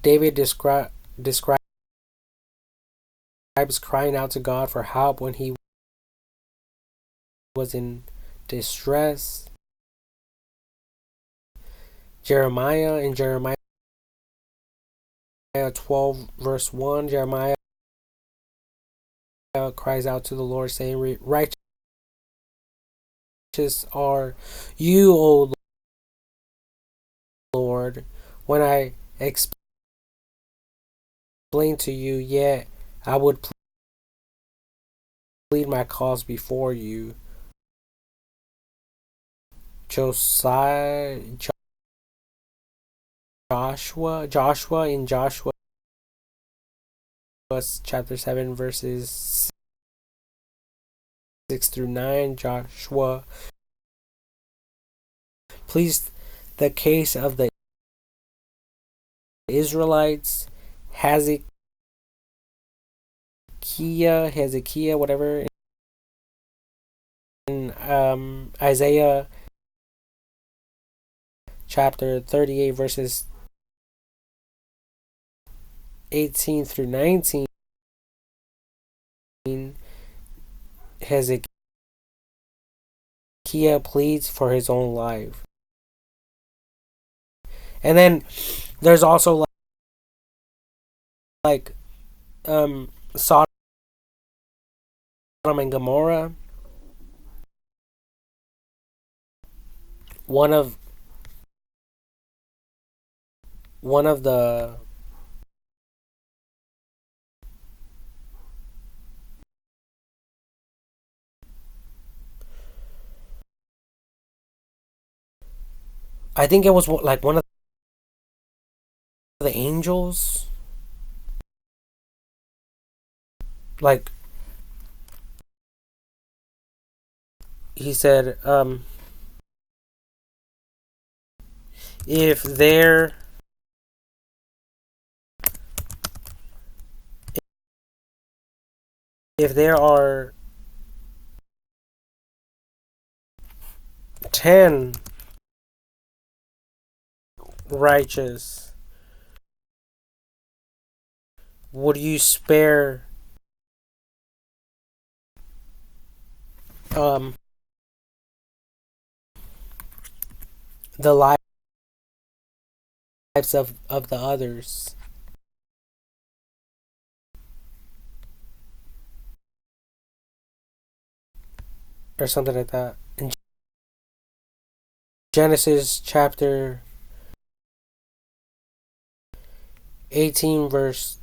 Speaker 1: David describes crying out to God for help when he was in distress. Jeremiah in Jeremiah 12 verse 1, Jeremiah cries out to the Lord saying, righteous are you, O Lord, when I explain to you, yet I would plead my cause before you. Joshua in Joshua chapter 7 verses 6 through 9, Joshua pleads the case of the Israelites, Hezekiah, whatever, in Isaiah chapter 38, verses 18 through 19, Hezekiah pleads for his own life. And then there's also like Sodom and Gomorrah. One of the I think it was like one of the angels, like he said, if there are 10 righteous, would you spare the lives of the others? Or something like that. In Genesis chapter 18, verse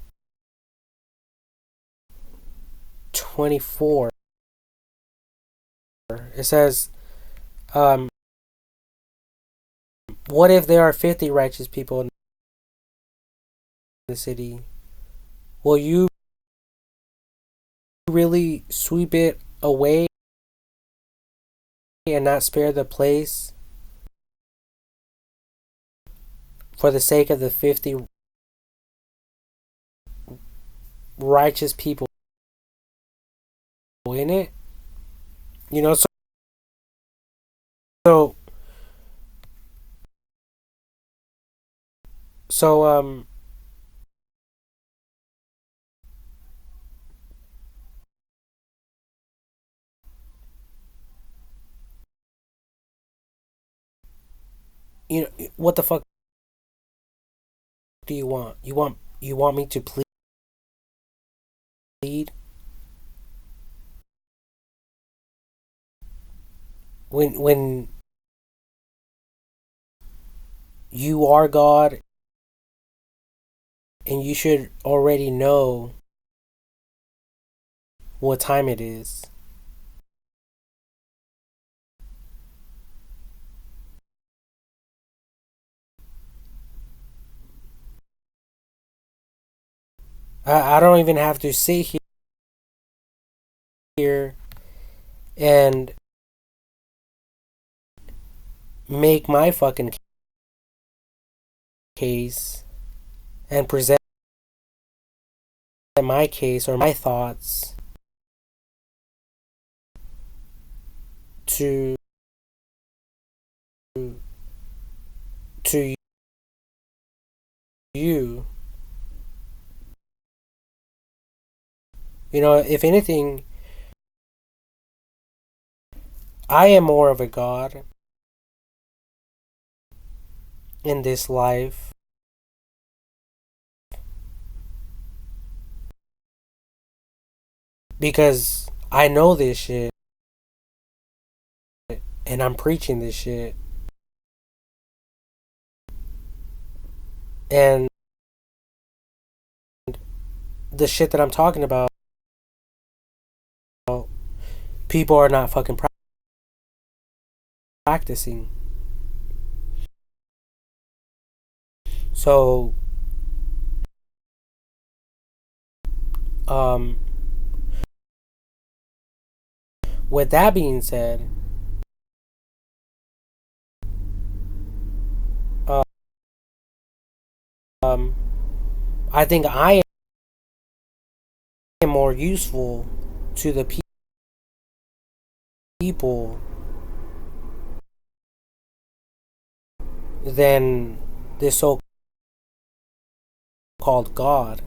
Speaker 1: 24, it says, what if there are 50 righteous people in the city? Will you really sweep it away and not spare the place for the sake of the 50 righteous people in it? You know, so you know, what the fuck do you want? You want me to plead when you are God and you should already know what time it is? I don't even have to sit here and make my fucking case and present my case or my thoughts to you. You know, if anything, I am more of a god in this life because I know this shit and I'm preaching this shit. And the shit that I'm talking about, people are not fucking practicing. So, with that being said, I think I am more useful to the people than this so-called God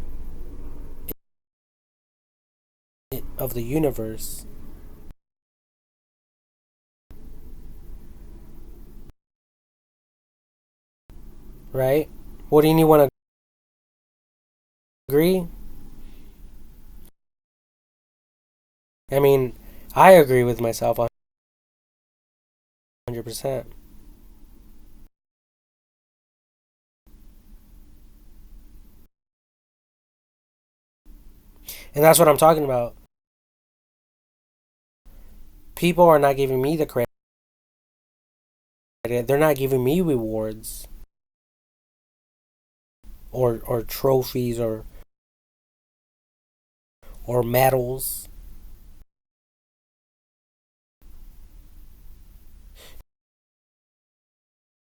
Speaker 1: of the universe, right? Wouldn't you want to agree? I mean, I agree with myself 100%. And that's what I'm talking about. People are not giving me the credit. They're not giving me rewards or trophies or medals.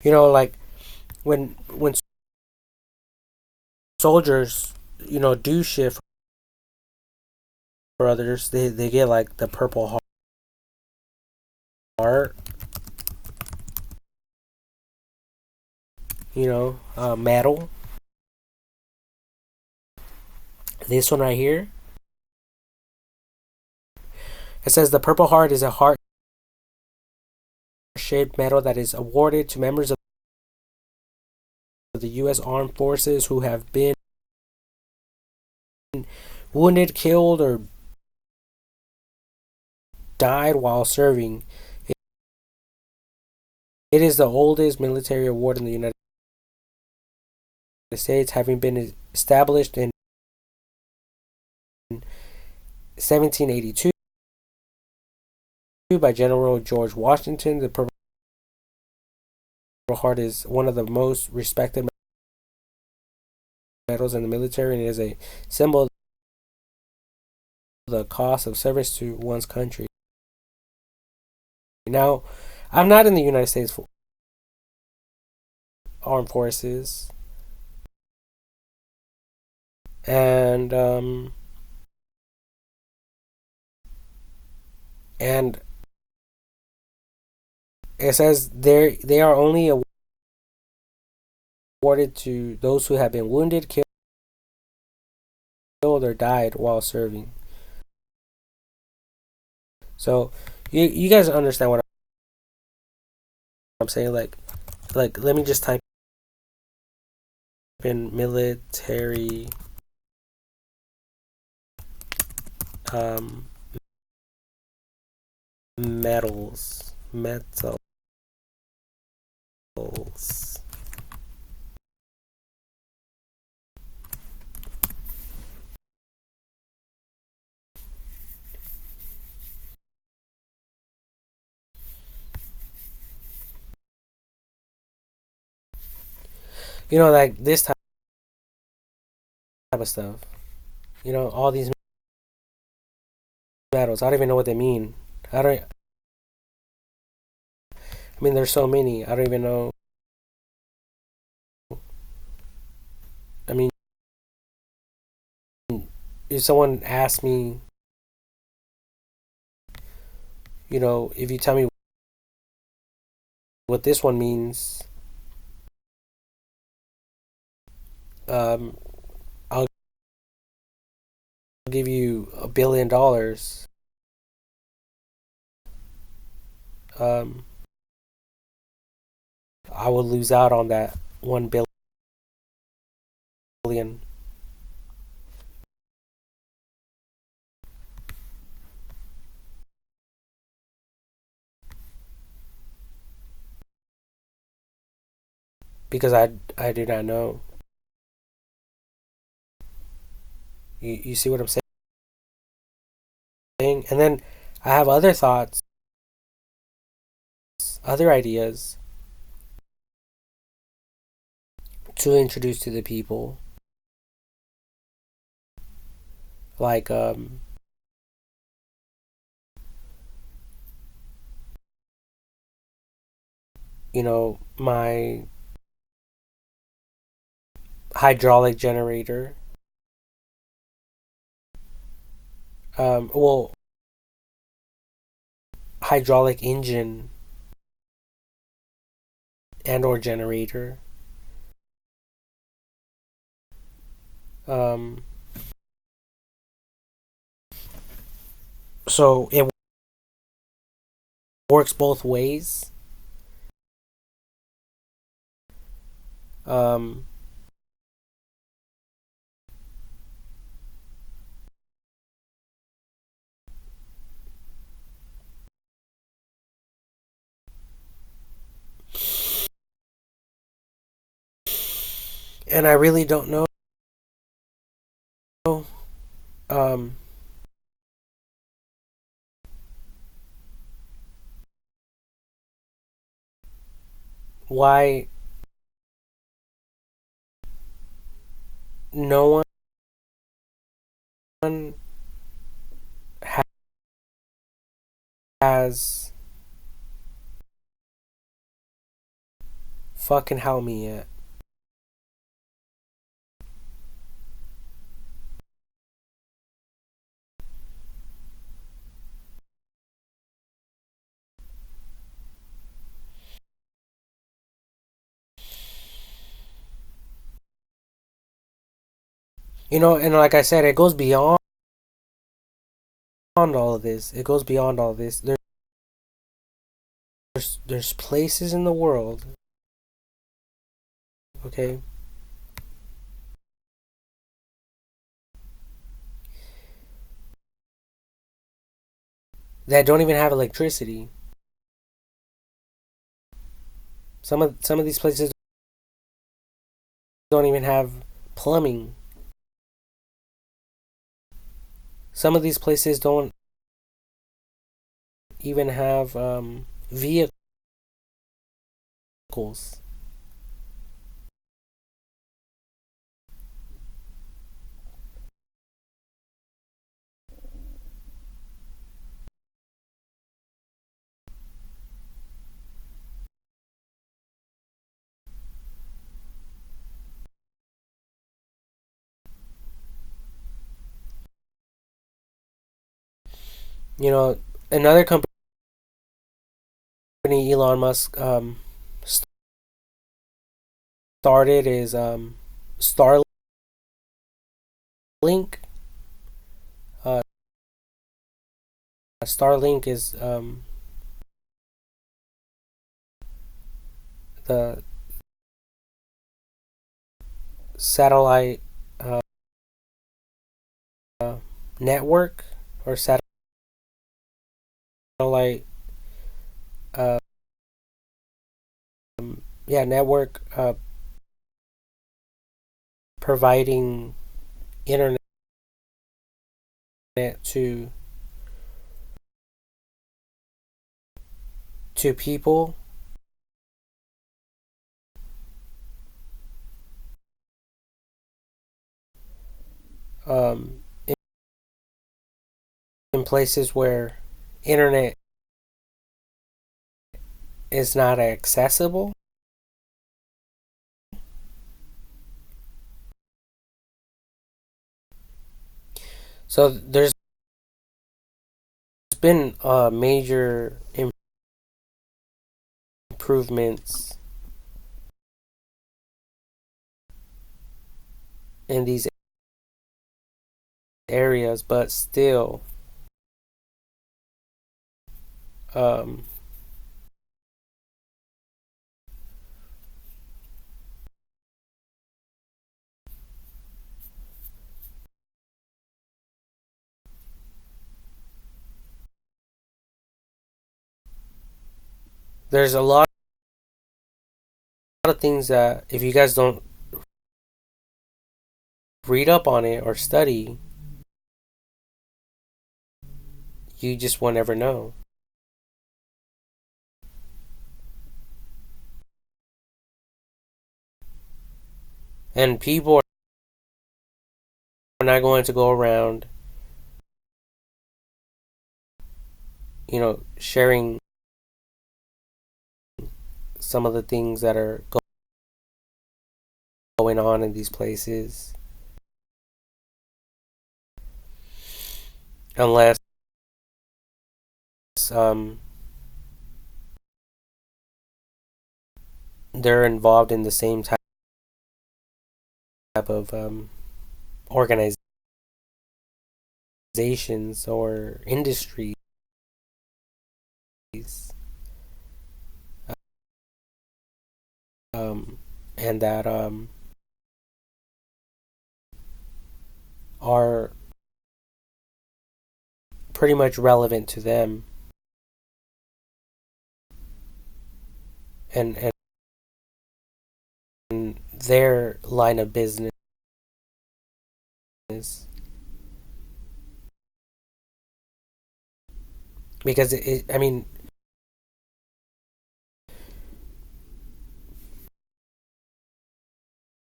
Speaker 1: You know, like when soldiers, do shit for others, they get like the Purple Heart, medal. This one right here, it says the Purple Heart is a heart-shaped medal that is awarded to members of the U.S. Armed Forces who have been wounded, killed, or died while serving. It is the oldest military award in the United States, having been established in 1782 by General George Washington. The Purple Heart is one of the most respected medals in the military and is a symbol of the cost of service to one's country. Now, I'm not in the United States Armed Forces, and it says they are only awarded to those who have been wounded, killed, or died while serving. So you guys understand what I'm saying? Like let me just type in military um metals. Like this type of stuff. All these metals. I don't even know what they mean. I mean, there's so many. I don't even know. I mean, if someone asks me, if you tell me what this one means, I'll give you $1 billion. Um, I would lose out on that 1 billion because I do not know. You see what I'm saying? And then I have other thoughts, other ideas to introduce to the people. Like my hydraulic generator. Well, hydraulic engine and or generator. Um, so it works both ways. Um, and I really don't know um, why no one has fucking helped me yet. And like I said, it goes beyond all of this. It goes beyond all this. There's places in the world, okay, that don't even have electricity. Some of these places don't even have plumbing. Some of these places don't even have vehicles. You know, another company Elon Musk started is Starlink. Uh, Starlink is the satellite uh, network or satellite uh, yeah, network providing internet to people um, in places where internet is not accessible. So there's been major improvements in these areas, but still, um, there's a lot of things that if you guys don't read up on it or study, you just won't ever know. And people are not going to go around, sharing some of the things that are going on in these places unless um, they're involved in the same type of organizations or industries, and that are pretty much relevant to them and their line of business. Because I mean,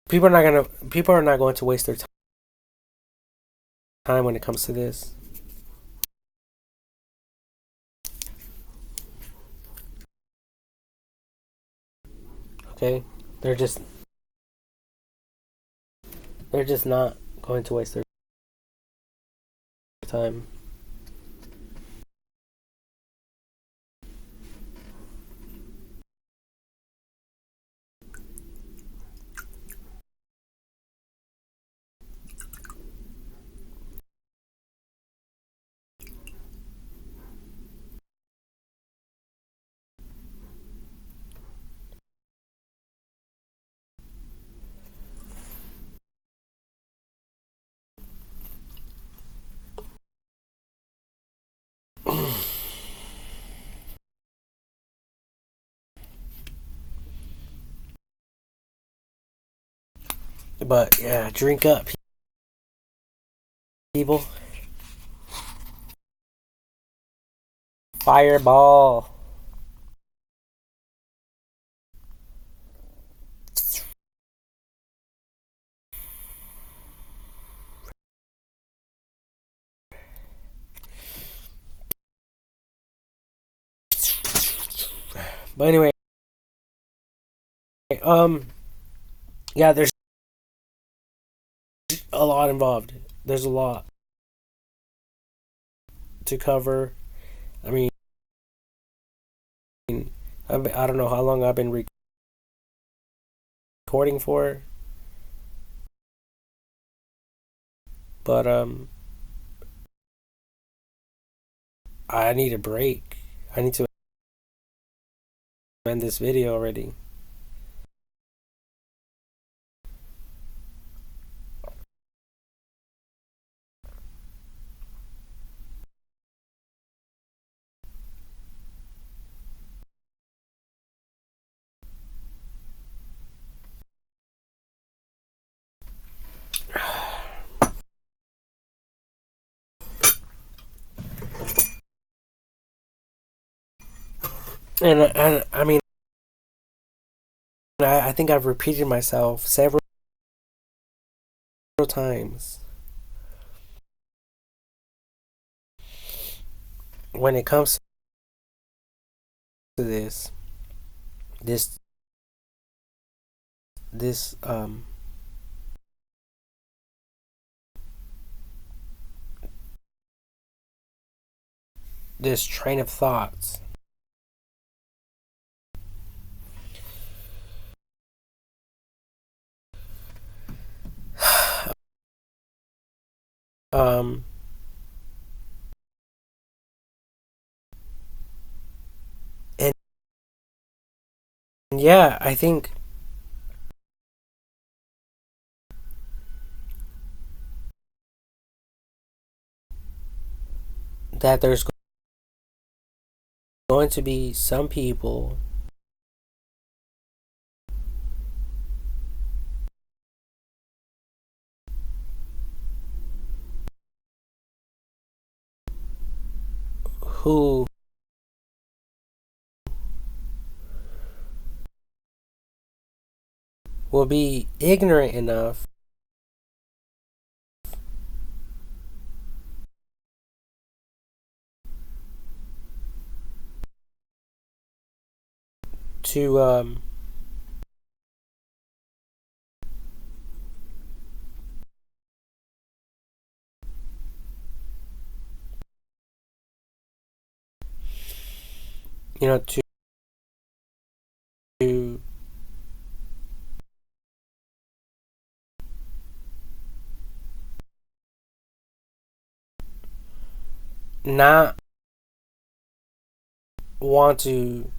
Speaker 1: people are not going to waste their time when it comes to this. Okay, they're just they're just not going to waste their time. But yeah, drink up, people. Fireball. But anyway, yeah, there's a lot involved. There's a lot to cover. I mean, I don't know how long I've been recording for, but I need a break. I need to end this video already. And I mean, I think I've repeated myself several times when it comes to this this this train of thoughts. Um, and yeah, I think that there's going to be some people who will be ignorant enough to you know, to not want to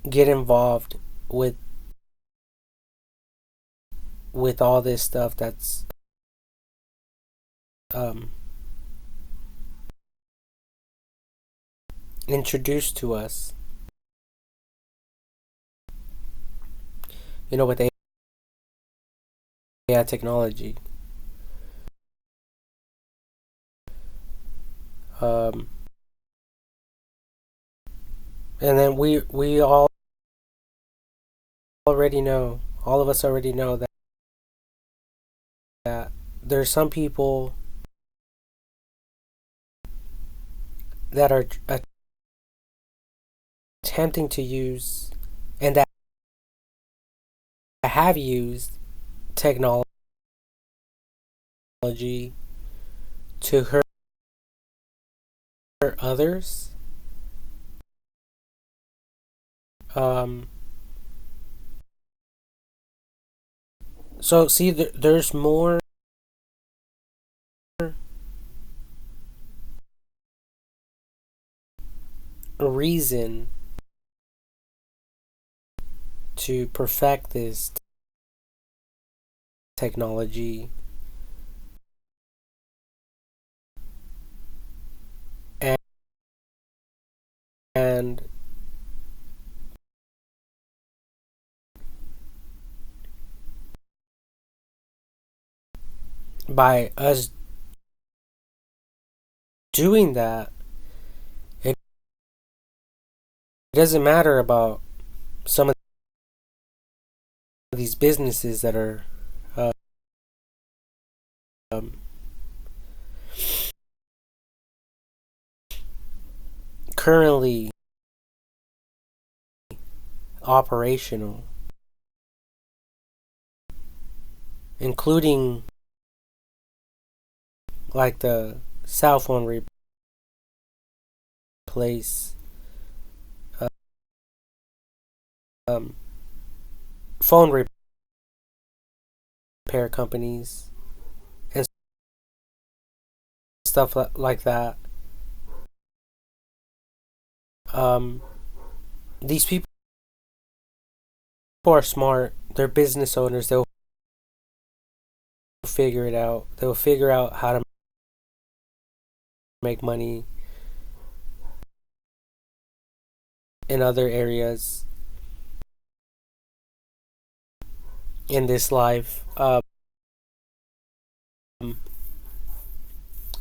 Speaker 1: get involved with all this stuff that's um, introduced to us, with AI technology. Um, and then we all of us already know that there's some people that are attempting to use and that have used technology to hurt others. Um, so see, there's more reason to perfect this technology and, and by us doing that, it doesn't matter about some of these businesses that are um, currently operational, including like the cell phone replace uh, um, phone repair companies and stuff like that. Um, these people are smart. They're business owners. They'll figure it out. They'll figure out how to make money in other areas in this life.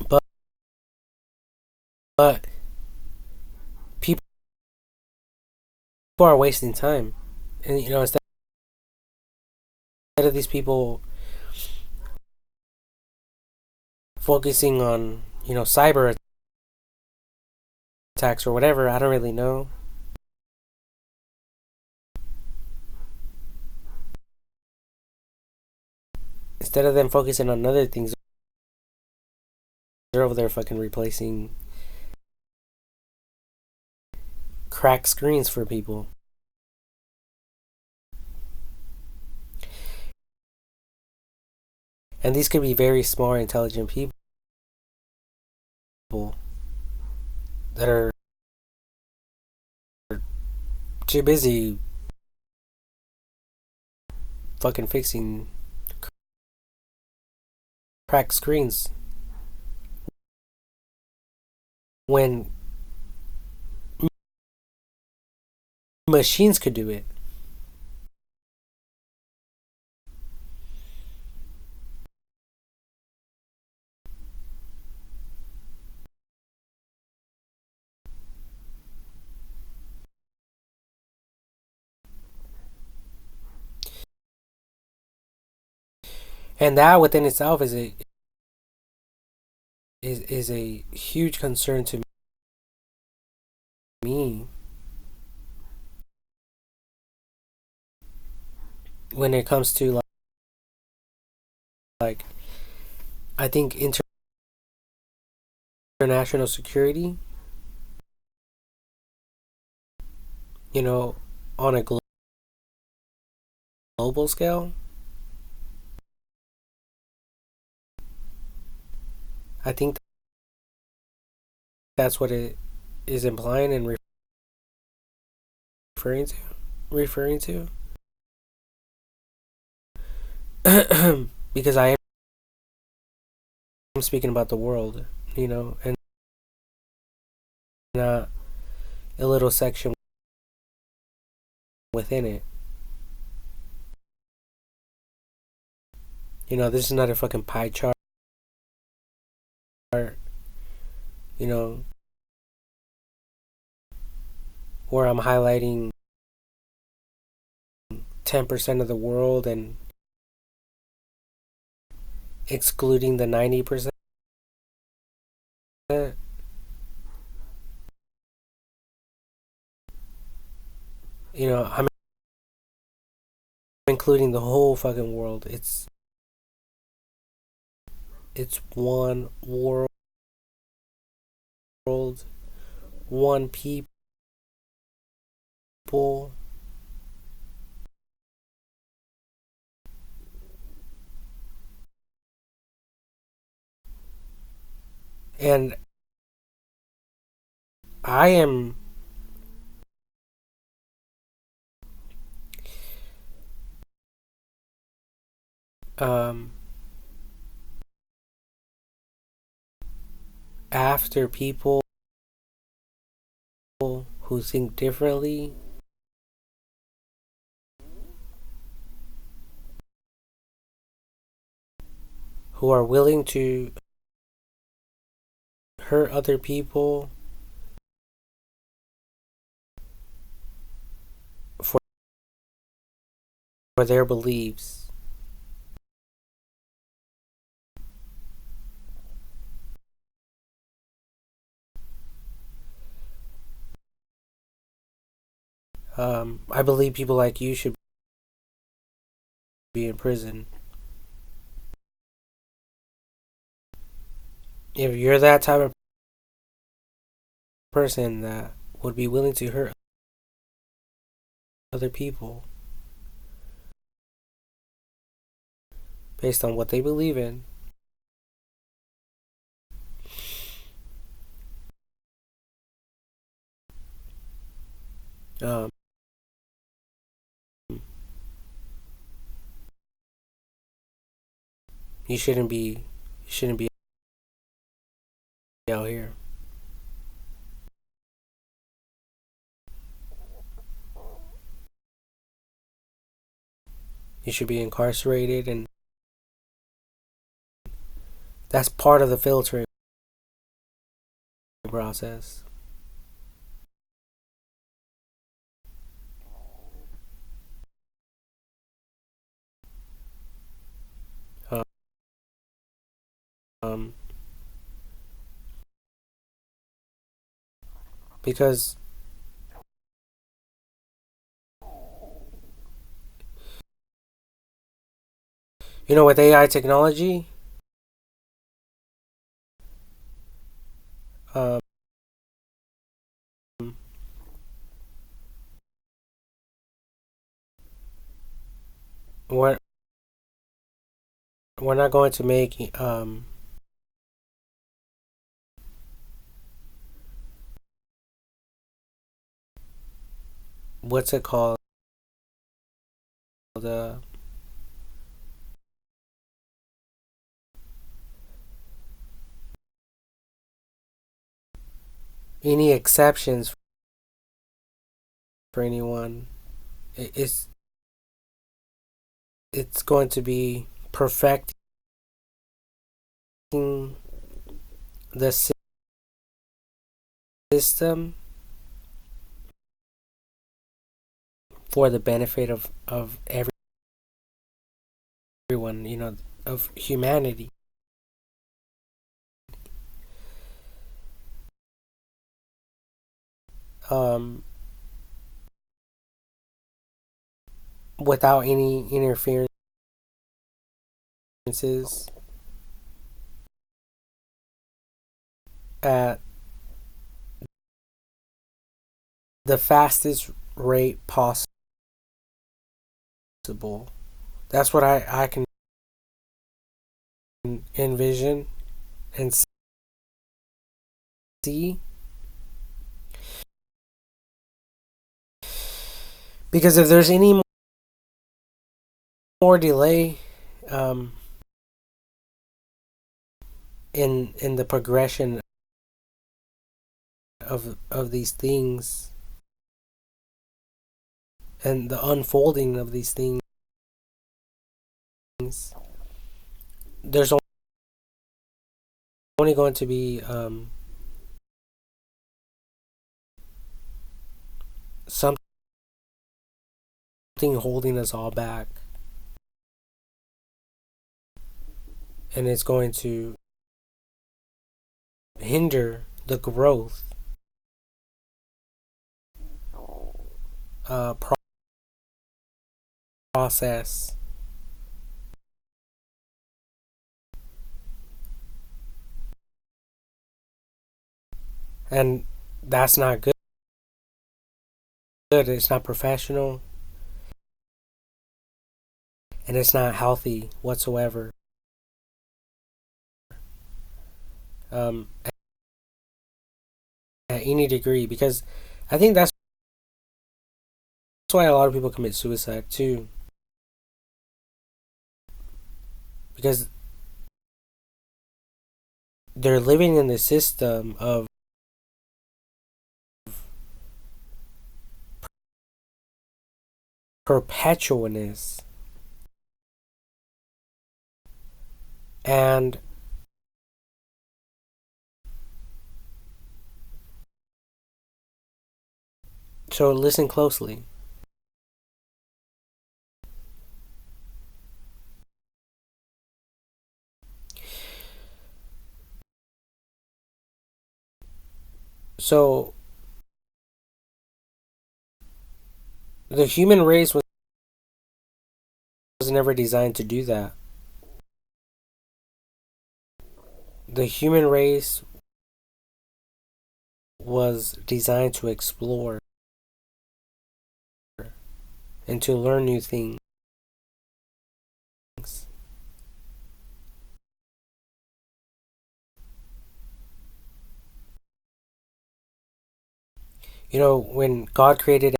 Speaker 1: But but people are wasting time, and instead of these people focusing on cyber attacks or whatever, I don't really know. Instead of them focusing on other things, they're over there fucking replacing cracked screens for people. And these could be very smart, intelligent people that are too busy fucking fixing cracked screens when machines could do it. And that within itself is a huge concern to me when it comes to like I think international security. you know, on a global scale. I think that's what it is implying and referring to. Referring to. Because I am speaking about the world, and not a little section within it. This is not a fucking pie chart, you know, where I'm highlighting 10% of the world and excluding the 90%. I'm including the whole fucking world. It's one world, one people. And I am after people who think differently, who are willing to hurt other people for their beliefs. I believe people like you should be in prison. If you're that type of person that would be willing to hurt other people based on what they believe in, um, you shouldn't be out here. You should be incarcerated, and that's part of the filtering process. Um, because with AI technology, um, we're not going to make what's it called, uh, any exceptions for anyone. It's going to be perfecting the system for the benefit of everyone, of humanity. Um, Without any interferences at the fastest rate possible. That's what I can envision and see. Because if there's any more delay um, in the progression of these things and the unfolding of these things, there's only going to be something holding us all back, and it's going to hinder the growth uh, process. And that's not good. It's not professional. And it's not healthy whatsoever. Um, at any degree. Because I think that's why a lot of people commit suicide too. Because they're living in the system of perpetualness. And so listen closely. So the human race was never designed to do that. The human race was designed to explore and to learn new things. You know, when God created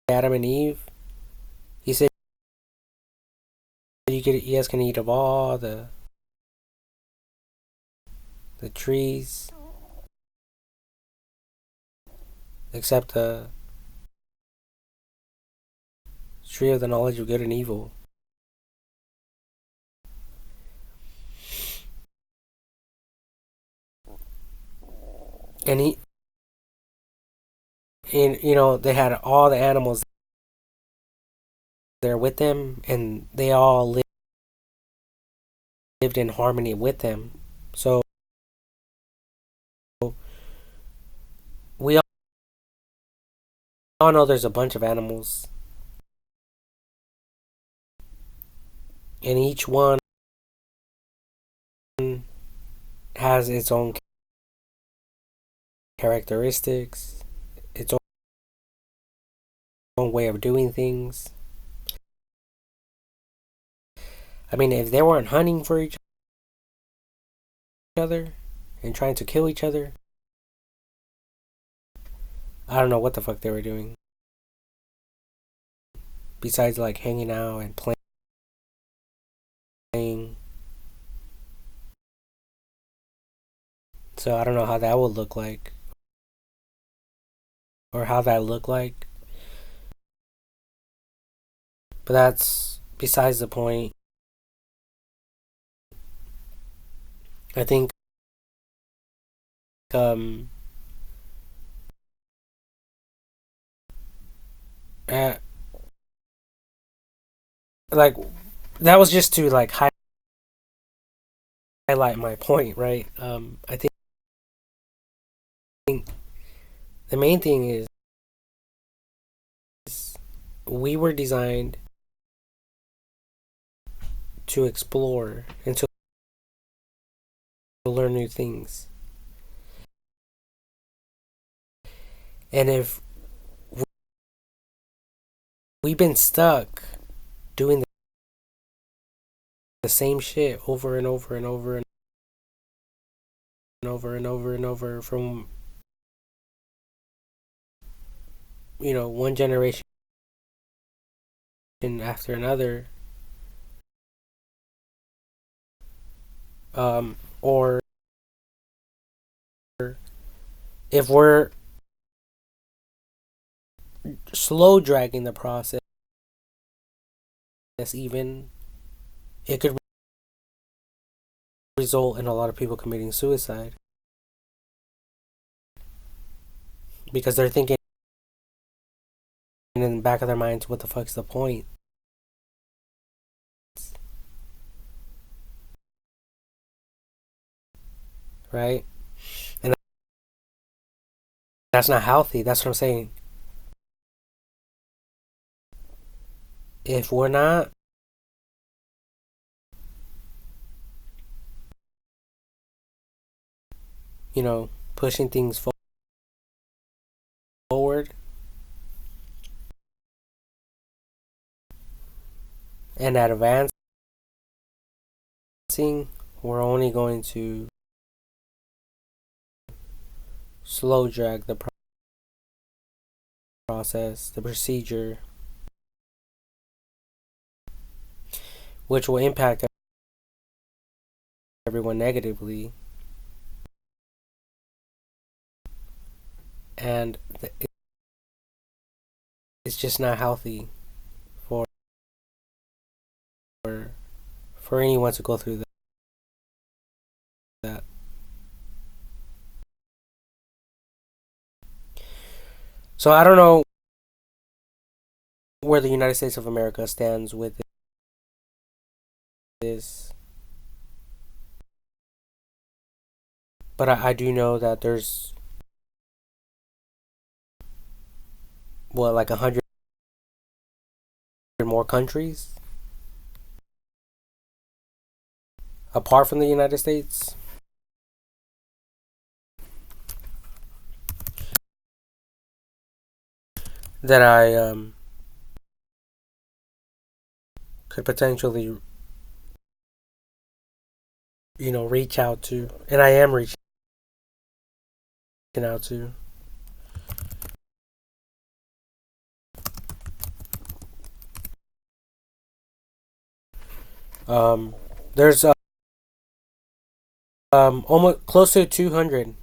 Speaker 1: Adam and Eve, He said you guys can eat of all the trees except the tree of the knowledge of good and evil. And they had all the animals there with them, and they all lived in harmony with them. So we all know there's a bunch of animals, and each one has its own characteristics, its own way of doing things. I mean, if they weren't hunting for each other and trying to kill each other, I don't know what the fuck they were doing. Besides, like, hanging out and playing. So I don't know how that would look like. Or how that looked like. But that's besides the point. I think uh, like that was just to like highlight my point, right? I think the main thing is we were designed to explore and to learn new things. And if we've been stuck doing the same shit over and over and over and over and over and over from one generation after another, or if we're slow dragging the process, even it could result in a lot of people committing suicide because they're thinking in the back of their minds, what the fuck's the point? Right? And that's not healthy. That's what I'm saying. If we're not pushing things forward and advancing, we're only going to slow drag the process, the procedure, which will impact everyone negatively. And it's just not healthy for anyone to go through that. So I don't know where the United States of America stands with this, but I do know that there's like 100 more countries apart from the United States that I could potentially reach out to, and I am reaching out to. There's almost close to 200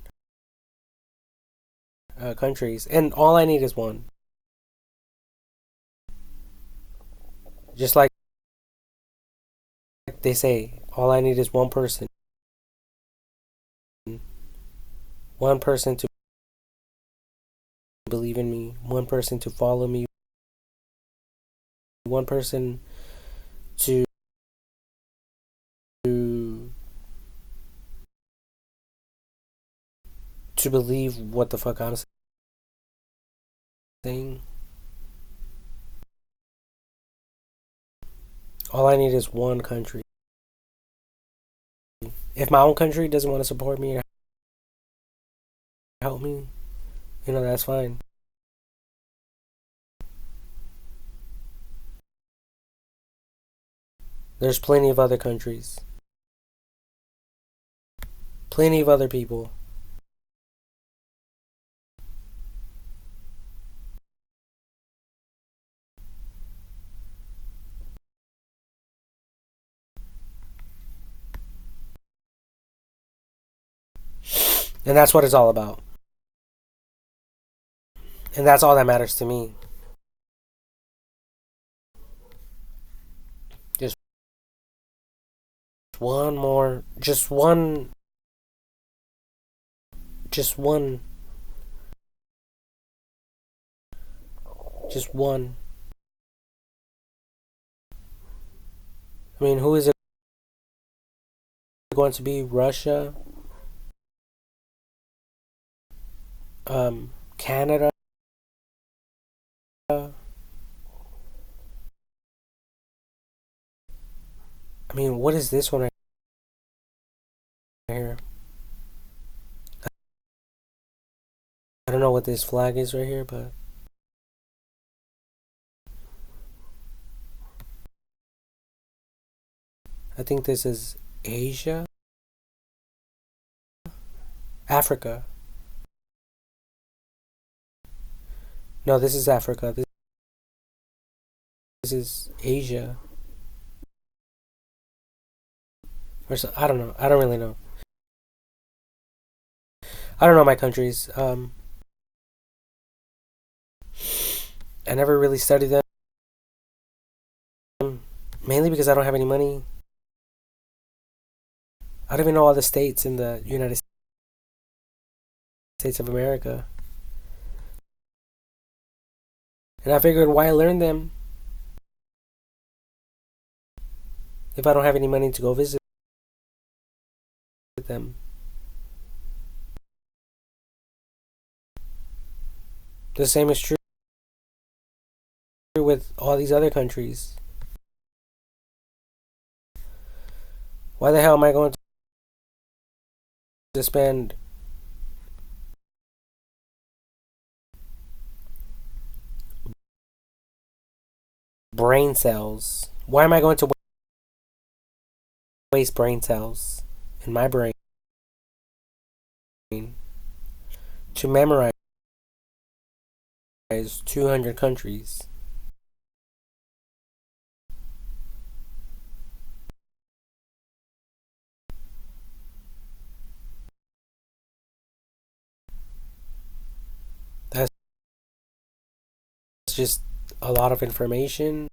Speaker 1: countries, and all I need is one. Just like they say, all I need is one person. One person to believe in me, one person to follow me, one person to believe what the fuck I'm saying. All I need is one country. If my own country doesn't want to support me or help me, that's fine. There's plenty of other countries. Plenty of other people. And that's what it's all about. And that's all that matters to me. Just one more. Just one. Just one. Just one. I mean, who is it going to be? Russia? Canada? I mean, what is this one right here? I don't know what this flag is right here, but I think this is Asia, Africa. No, this is Africa. This is Asia. Or so, I don't know. I don't really know. I don't know my countries. I never really studied them, mainly because I don't have any money. I don't even know all the states in the United States of America. And I figured, why learn them if I don't have any money to go visit them? The same is true with all these other countries. Why the hell am I going to spend brain cells? Why am I going to waste brain cells in my brain to memorize 200 countries? That's just a lot of information.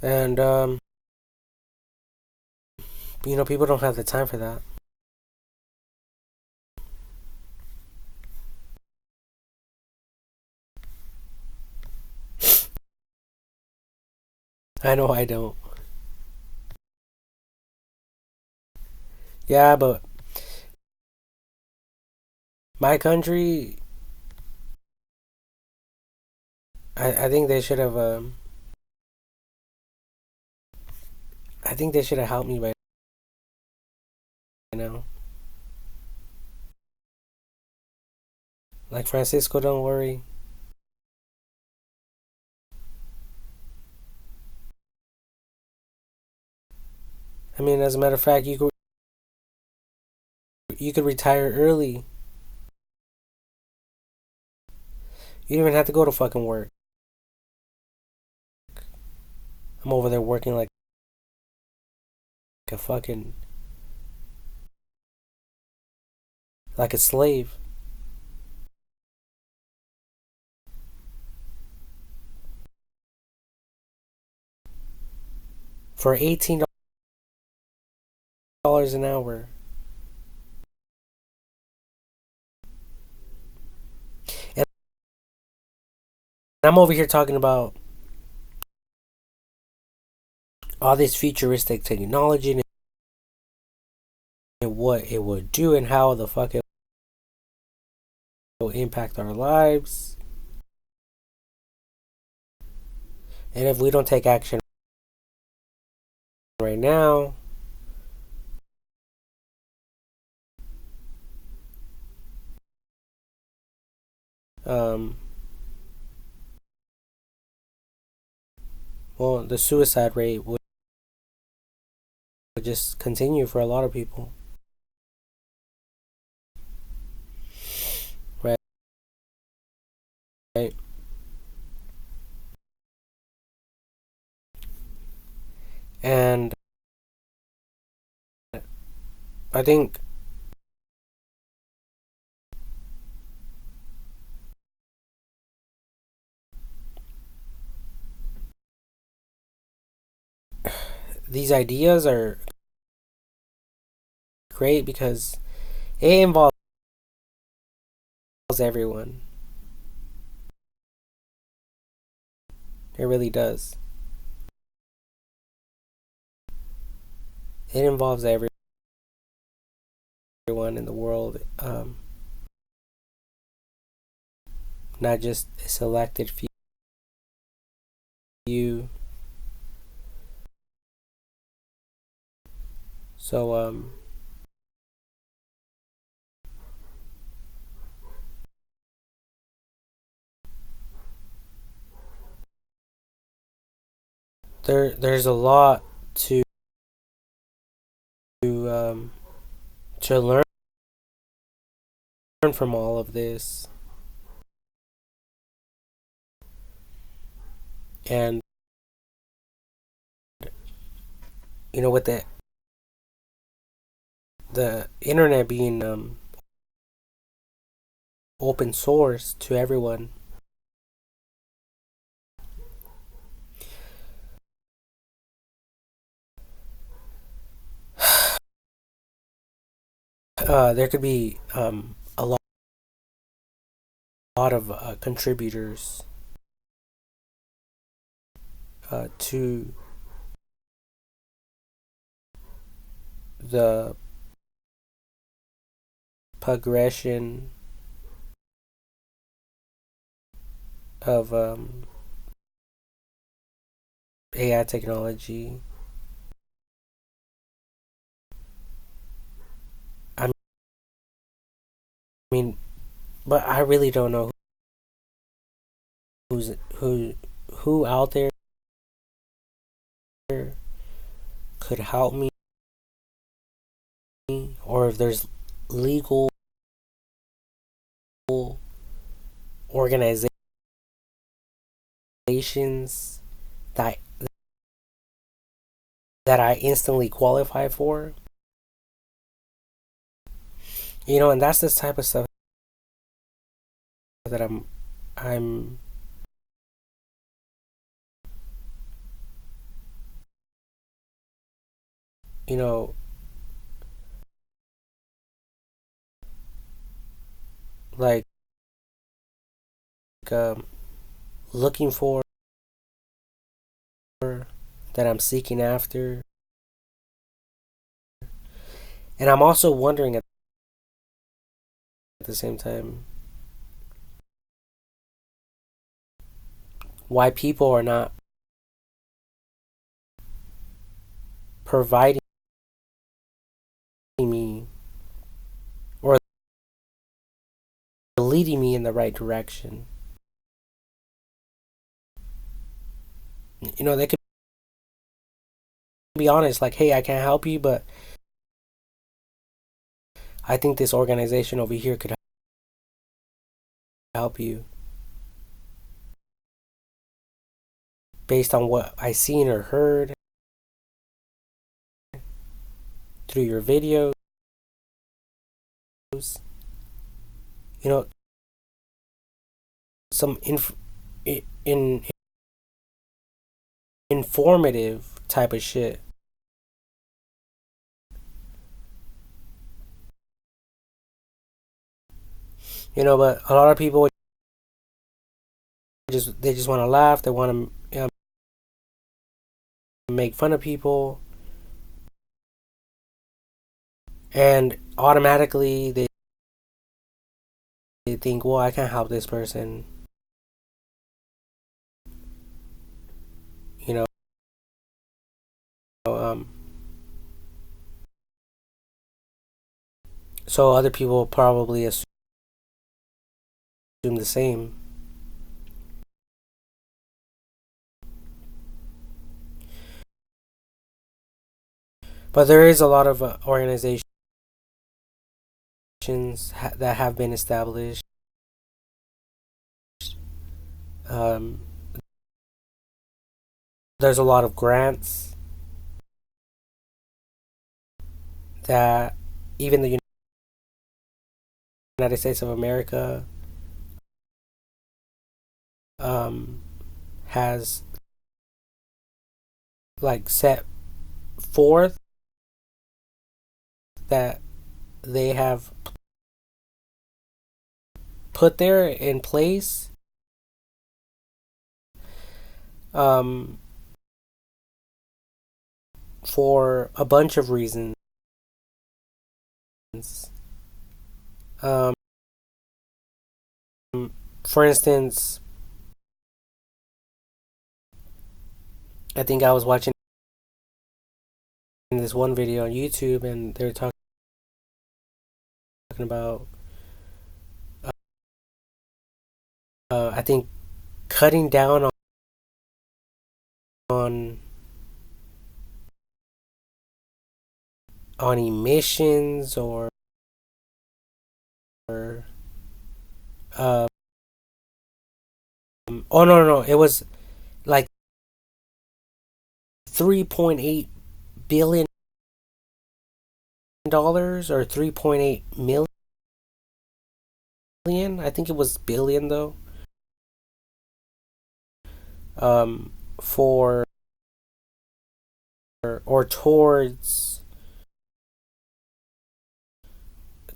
Speaker 1: And, people don't have the time for that. I know I don't. Yeah, but my country, I think they should have, I think they should have helped me by now. Like, Francisco, don't worry. I mean, as a matter of fact, you could retire early. You don't even have to go to fucking work. I'm over there working like a fucking like a slave. For $18 an hour. And I'm over here talking about all this futuristic technology and what it would do and how the fuck it will impact our lives. And if we don't take action right now, um, well, the suicide rate would just continue for a lot of people. Right? Right? And I think these ideas are great because it involves everyone. It really does. It involves everyone in the world, not just a selected few. So, there's a lot to um to learn from all of this, and with the internet being open source to everyone, there could be a lot of contributors to the progression of AI technology. I mean, but I really don't know who's who out there could help me, or if there's legal organizations that I instantly qualify for. And that's this type of stuff that I'm you know like um, looking for, that I'm seeking after. And I'm also wondering at the same time why people are not providing me or leading me in the right direction. They could be honest, like, hey, I can't help you, but I think this organization over here could help you based on what I seen or heard through your videos. You know, some in informative type of shit. But a lot of people they just want to laugh. They want to make fun of people, and automatically they think, well, I can't help this person. You know, um, so other people probably assume the same. But there is a lot of organizations that have been established. Um, there's a lot of grants that even the United States of America um, has like set forth, that they have put there in place um, for a bunch of reasons. Um, for instance, I think I was watching this one video on YouTube, and they were talking about, I think, cutting down on on emissions or um oh no, it was like 3.8 billion or 3.8 million. I think it was billion though. For or towards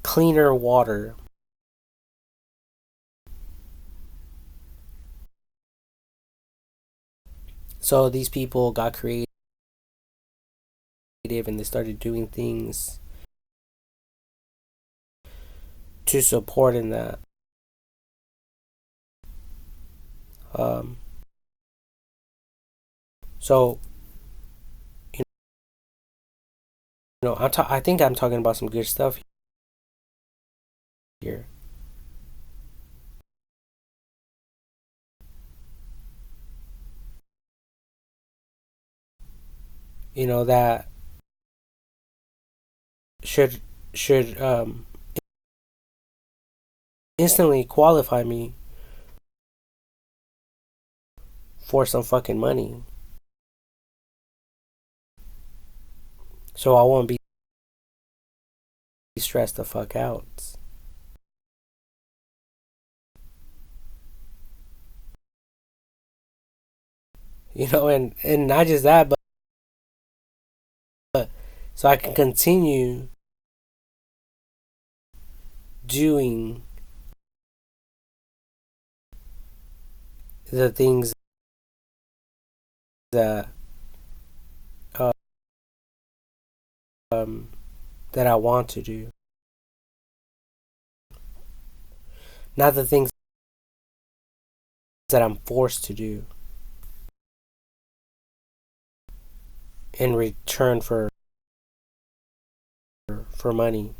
Speaker 1: cleaner water. So these people got creative and they started doing things to support in that. Um, so you I think I'm talking about some good stuff here. That should should instantly qualify me for some fucking money, so I won't be stressed the fuck out. And not just that, but so I can continue doing the things that uh, um that I want to do, not the things that I'm forced to do in return for money.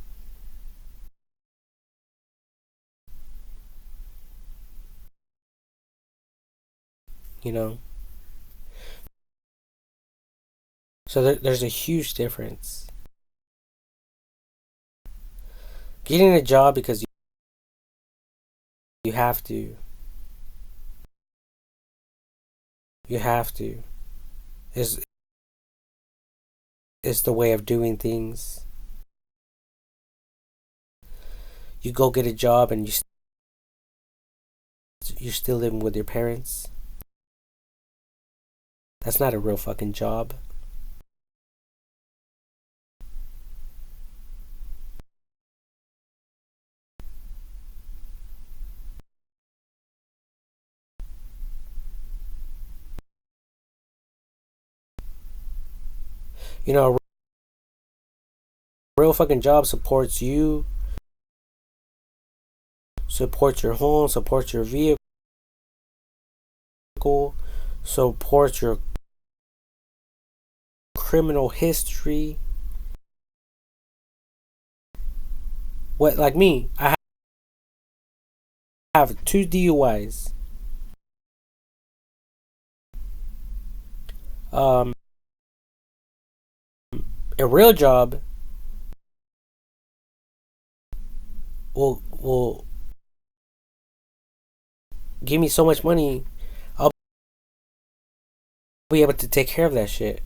Speaker 1: You know, so there's a huge difference. Getting a job because you have to, you have to, is is the way of doing things. You go get a job and you're still living with your parents. That's not a real fucking job. A real fucking job supports you, supports your home, supports your vehicle, supports your criminal history. What, like me, I have 2 DUIs. Um, a real job will give me so much money. I'll be able to take care of that shit.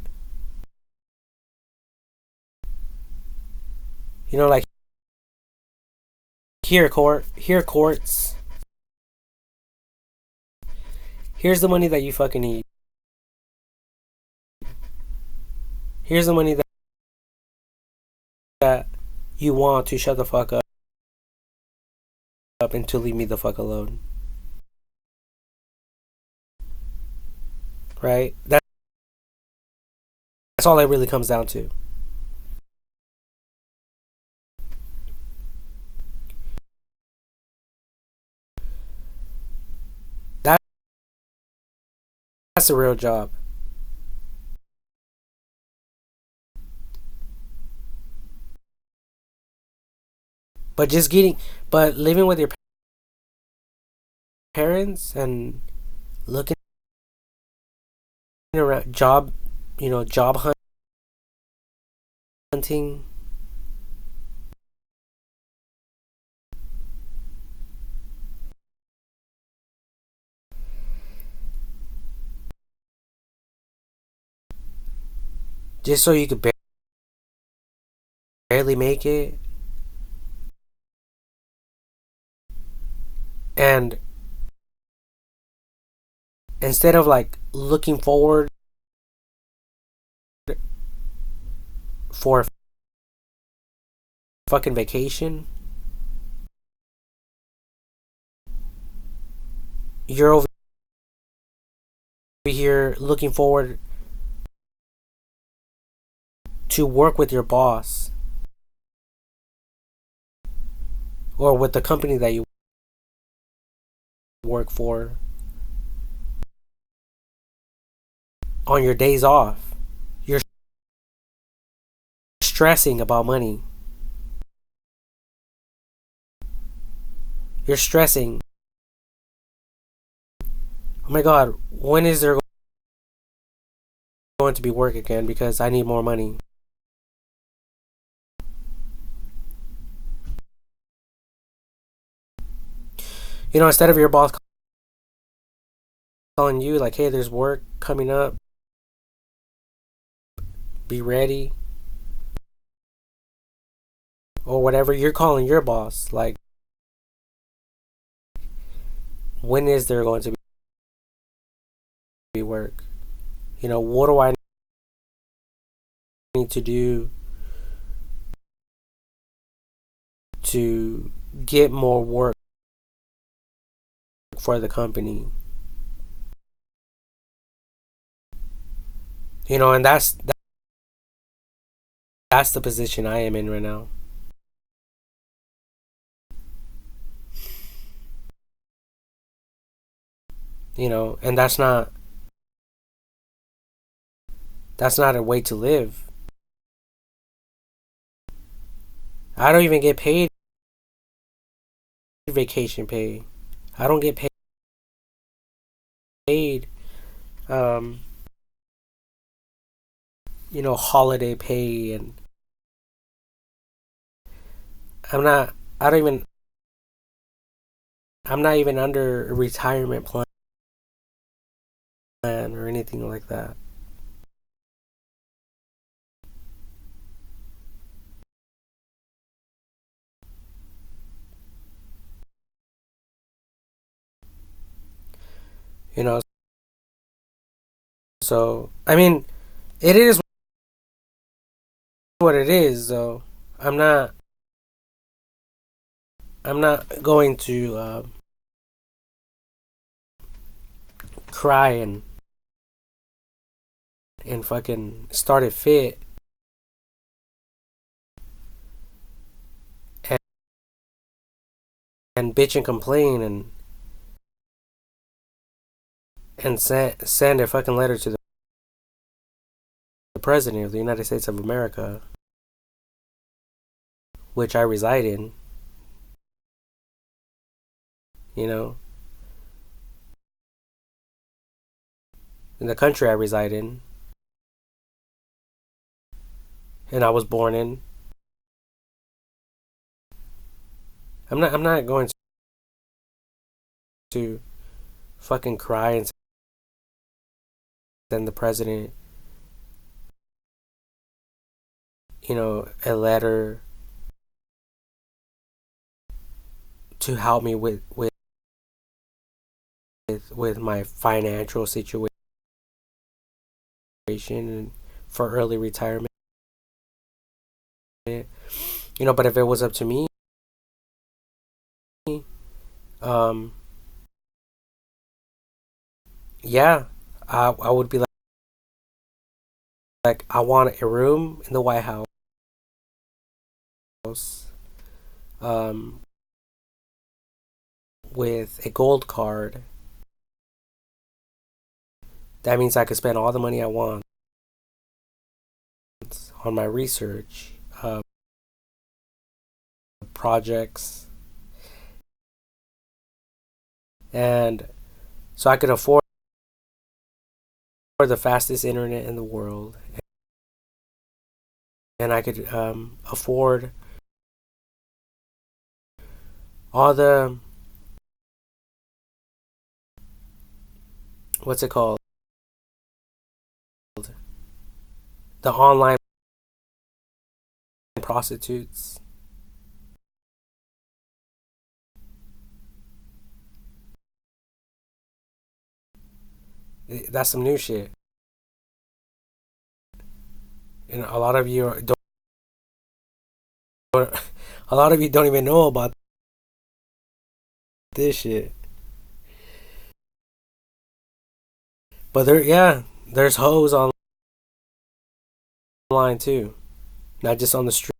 Speaker 1: Like here courts. Here's the money that you fucking need. Here's the money that you want to shut the fuck up and to leave me the fuck alone. Right? That's all it really comes down to. That's a real job. But living with your parents and looking around job hunting just so you could barely make it. And instead of like looking forward for a fucking vacation, you're over here looking forward to work with your boss or with the company that you work for on your days off. You're stressing about money. You're stressing. Oh my god, when is there going to be work again because I need more money? You know, instead of your boss telling you like, hey, there's work coming up, be ready, or whatever, you're calling your boss like, when is there going to be work? You know, what do I need to do to get more work for the company? You know, and that's the position I am in right now. You know, and that's not a way to live. I don't even get paid vacation pay. I don't get paid um holiday pay, and I'm not I don't even I'm not even under a retirement plan or anything like that. You know, so I mean, it is what it is though. I'm not I'm not going to cry and fucking start a fit and, and bitch and complain and send a fucking letter to the president of the United States of America, which I reside in. You know, in the country I reside in, and I was born in. I'm not going to fucking cry and send the president, a letter to help me with my financial situation and for early retirement. But if it was up to me, um, yeah, I would be like, I want a room in the White House, um, with a gold card. That means I could spend all the money I want on my research, projects, and so I could afford the fastest internet in the world, and I could afford all the, what's it called, the online prostitutes. That's some new shit. And a lot of you don't. A lot of you don't even know about this shit. But there's hoes online too, not just on the streets.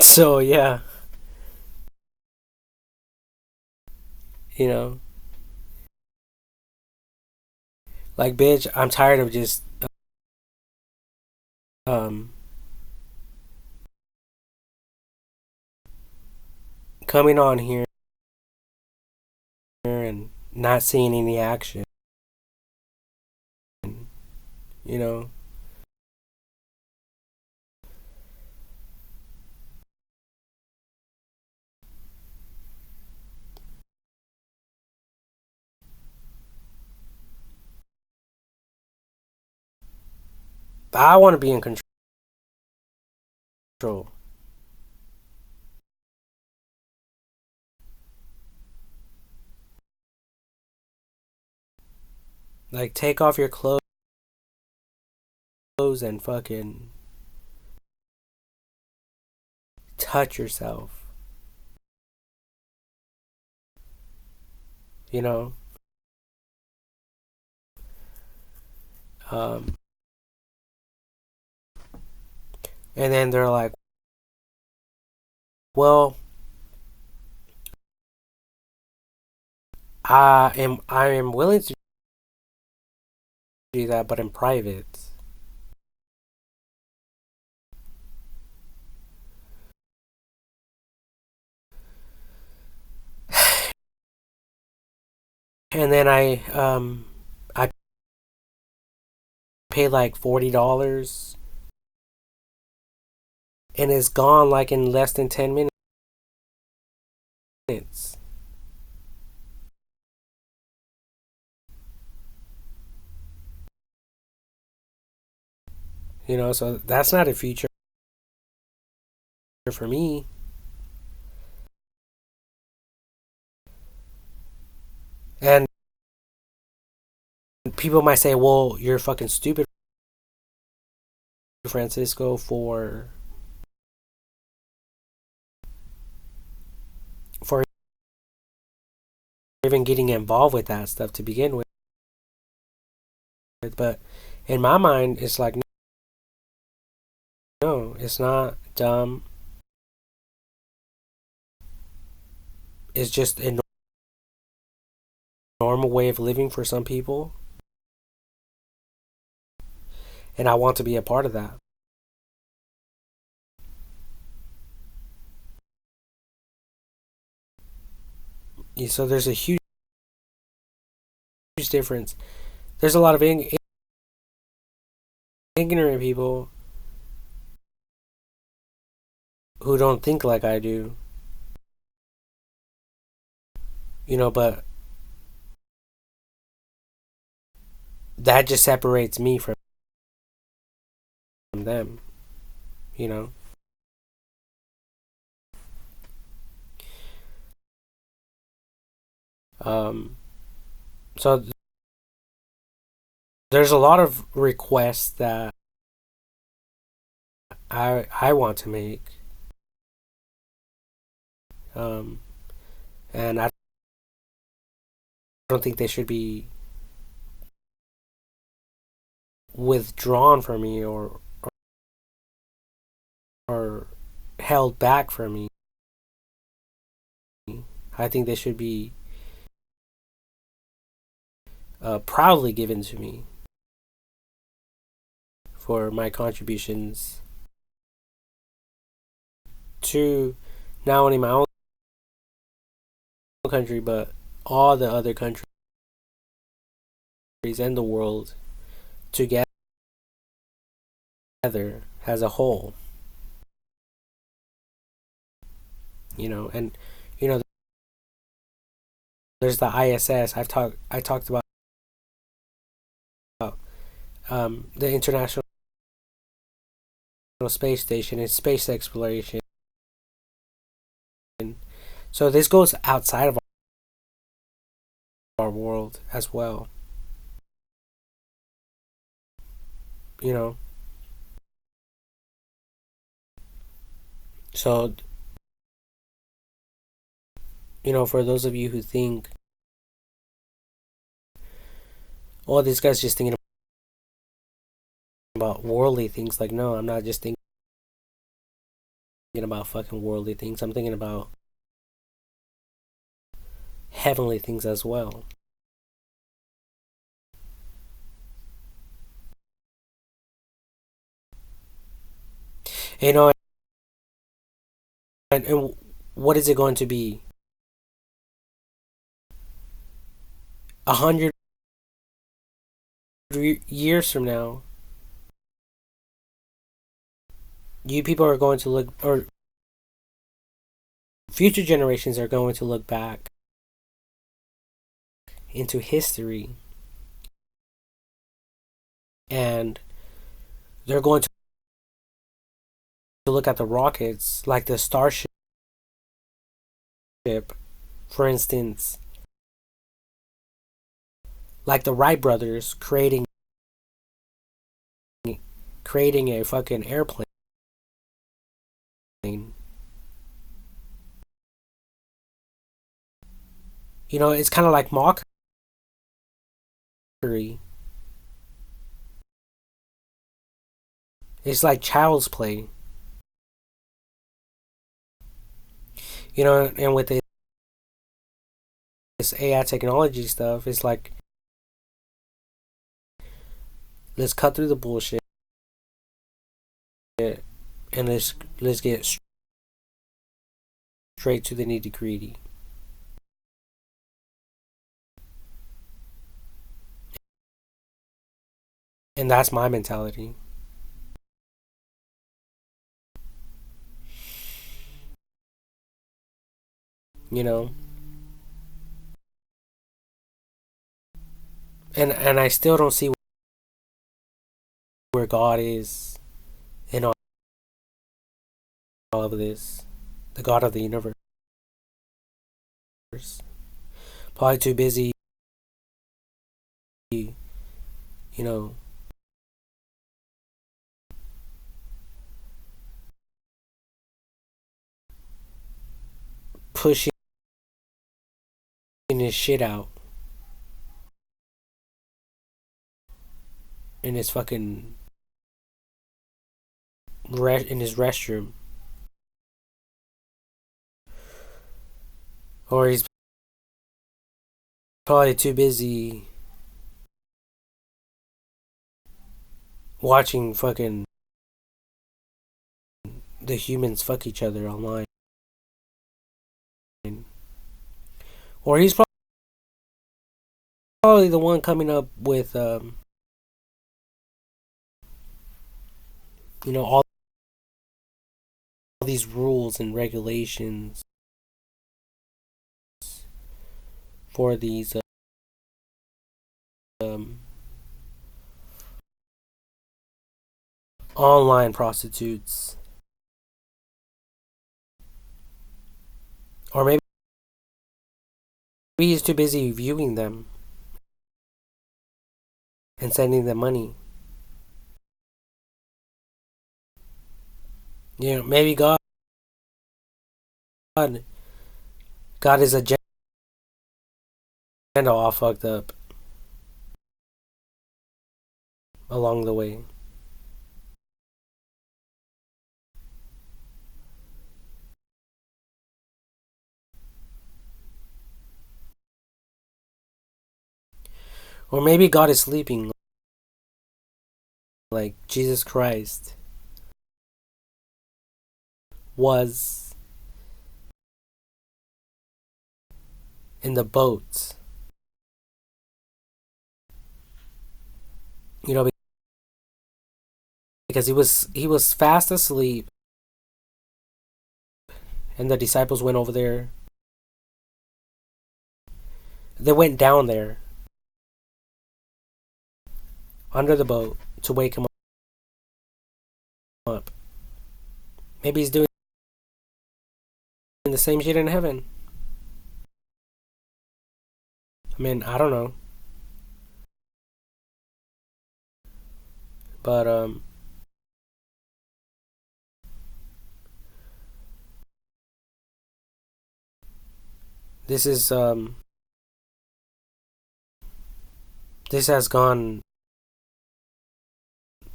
Speaker 1: So yeah, you know, like bitch, I'm tired of just um coming on here and not seeing any action. You know, I want to be in control. Like take off your clothes and fucking touch yourself. You know, um, and then they're like, well, I am willing to do that, but in private. And then I pay like $40, and it's gone like in less than 10 minutes. You know, so that's not a future for me. And people might say, well, you're fucking stupid, Francisco, for even getting involved with that stuff to begin with. But in my mind, it's like, no, it's not dumb. It's just a normal way of living for some people. And I want to be a part of that. So there's a huge difference. There's a lot of ignorant people who don't think like I do. You know, but that just separates me from them. You know. Um, so there's a lot of requests that I want to make, um, and I don't think they should be withdrawn from me or held back from me. I think they should be proudly given to me for my contributions to not only my own country but all the other countries in the world together as a whole. And you know there's the ISS. I talked about the International Space Station and space exploration. So this goes outside of our world as well. You know, so for those of you who think, oh, this guy's just thinking about worldly things, like, no, I'm not just thinking about fucking worldly things. I'm thinking about heavenly things as well. You know, and what is it going to be? 100 years from now, you people are going to look, or future generations are going to look back into history, and they're going to look at the rockets, like the Starship, for instance, like the Wright brothers creating a fucking airplane. It's kind of like mockery. It's like child's play. And with this AI technology stuff, it's like, let's cut through the bullshit and let's get straight to the nitty gritty. And that's my mentality. You know, and I still don't see where God is in all of this. The God of the universe. Probably too busy, you know, pushing his shit out in his fucking in his restroom, or he's probably too busy watching fucking the humans fuck each other online, or he's probably the one coming up with all these rules and regulations for these online prostitutes, or maybe he's too busy viewing them and sending them money. Maybe God got his agenda all fucked up along the way. Or maybe God is sleeping, like Jesus Christ was in the boat. Because he was fast asleep and the disciples went over there. They went down there under the boat to wake him up. Maybe he's doing the same shit in heaven. I mean, I don't know. But this is this has gone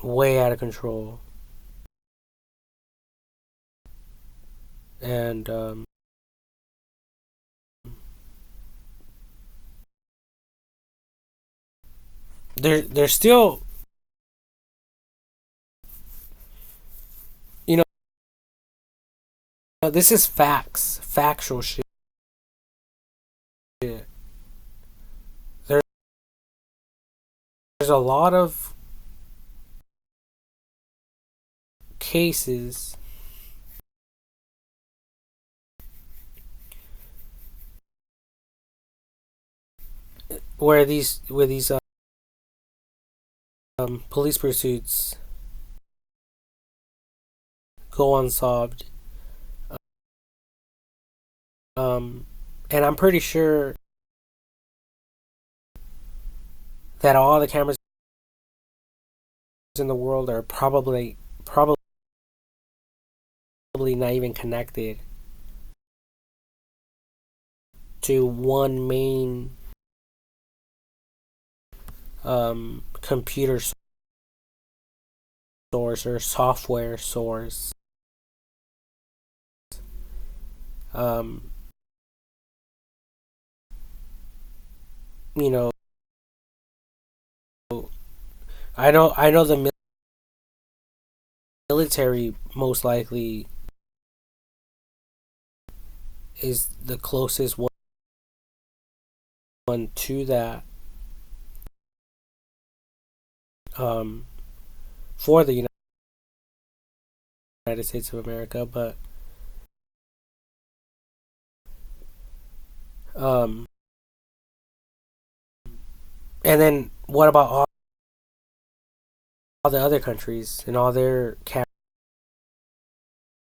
Speaker 1: way out of control. And there's still, you know, this is factual shit. There's a lot of cases where these police pursuits go unsolved. And I'm pretty sure that all the cameras in the world are probably not even connected to one main computer source or software source. You know, I know the military most likely is the closest one to that, for the United States of America. But and then what about all the other countries and all their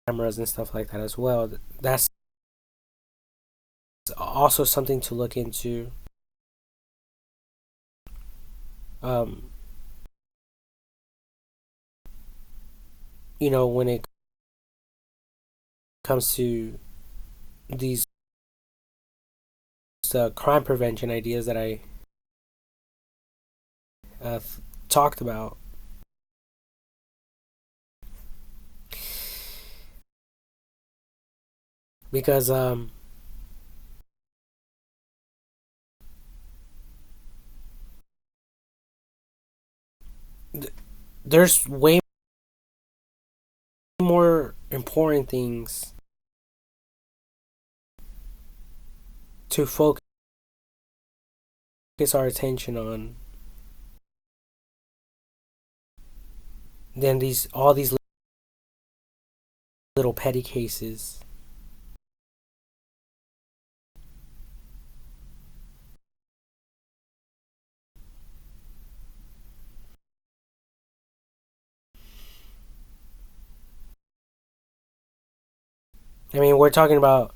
Speaker 1: cameras and stuff like that as well? That's also something to look into. You know, when it comes to these crime prevention ideas that I talked about. Because there's way more important things to focus our attention on than all these little petty cases. I mean, we're talking about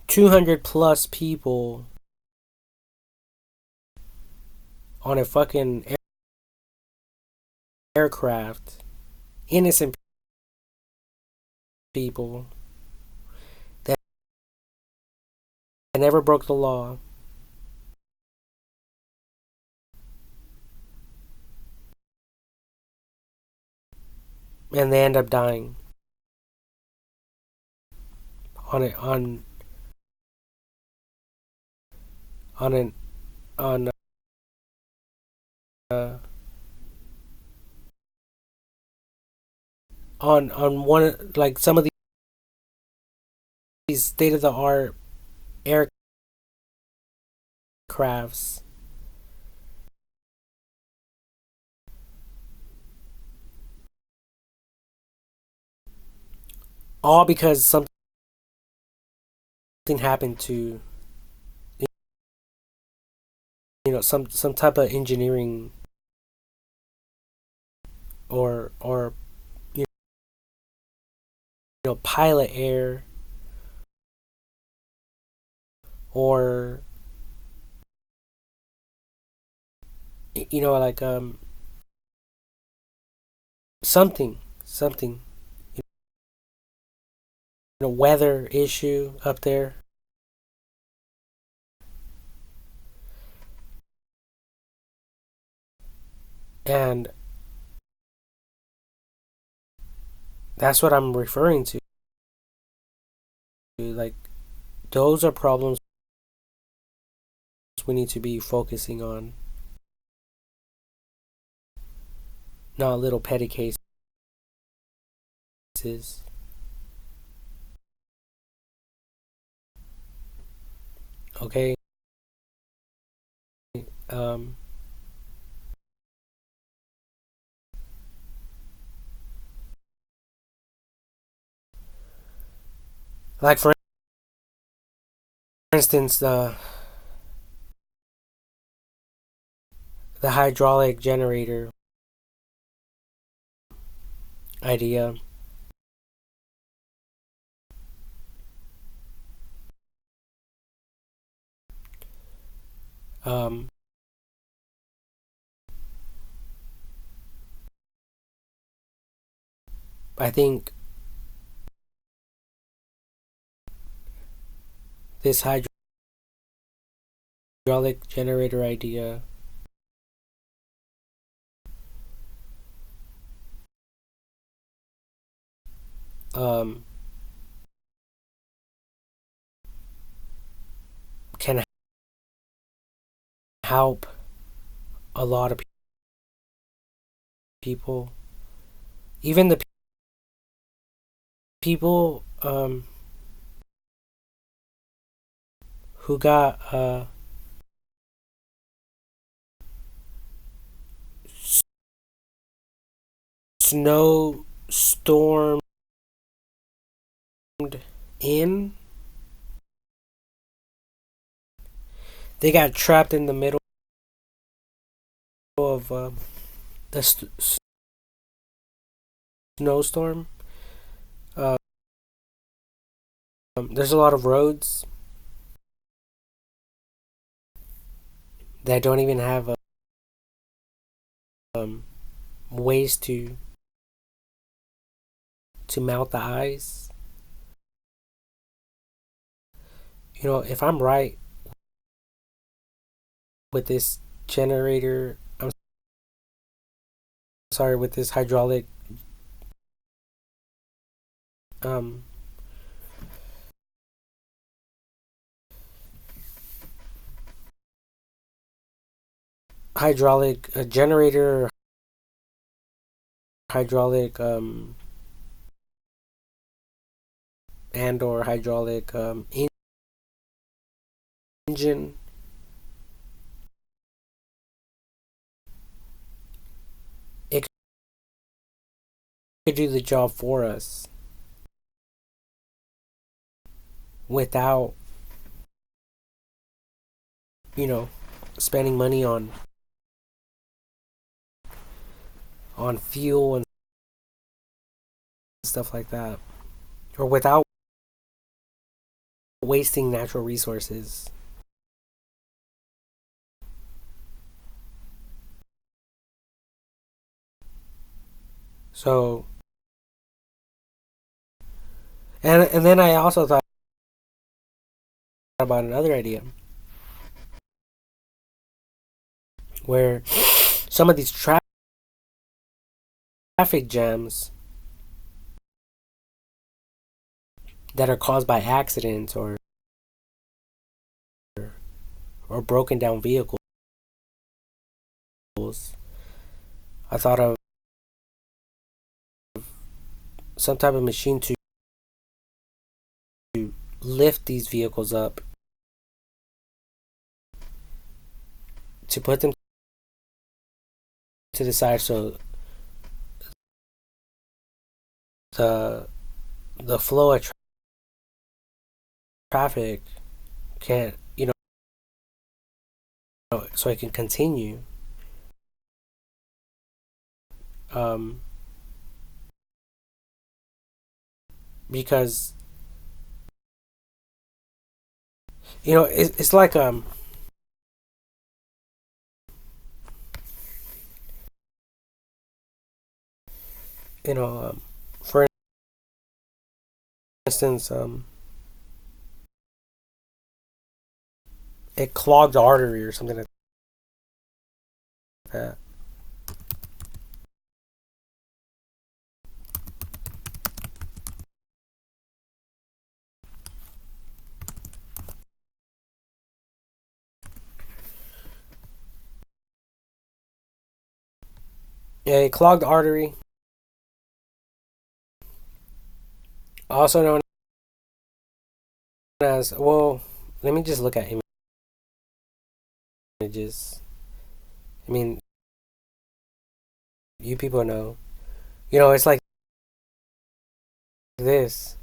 Speaker 1: 200 plus people on a fucking aircraft, innocent people that never broke the law. And they end up dying on it on an on on one, like some of these state of the art aircrafts. all because something happened to, some type of engineering, or pilot error, or like something, weather issue up there. And that's what I'm referring to. Like, those are problems we need to be focusing on, not little petty cases. Okay? Um, like, for instance, the hydraulic generator idea. Um, I think this hydraulic generator idea um, can help a lot of people, even the people who got snow stormed in. They got trapped in the middle of the snowstorm. Um, there's a lot of roads that don't even have ways to melt the ice. If I'm right with this generator, I'm sorry, with this um, hydraulic generator, hydraulic and or hydraulic engine. It could do the job for us without spending money on fuel and stuff like that, or without wasting natural resources. So, and then I also thought about another idea where some of these traffic jams that are caused by accidents or broken down vehicles, I thought of some type of machine to lift these vehicles up, to put them to the side, so the the flow of traffic can't, so it can continue. Um, because it's like you know for instance, a clogged artery or something like that. Yeah, a clogged artery, also known as, well, let me just look at images. I mean, you people know. It's like this,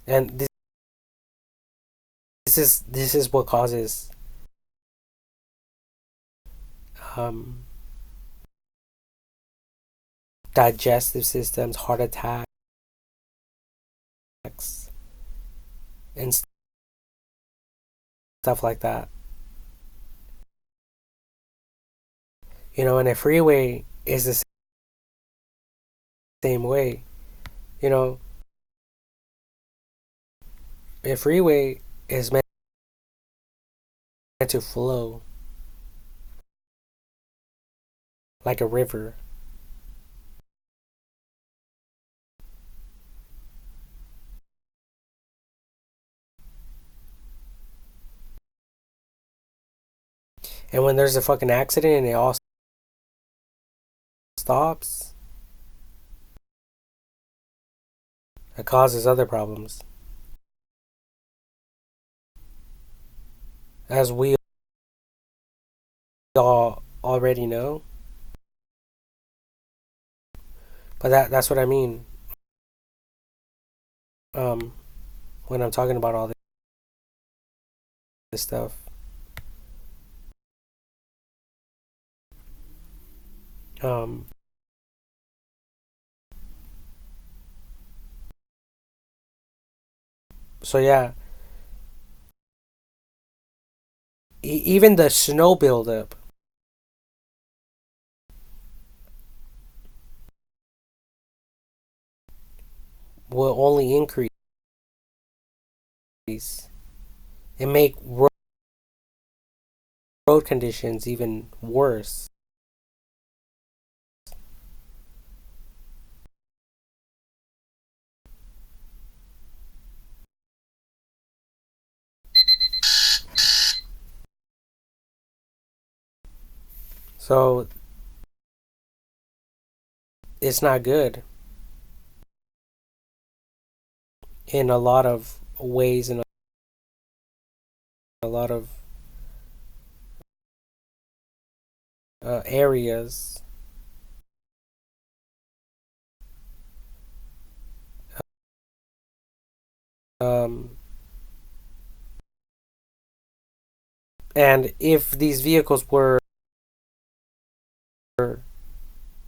Speaker 1: and this is what causes um, digestive systems, heart attacks, and stuff like that. And a freeway is the same way. You know, a freeway is meant to flow like a river. And when there's a fucking accident and it all stops, it causes other problems. As we all already know. But that's what I mean. Um, when I'm talking about all this stuff. Um, so yeah, even the snow buildup will only increase and make road conditions even worse. So it's not good in a lot of ways, in a lot of areas. Um, and if these vehicles were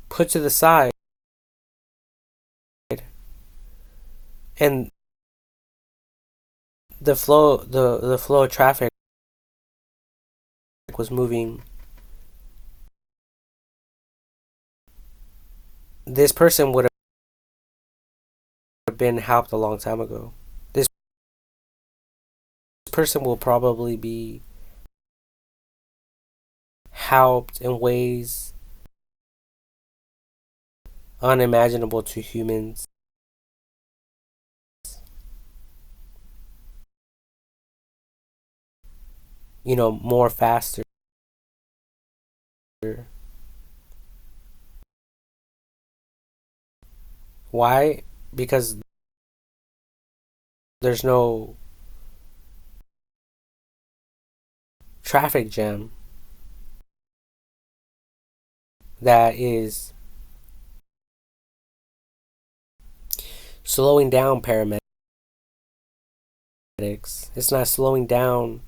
Speaker 1: put to the side and the flow of traffic was moving, this person would have been helped a long time ago. This person will probably be helped in ways unimaginable to humans. More faster. Why? Because there's no traffic jam that is slowing down paramedics. It's not slowing down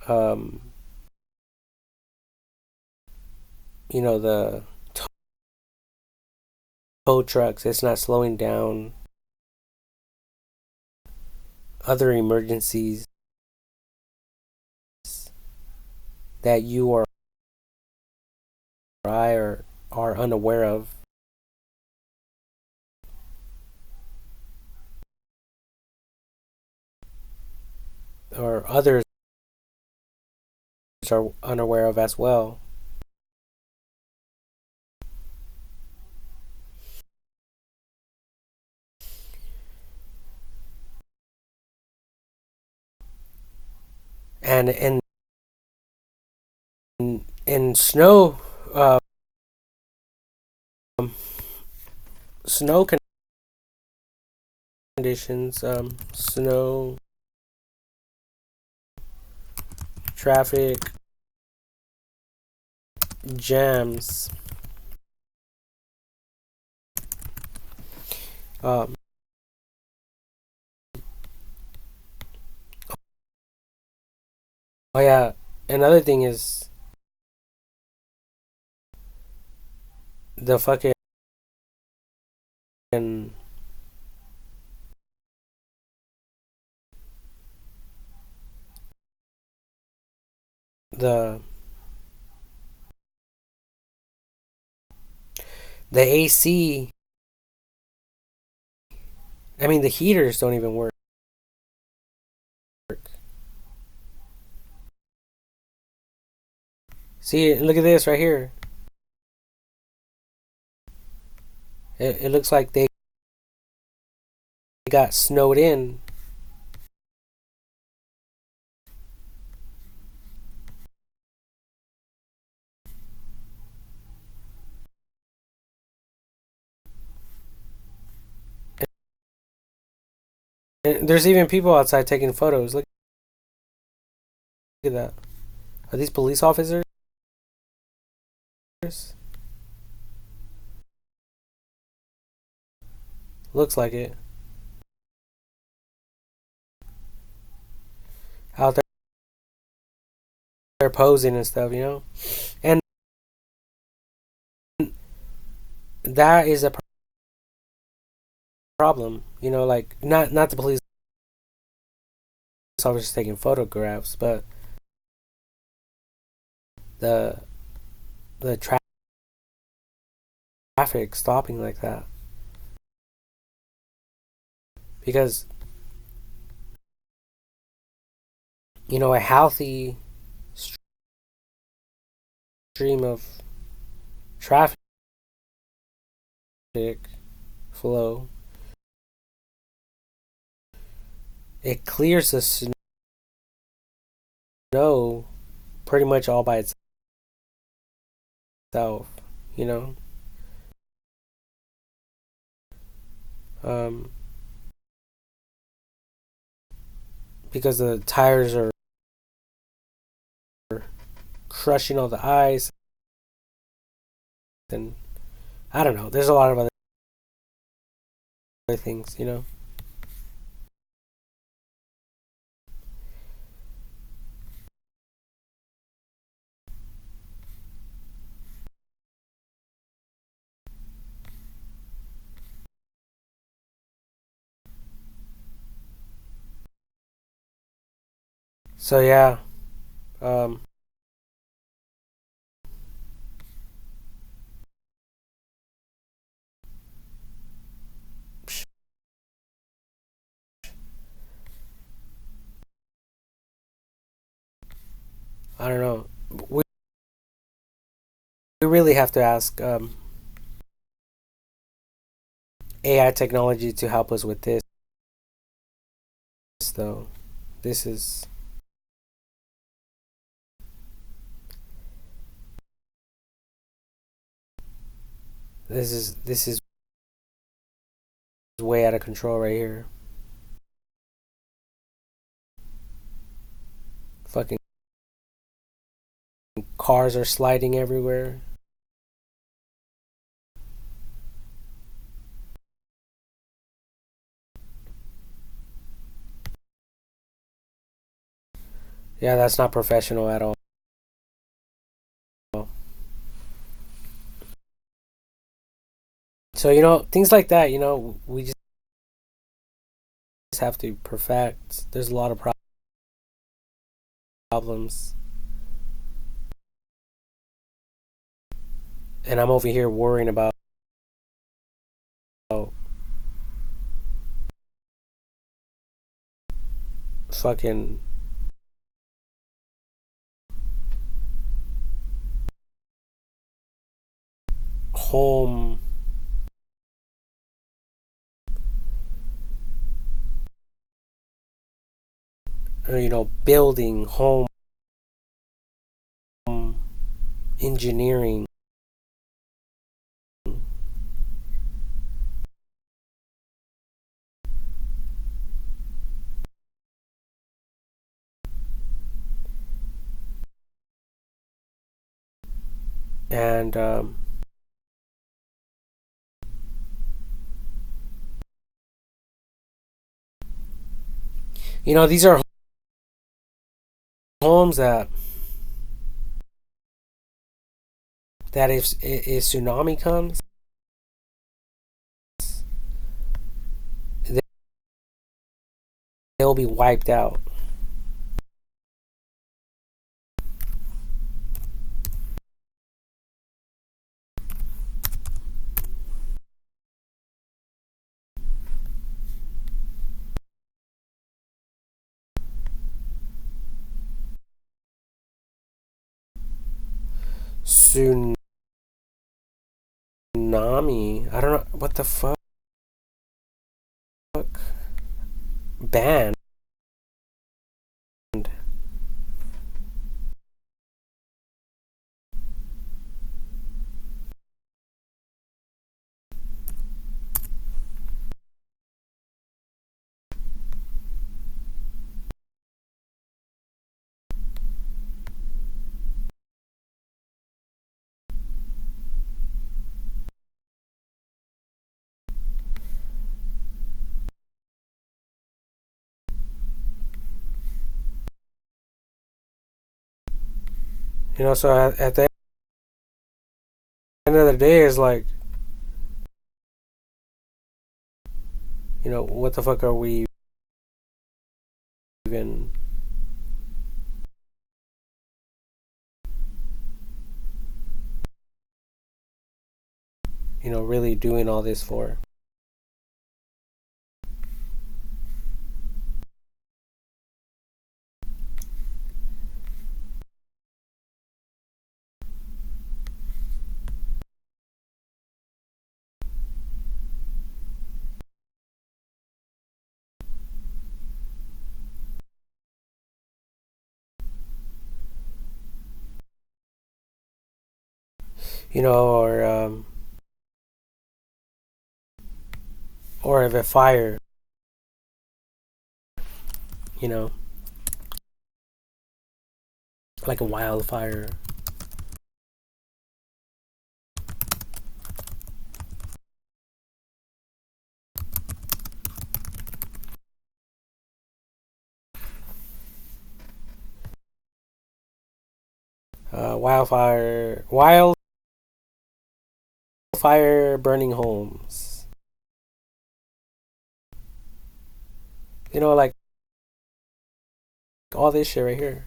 Speaker 1: um, the tow trucks. It's not slowing down other emergencies that you or I are unaware of. Or others are unaware of as well. And in snow conditions, snow traffic jams, um, oh yeah, another thing is the fucking the the AC. I mean, the heaters don't even work. See, look at this right here. It looks like they got snowed in. And there's even people outside taking photos. Look at that. Are these police officers? Looks like it. Out there posing and stuff, And that is a problem, like not the police officers taking photographs, but the the traffic stopping like that. Because a healthy stream of traffic flow, it clears the snow pretty much all by itself, you know. Um, because the tires are crushing all the ice, and I don't know. There's a lot of other things. So yeah, um, I don't know. We really have to ask AI technology to help us with this, though. This is this is way out of control right here. Fucking cars are sliding everywhere. Yeah, that's not professional at all. So, things like that, we just have to perfect. There's a lot of problems. And I'm over here worrying about fucking home, or, building, home engineering. And, these are homes that if tsunami comes, they'll be wiped out. Tsunami. I don't know what the fuck. Banned. So at the end of the day, is like, what the fuck are we even, really doing all this for? Or if a fire, you know, like a wildfire. Wildfire burning homes. Like all this shit right here.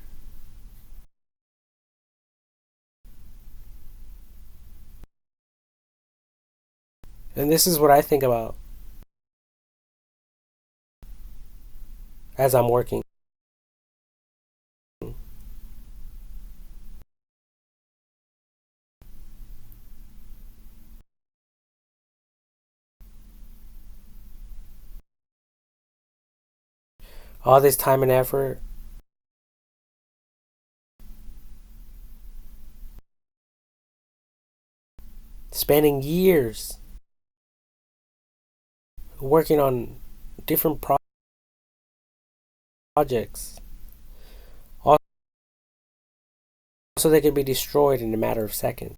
Speaker 1: And this is what I think about as I'm working. All this time and effort, spending years working on different projects. Also, they can be destroyed in a matter of seconds.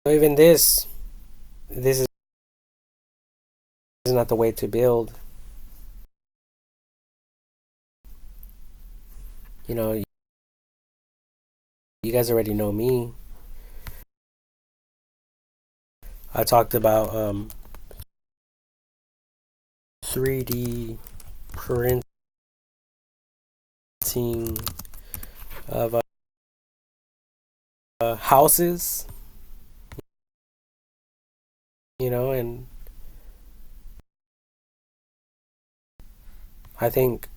Speaker 1: So even this is not the way to build. You know, you guys already know me. I talked about 3D printing of houses, and I think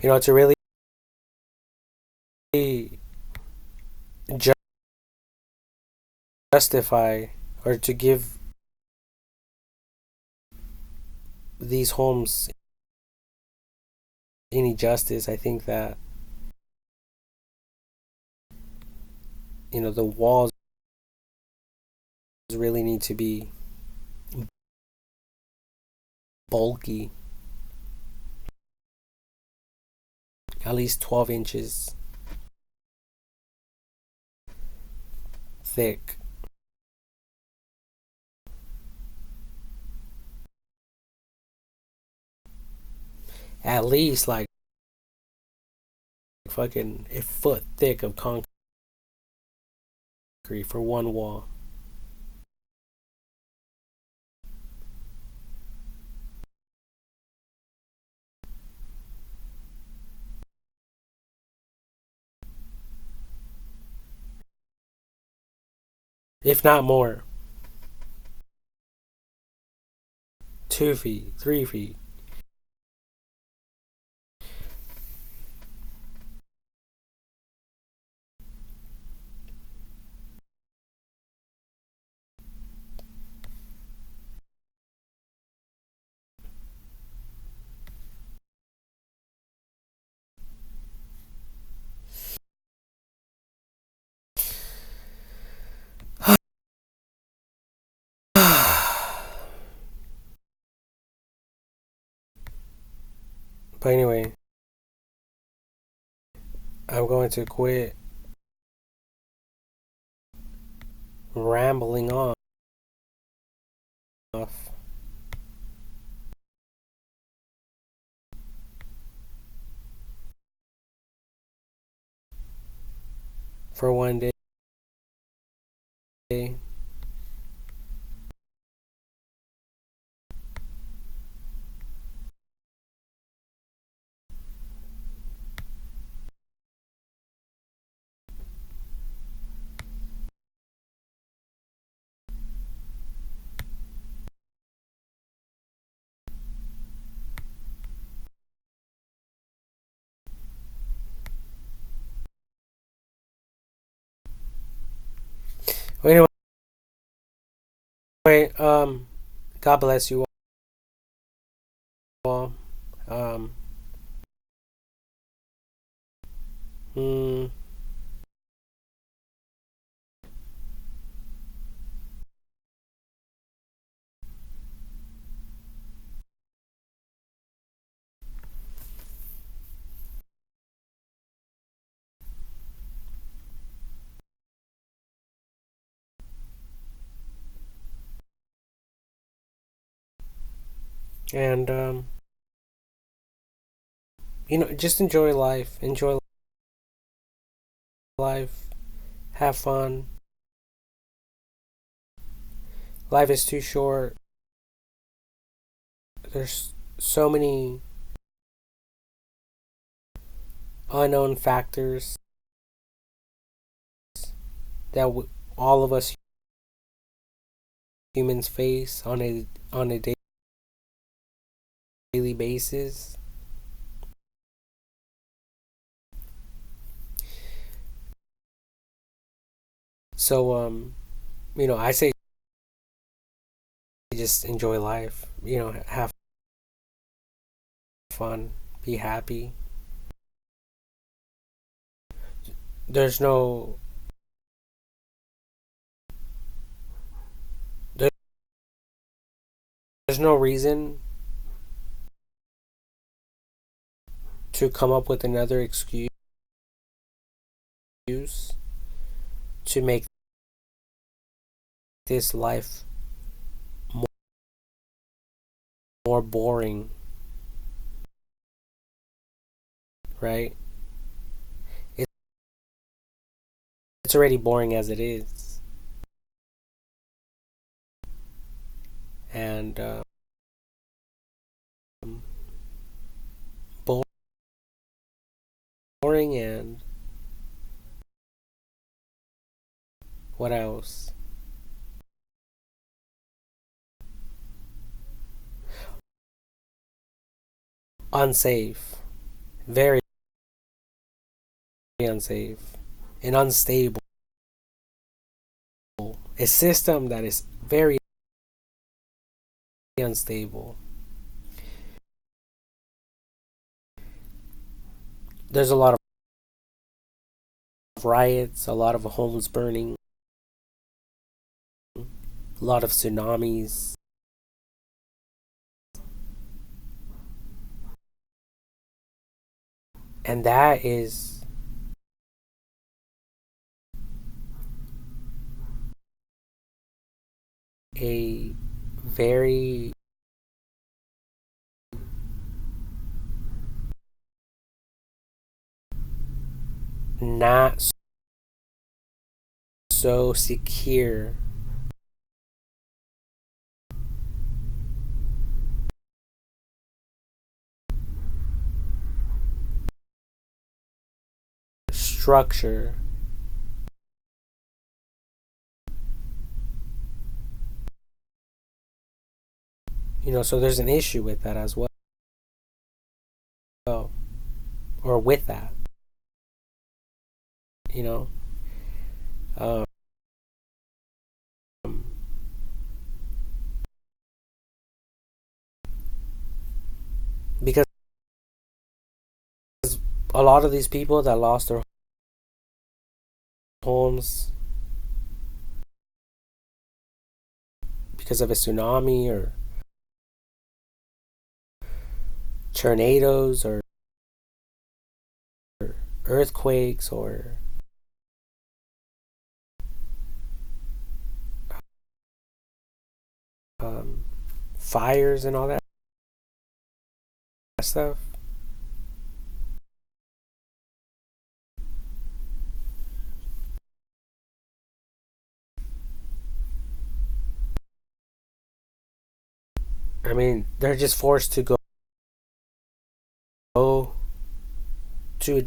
Speaker 1: to really justify or to give these homes any justice, I think that the walls really need to be bulky, at least 12 inches thick. At least like fucking a foot thick of concrete for one wall. If not more. 2 feet, 3 feet. But anyway, I'm going to quit rambling off for one day. Well, anyway, God bless you all. Um, mm, and just enjoy life. Enjoy life. Have fun. Life is too short. There's so many unknown factors that all of us humans face on a daily basis. So I say just enjoy life. Have fun, be happy. There's no there's no reason to come up with another excuse to make this life more boring, right? It's already boring as it is. And boring, and what else? Unsafe. Very unsafe. And unstable. A system that is very unstable. There's a lot of riots, a lot of homes burning, a lot of tsunamis. And that is a very not so secure structure. So there's an issue with that as well, or with that, you know. Um, because a lot of these people that lost their homes because of a tsunami or tornadoes or earthquakes or fires and all that stuff. I mean, they're just forced to go to a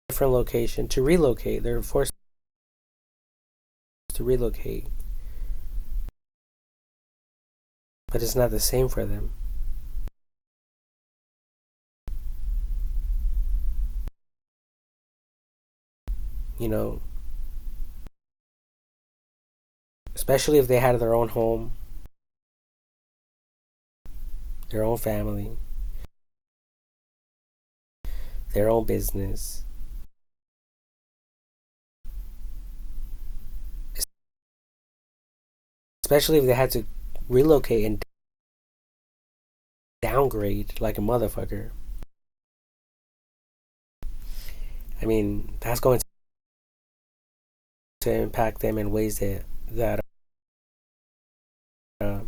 Speaker 1: different location to relocate. They're forced to relocate, but it's not the same for them. You know, especially if they had their own home, their own family, their own business. Especially if they had to relocate and downgrade like a motherfucker. I mean, that's going to impact them in ways that uh,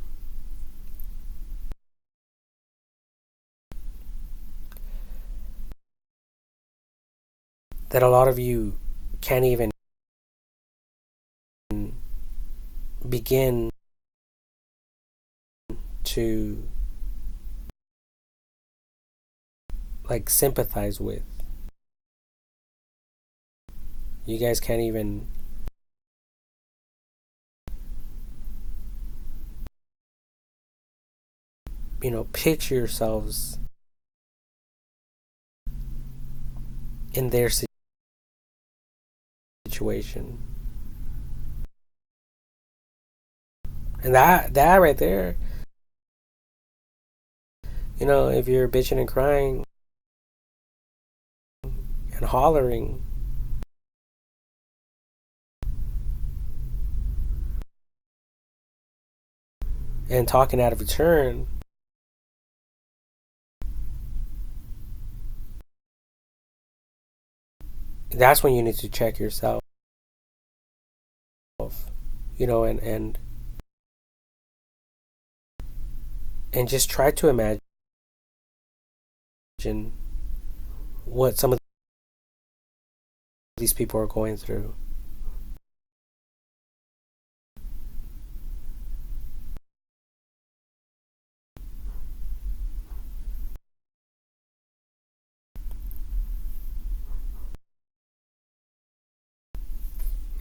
Speaker 1: that a lot of you can't even begin to like sympathize with. You guys can't even picture yourselves in their situation. And that right there, if you're bitching and crying and hollering and talking out of turn, that's when you need to check yourself, you know, and just try to imagine what some of these people are going through.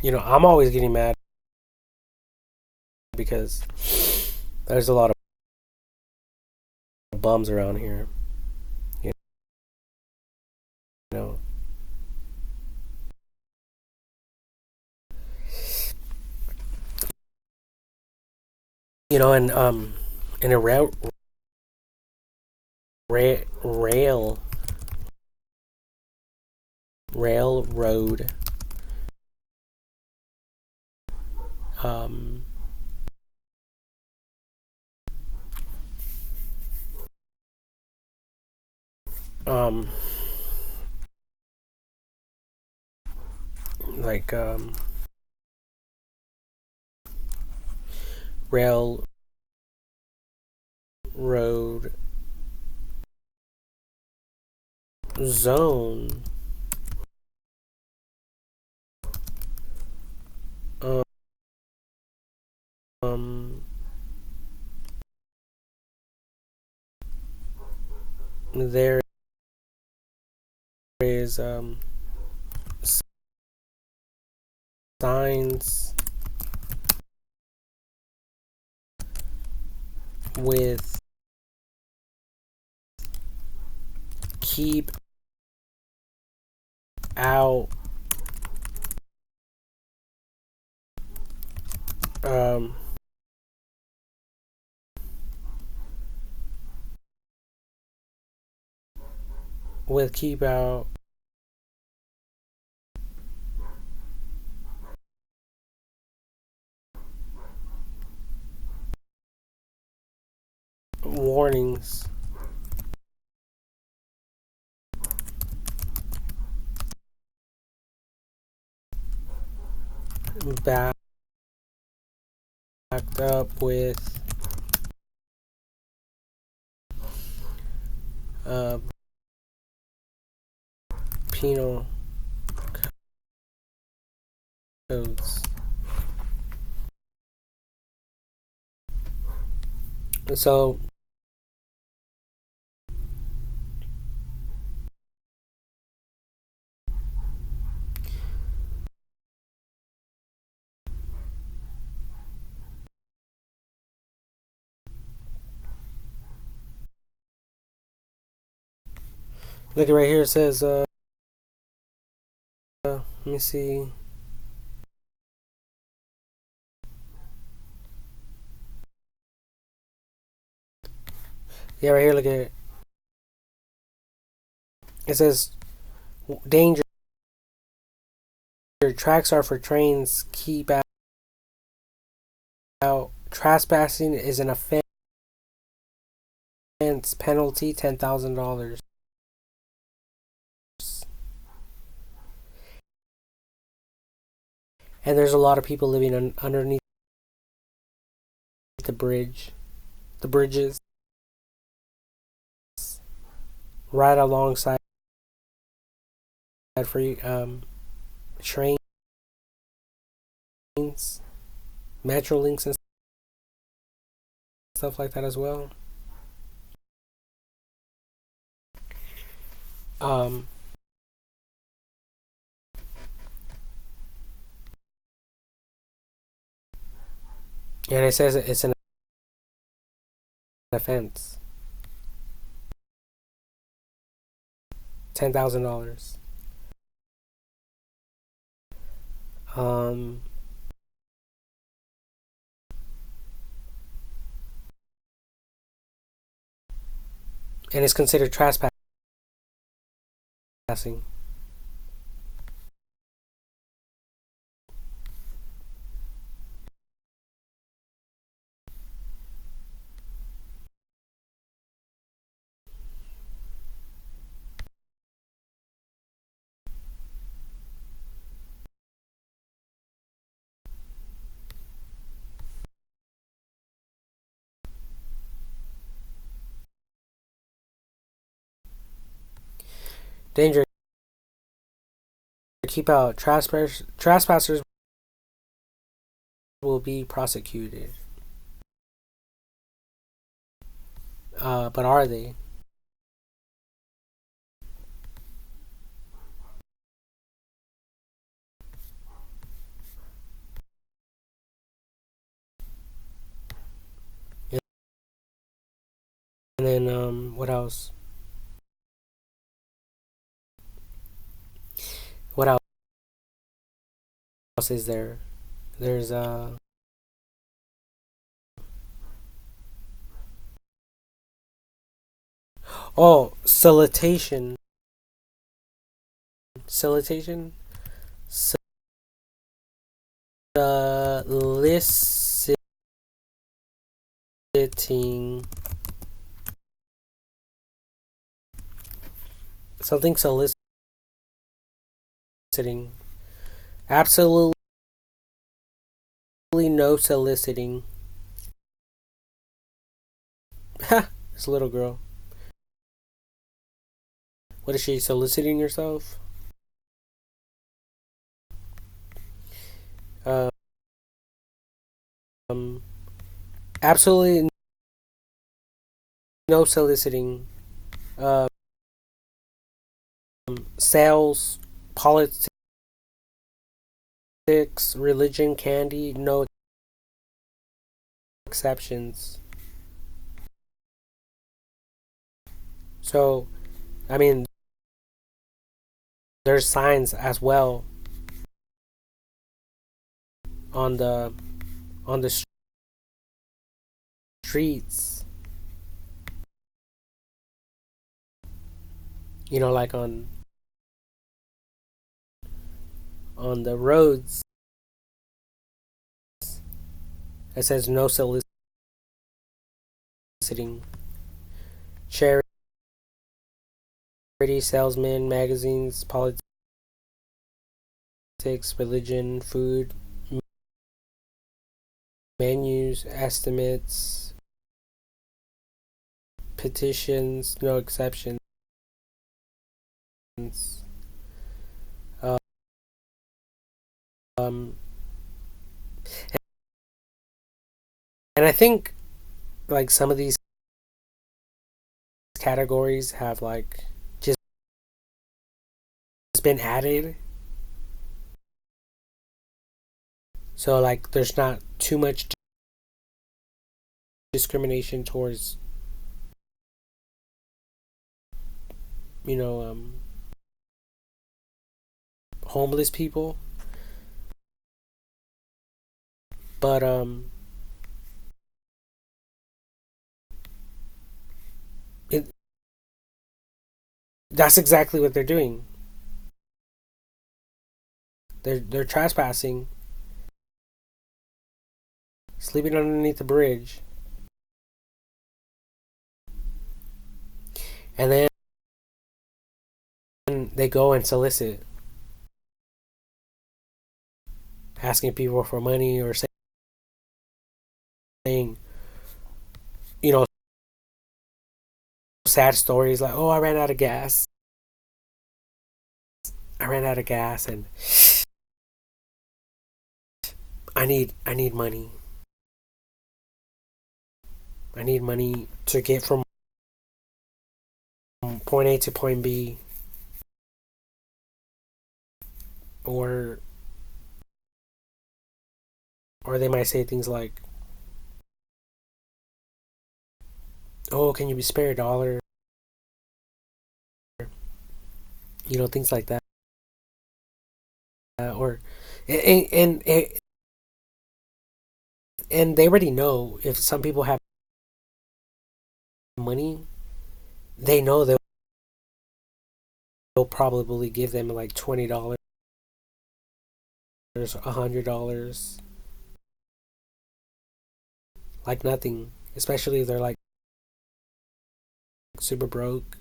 Speaker 1: You know, I'm always getting mad because there's a lot of bums around here. You know, and in a ra- rail railroad um um like railroad zone, um there is signs with keep out, um with keep out warnings, backed up with uh, penal codes. So look at right here. It says, let me see. Yeah, right here. Look at it. It says danger. Tracks are for trains. Keep out. Trespassing is an offense. Penalty $10,000. And there's a lot of people living underneath the bridges, right alongside free trains, metro links, and stuff like that as well. Um, and it says it's an offense. $10,000. Um, and it's considered trespassing. Danger. Keep out. Trespassers will be prosecuted. But are they? And then what else? What else is there? There's oh, solicitation. Solicitation. Soliciting. Something soliciting. Absolutely no soliciting. Ha! This little girl. What is she soliciting herself? Um, absolutely no soliciting. Um, Sales, politics, religion, candy, no exceptions. So, I mean, there's signs as well on the streets. You know, like on the roads. It says no soliciting. Charity, salesmen, magazines, politics, religion, food, menus, estimates, petitions, no exceptions. Um, and I think like some of these categories have like just been added, so like there's not too much discrimination towards you know homeless people, but it, that's exactly what they're doing. They're trespassing, sleeping underneath the bridge, and then they go and solicit, asking people for money or saying, you know, sad stories like, "Oh, I ran out of gas. I ran out of gas, and I need money. I need money to get from point A to point B." Or they might say things like, "Oh, can you be spare $1?" You know, things like that. Or and and they already know if some people have money, they know they'll probably give them like $20, $100, like nothing. Especially if they're like super broke.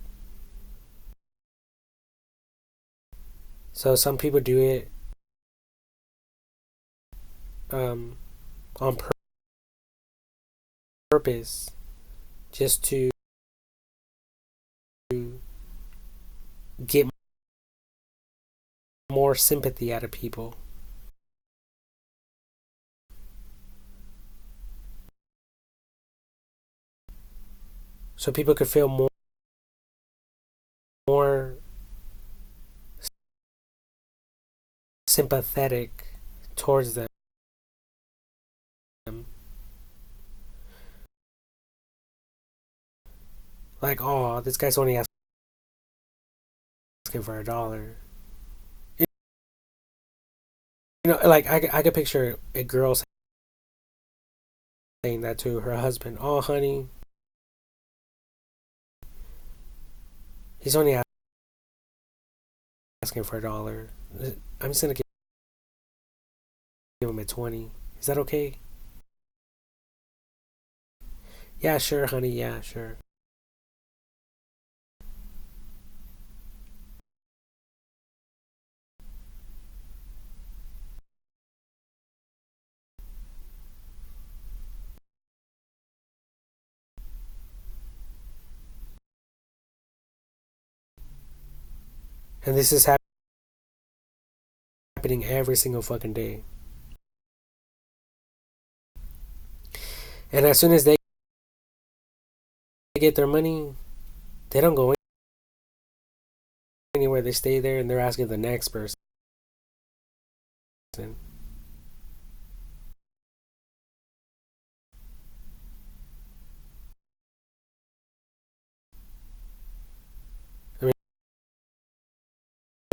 Speaker 1: So some people do it um, on purpose, just to get sympathy out of people. So people could feel more sympathetic towards them. Like, oh, this guy's only asking for $1. You know, like I could picture a girl saying that to her husband. Oh, honey, he's only asking for $1. I'm just gonna give him a 20. Is that okay? Yeah, sure, honey. Yeah, sure. And this is happening every single fucking day. And as soon as they get their money, they don't go anywhere. They stay there and they're asking the next person.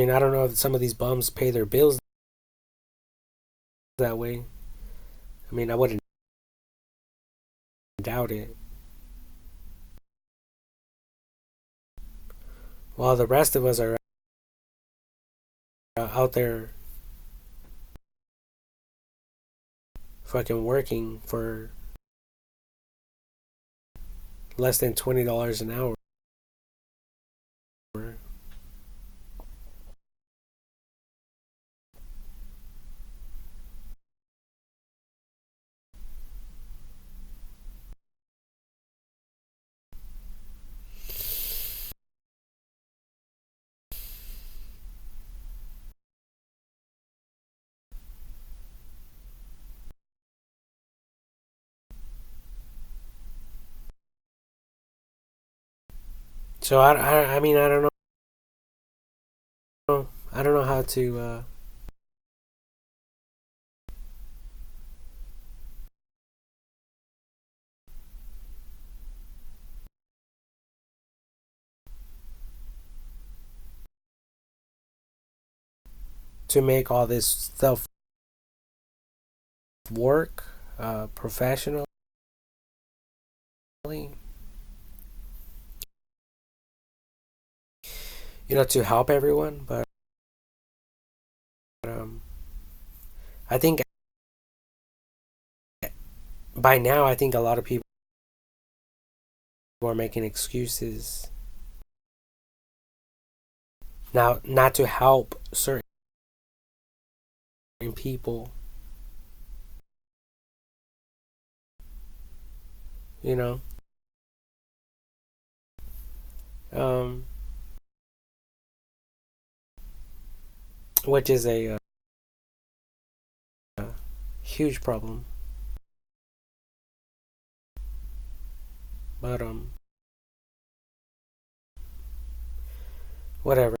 Speaker 1: I mean, I don't know if some of these bums pay their bills that way. I mean, I wouldn't doubt it. While the rest of us are out there fucking working for less than $20 an hour. So I mean, I don't know. I don't know how to make all this stuff work professionally. You know, to help everyone, but um, I think by now, I think a lot of people are making excuses now not to help certain people. You know, um, which is a huge problem. But whatever.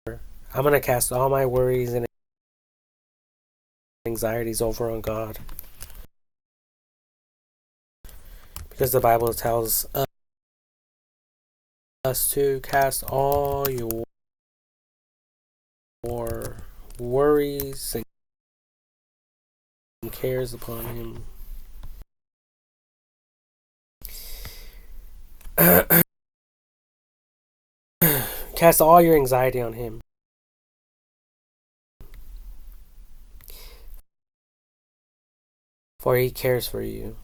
Speaker 1: I'm gonna cast all my worries and anxieties over on God, because the Bible tells us to cast all your worries and cares upon Him. Cast all your anxiety on Him, for He cares for you.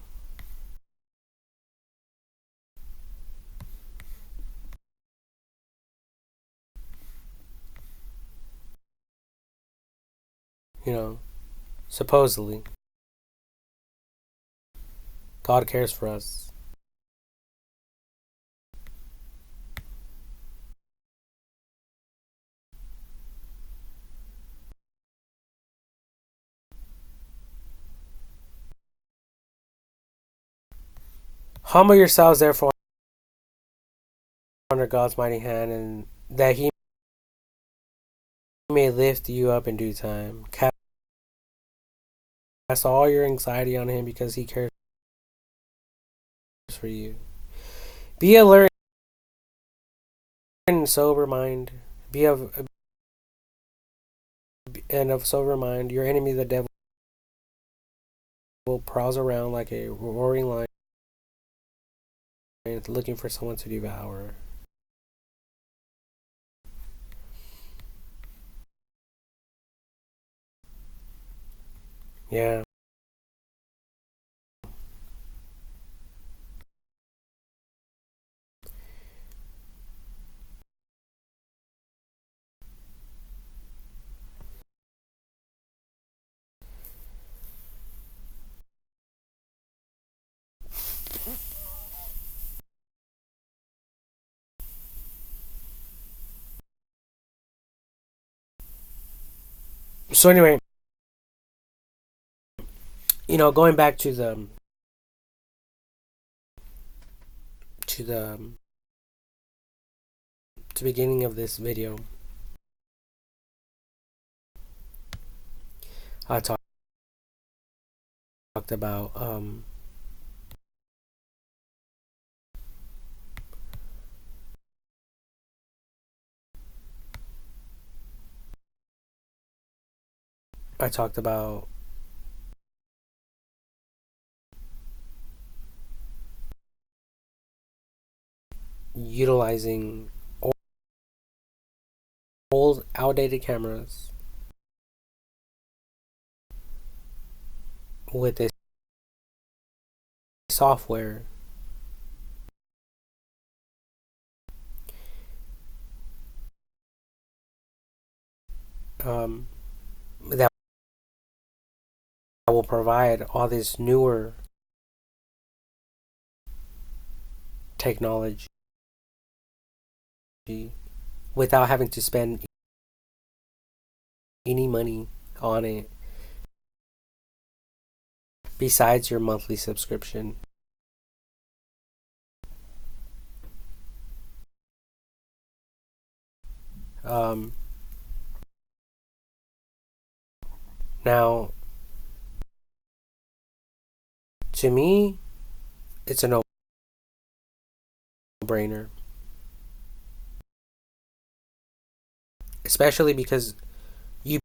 Speaker 1: You know, supposedly, God cares for us. Humble yourselves, therefore, under God's mighty hand, and that He may lift you up in due time. Cast all your anxiety on Him because He cares for you. Be alert and sober mind. Be of sober mind. Your enemy, the devil, prowls around like a roaring lion, looking for someone to devour. Yeah. So anyway, going back to the beginning of this video, I talked about utilizing old, outdated cameras with this software that will provide all this newer technology without having to spend any money on it besides your monthly subscription. Now, to me, it's a no-brainer, especially because you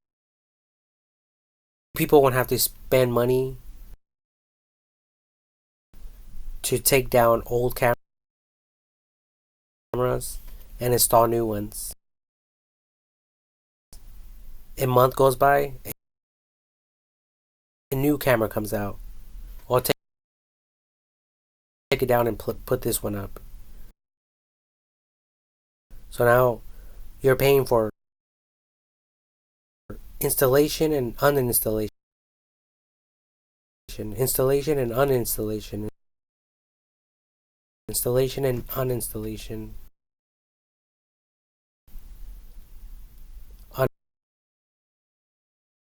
Speaker 1: people won't have to spend money to take down old cameras and install new ones. A month goes by, a new camera comes out. Well, take it down and put this one up. So now you're paying for installation and uninstallation, installation and uninstallation, installation and uninstallation,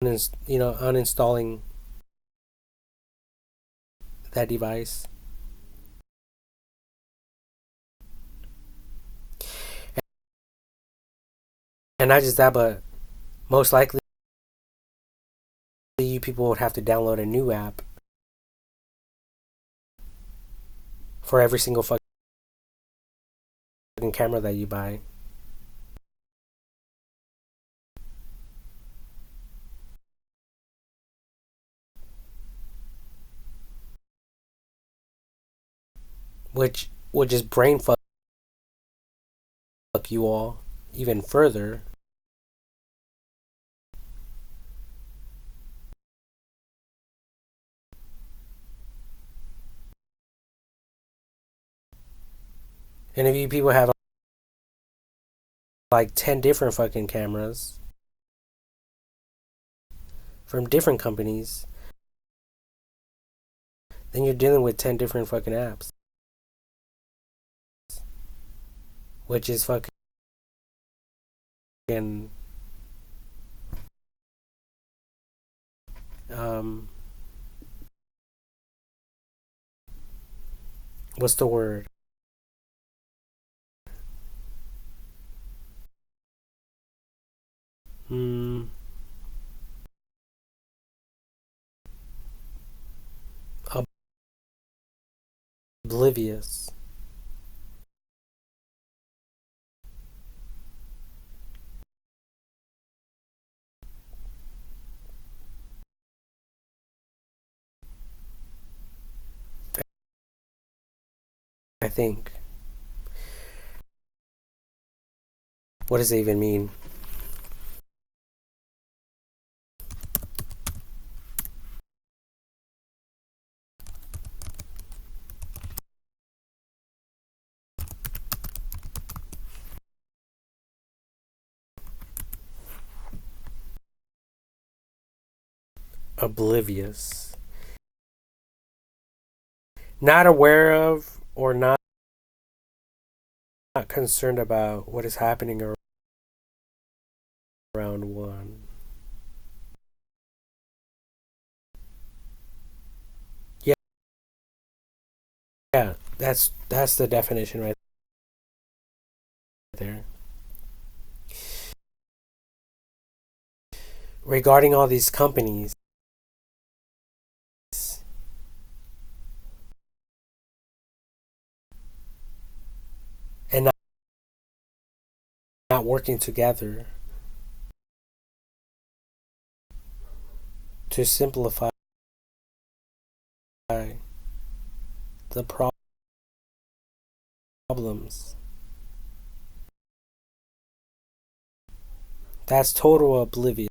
Speaker 1: uninstalling that device. And not just that, but most likely you people would have to download a new app for every single fucking camera that you buy. Which would just brain fuck you all even further. And if you people have like 10 different fucking cameras from different companies, then you're dealing with 10 different fucking apps, which is fucking What's the word? Hmm. Oblivious. I think. What does it even mean? Oblivious. Not aware of or not concerned about what is happening around one. Yeah, yeah, that's the definition right there. Regarding all these companies and not working together to simplify the problems. That's total obliviousness.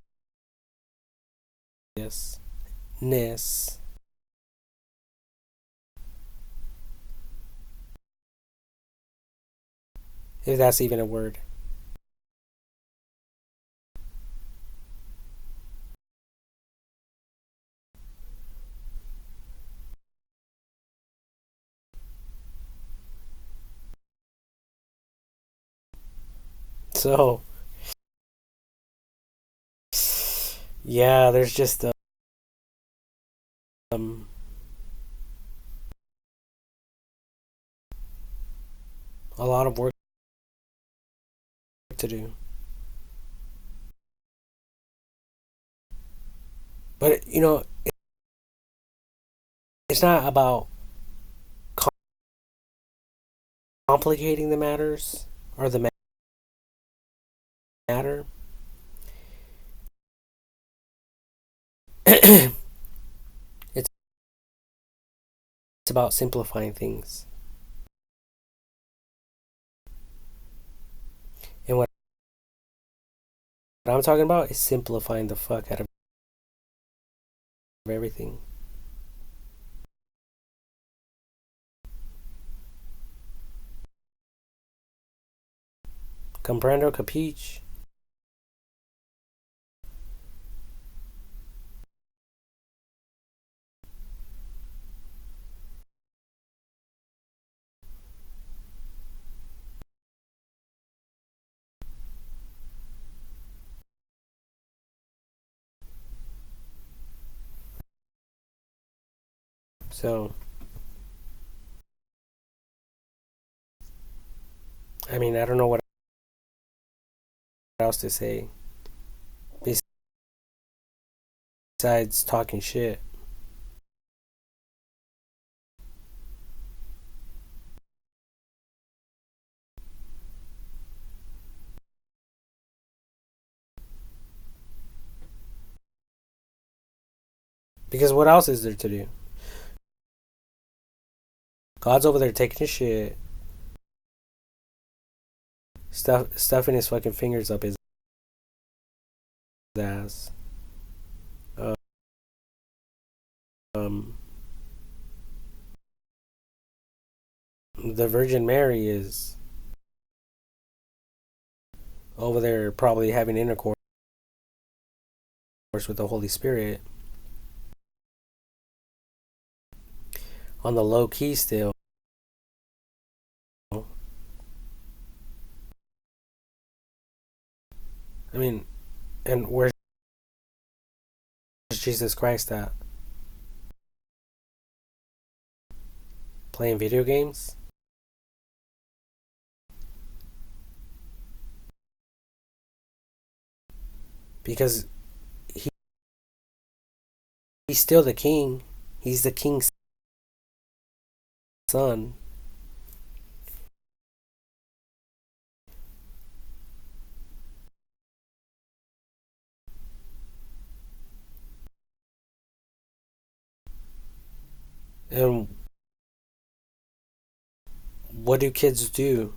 Speaker 1: If that's even a word. So, yeah, there's just um a lot of work to do. But it's not about complicating the matters or the matter. it's about simplifying things. And what I'm talking about is simplifying the fuck out of everything. Comprendo, capiche? So, I mean, I don't know what else to say besides talking shit. Because what else is there to do? God's over there taking his shit, stuffing his fucking fingers up his ass. Um, the Virgin Mary is over there probably having intercourse with the Holy Spirit on the low key still. I mean, and where's Jesus Christ at? playing video games. Because he, he's still the king. He's the king's son. And what do kids do?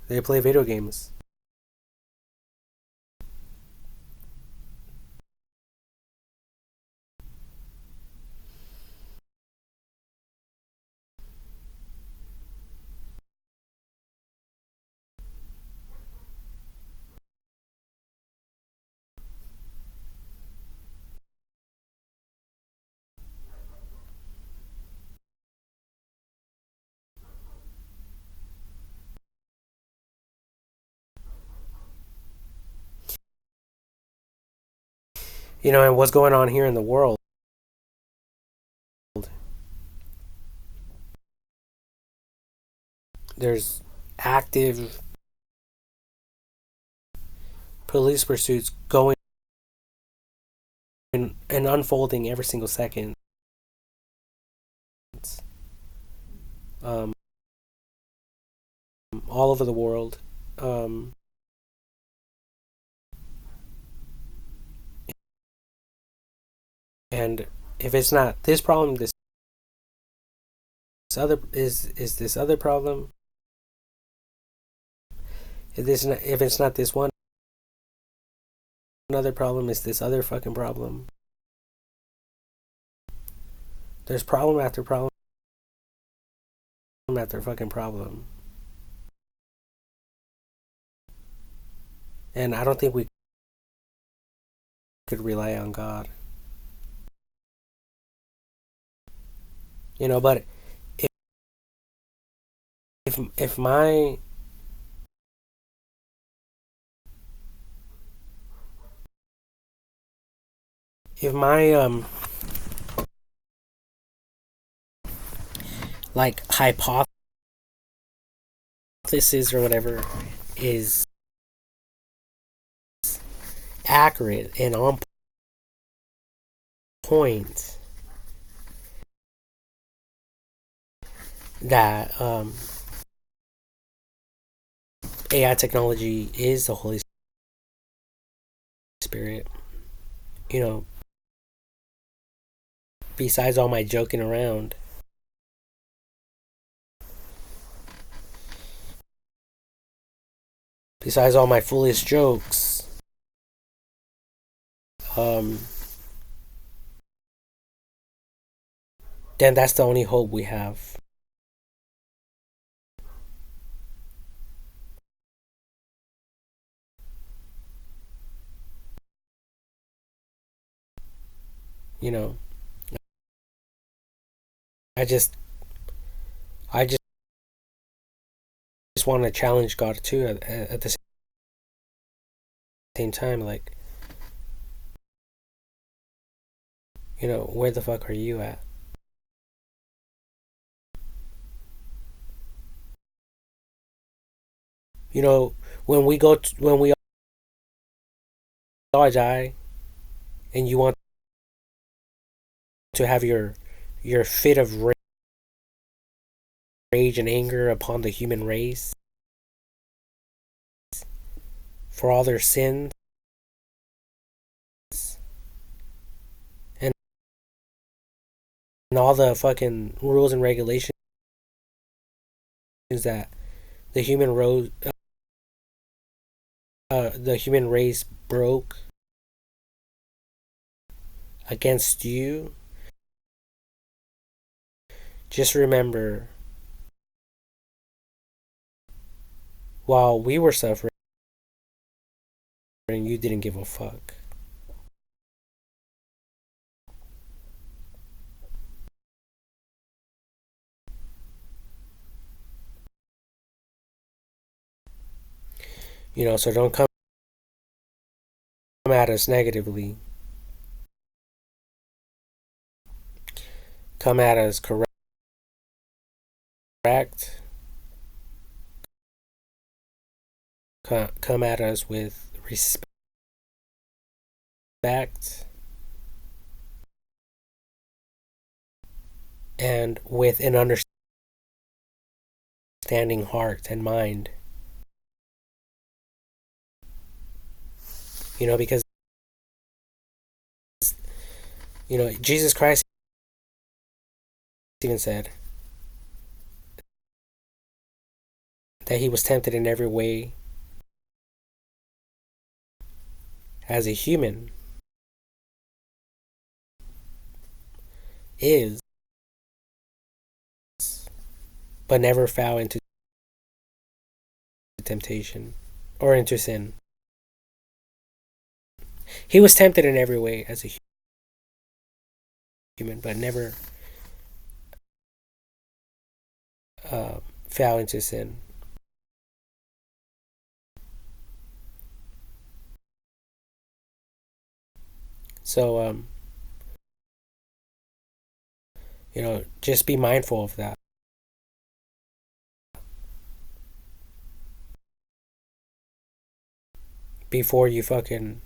Speaker 1: They play video games. And what's going on here in the world? There's active police pursuits going and unfolding every single second. Um, all over the world. And if it's not this problem, this other is this other problem. If it's not this one, another problem is this other fucking problem. There's problem after problem after fucking problem. And I don't think we could rely on God. But if my like hypothesis or whatever is accurate and on point, that AI technology is the Holy Spirit. Besides all my joking around, besides all my foolish jokes, then that's the only hope we have. I just want to challenge God too at the same time. Like, where the fuck are you at? When we all die, and you want to have your fit of rage and anger upon the human race for all their sins and all the fucking rules and regulations that the human race broke against you. Just remember, while we were suffering, you didn't give a fuck. So don't come at us negatively. come at us correct, come at us with respect, and with an understanding heart and mind. Because Jesus Christ even said that he was tempted in every way as a human is, but never fell into temptation or into sin. He was tempted in every way as a human, but never fell into sin. So, just be mindful of that. Before you fucking,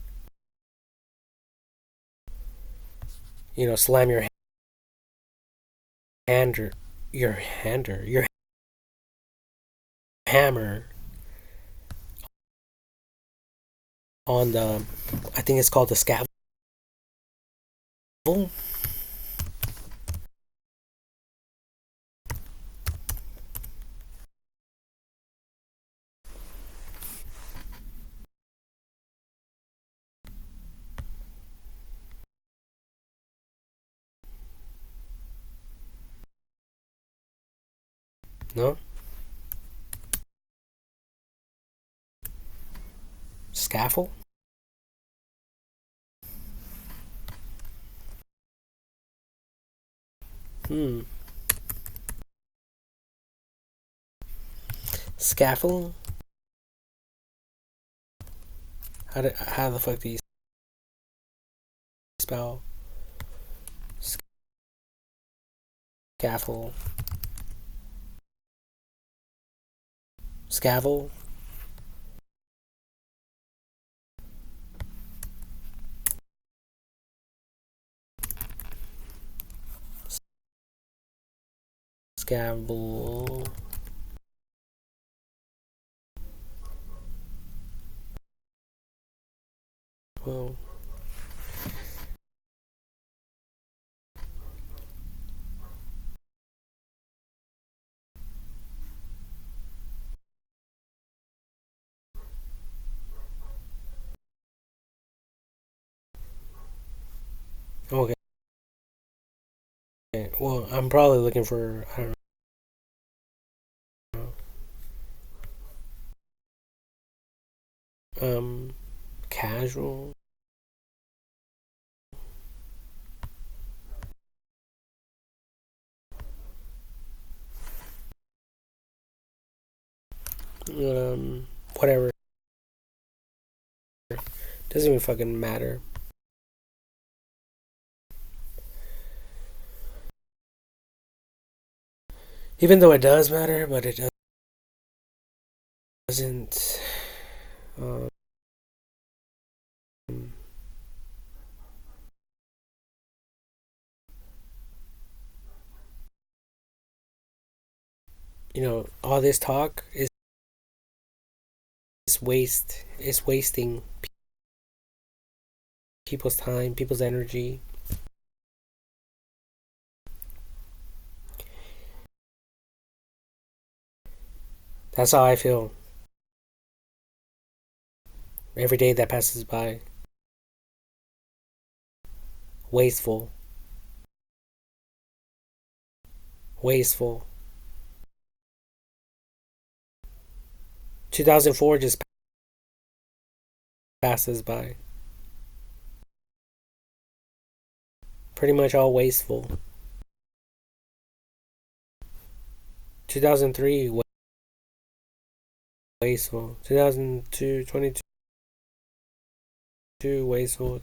Speaker 1: slam your your hammer on the, I think it's called the scaffold. No? Scaffold? Scaffold? How the fuck do you spell scaffold? Scaffold? Scaffold. Well, okay. Well, I'm probably looking for, I don't know, casual. Whatever. Doesn't even fucking matter. Even though it does matter, but it doesn't. Um, all this talk is waste. It's wasting people's time, people's energy. That's how I feel. Every day that passes by. Wasteful. Wasteful. 2004 just passes by. Pretty much all wasteful. 2003 wasteful. 2002, 22 wasteful.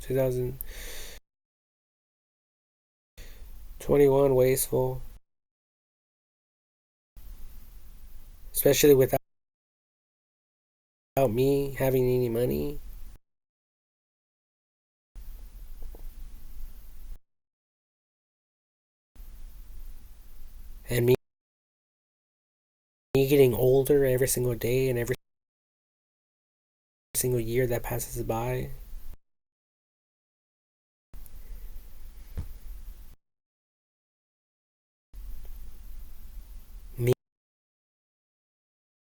Speaker 1: 21, wasteful. Especially without me having any money. And me getting older every single day and every single year that passes by.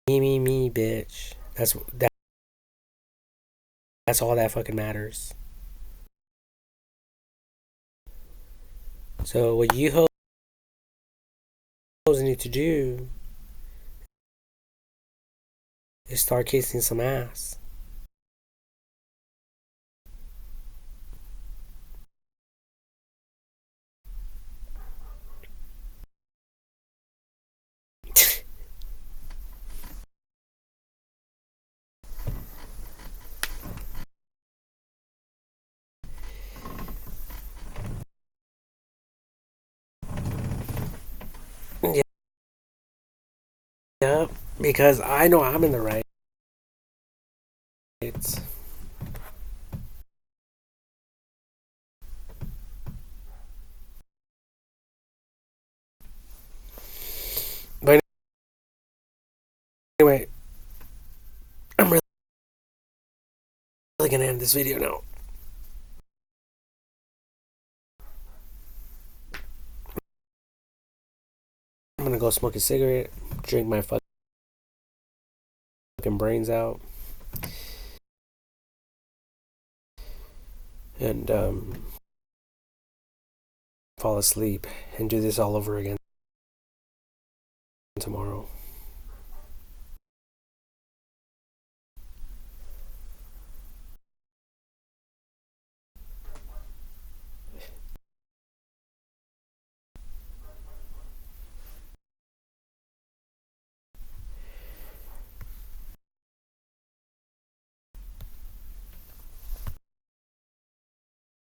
Speaker 1: Me, me, bitch. That's all that fucking matters. So what you hoes need to do is start kissing some ass. Yeah, because I know I'm in the right. But anyway, I'm really gonna end this video now. I'm gonna go smoke a cigarette, drink my fucking brains out, and fall asleep and do this all over again tomorrow.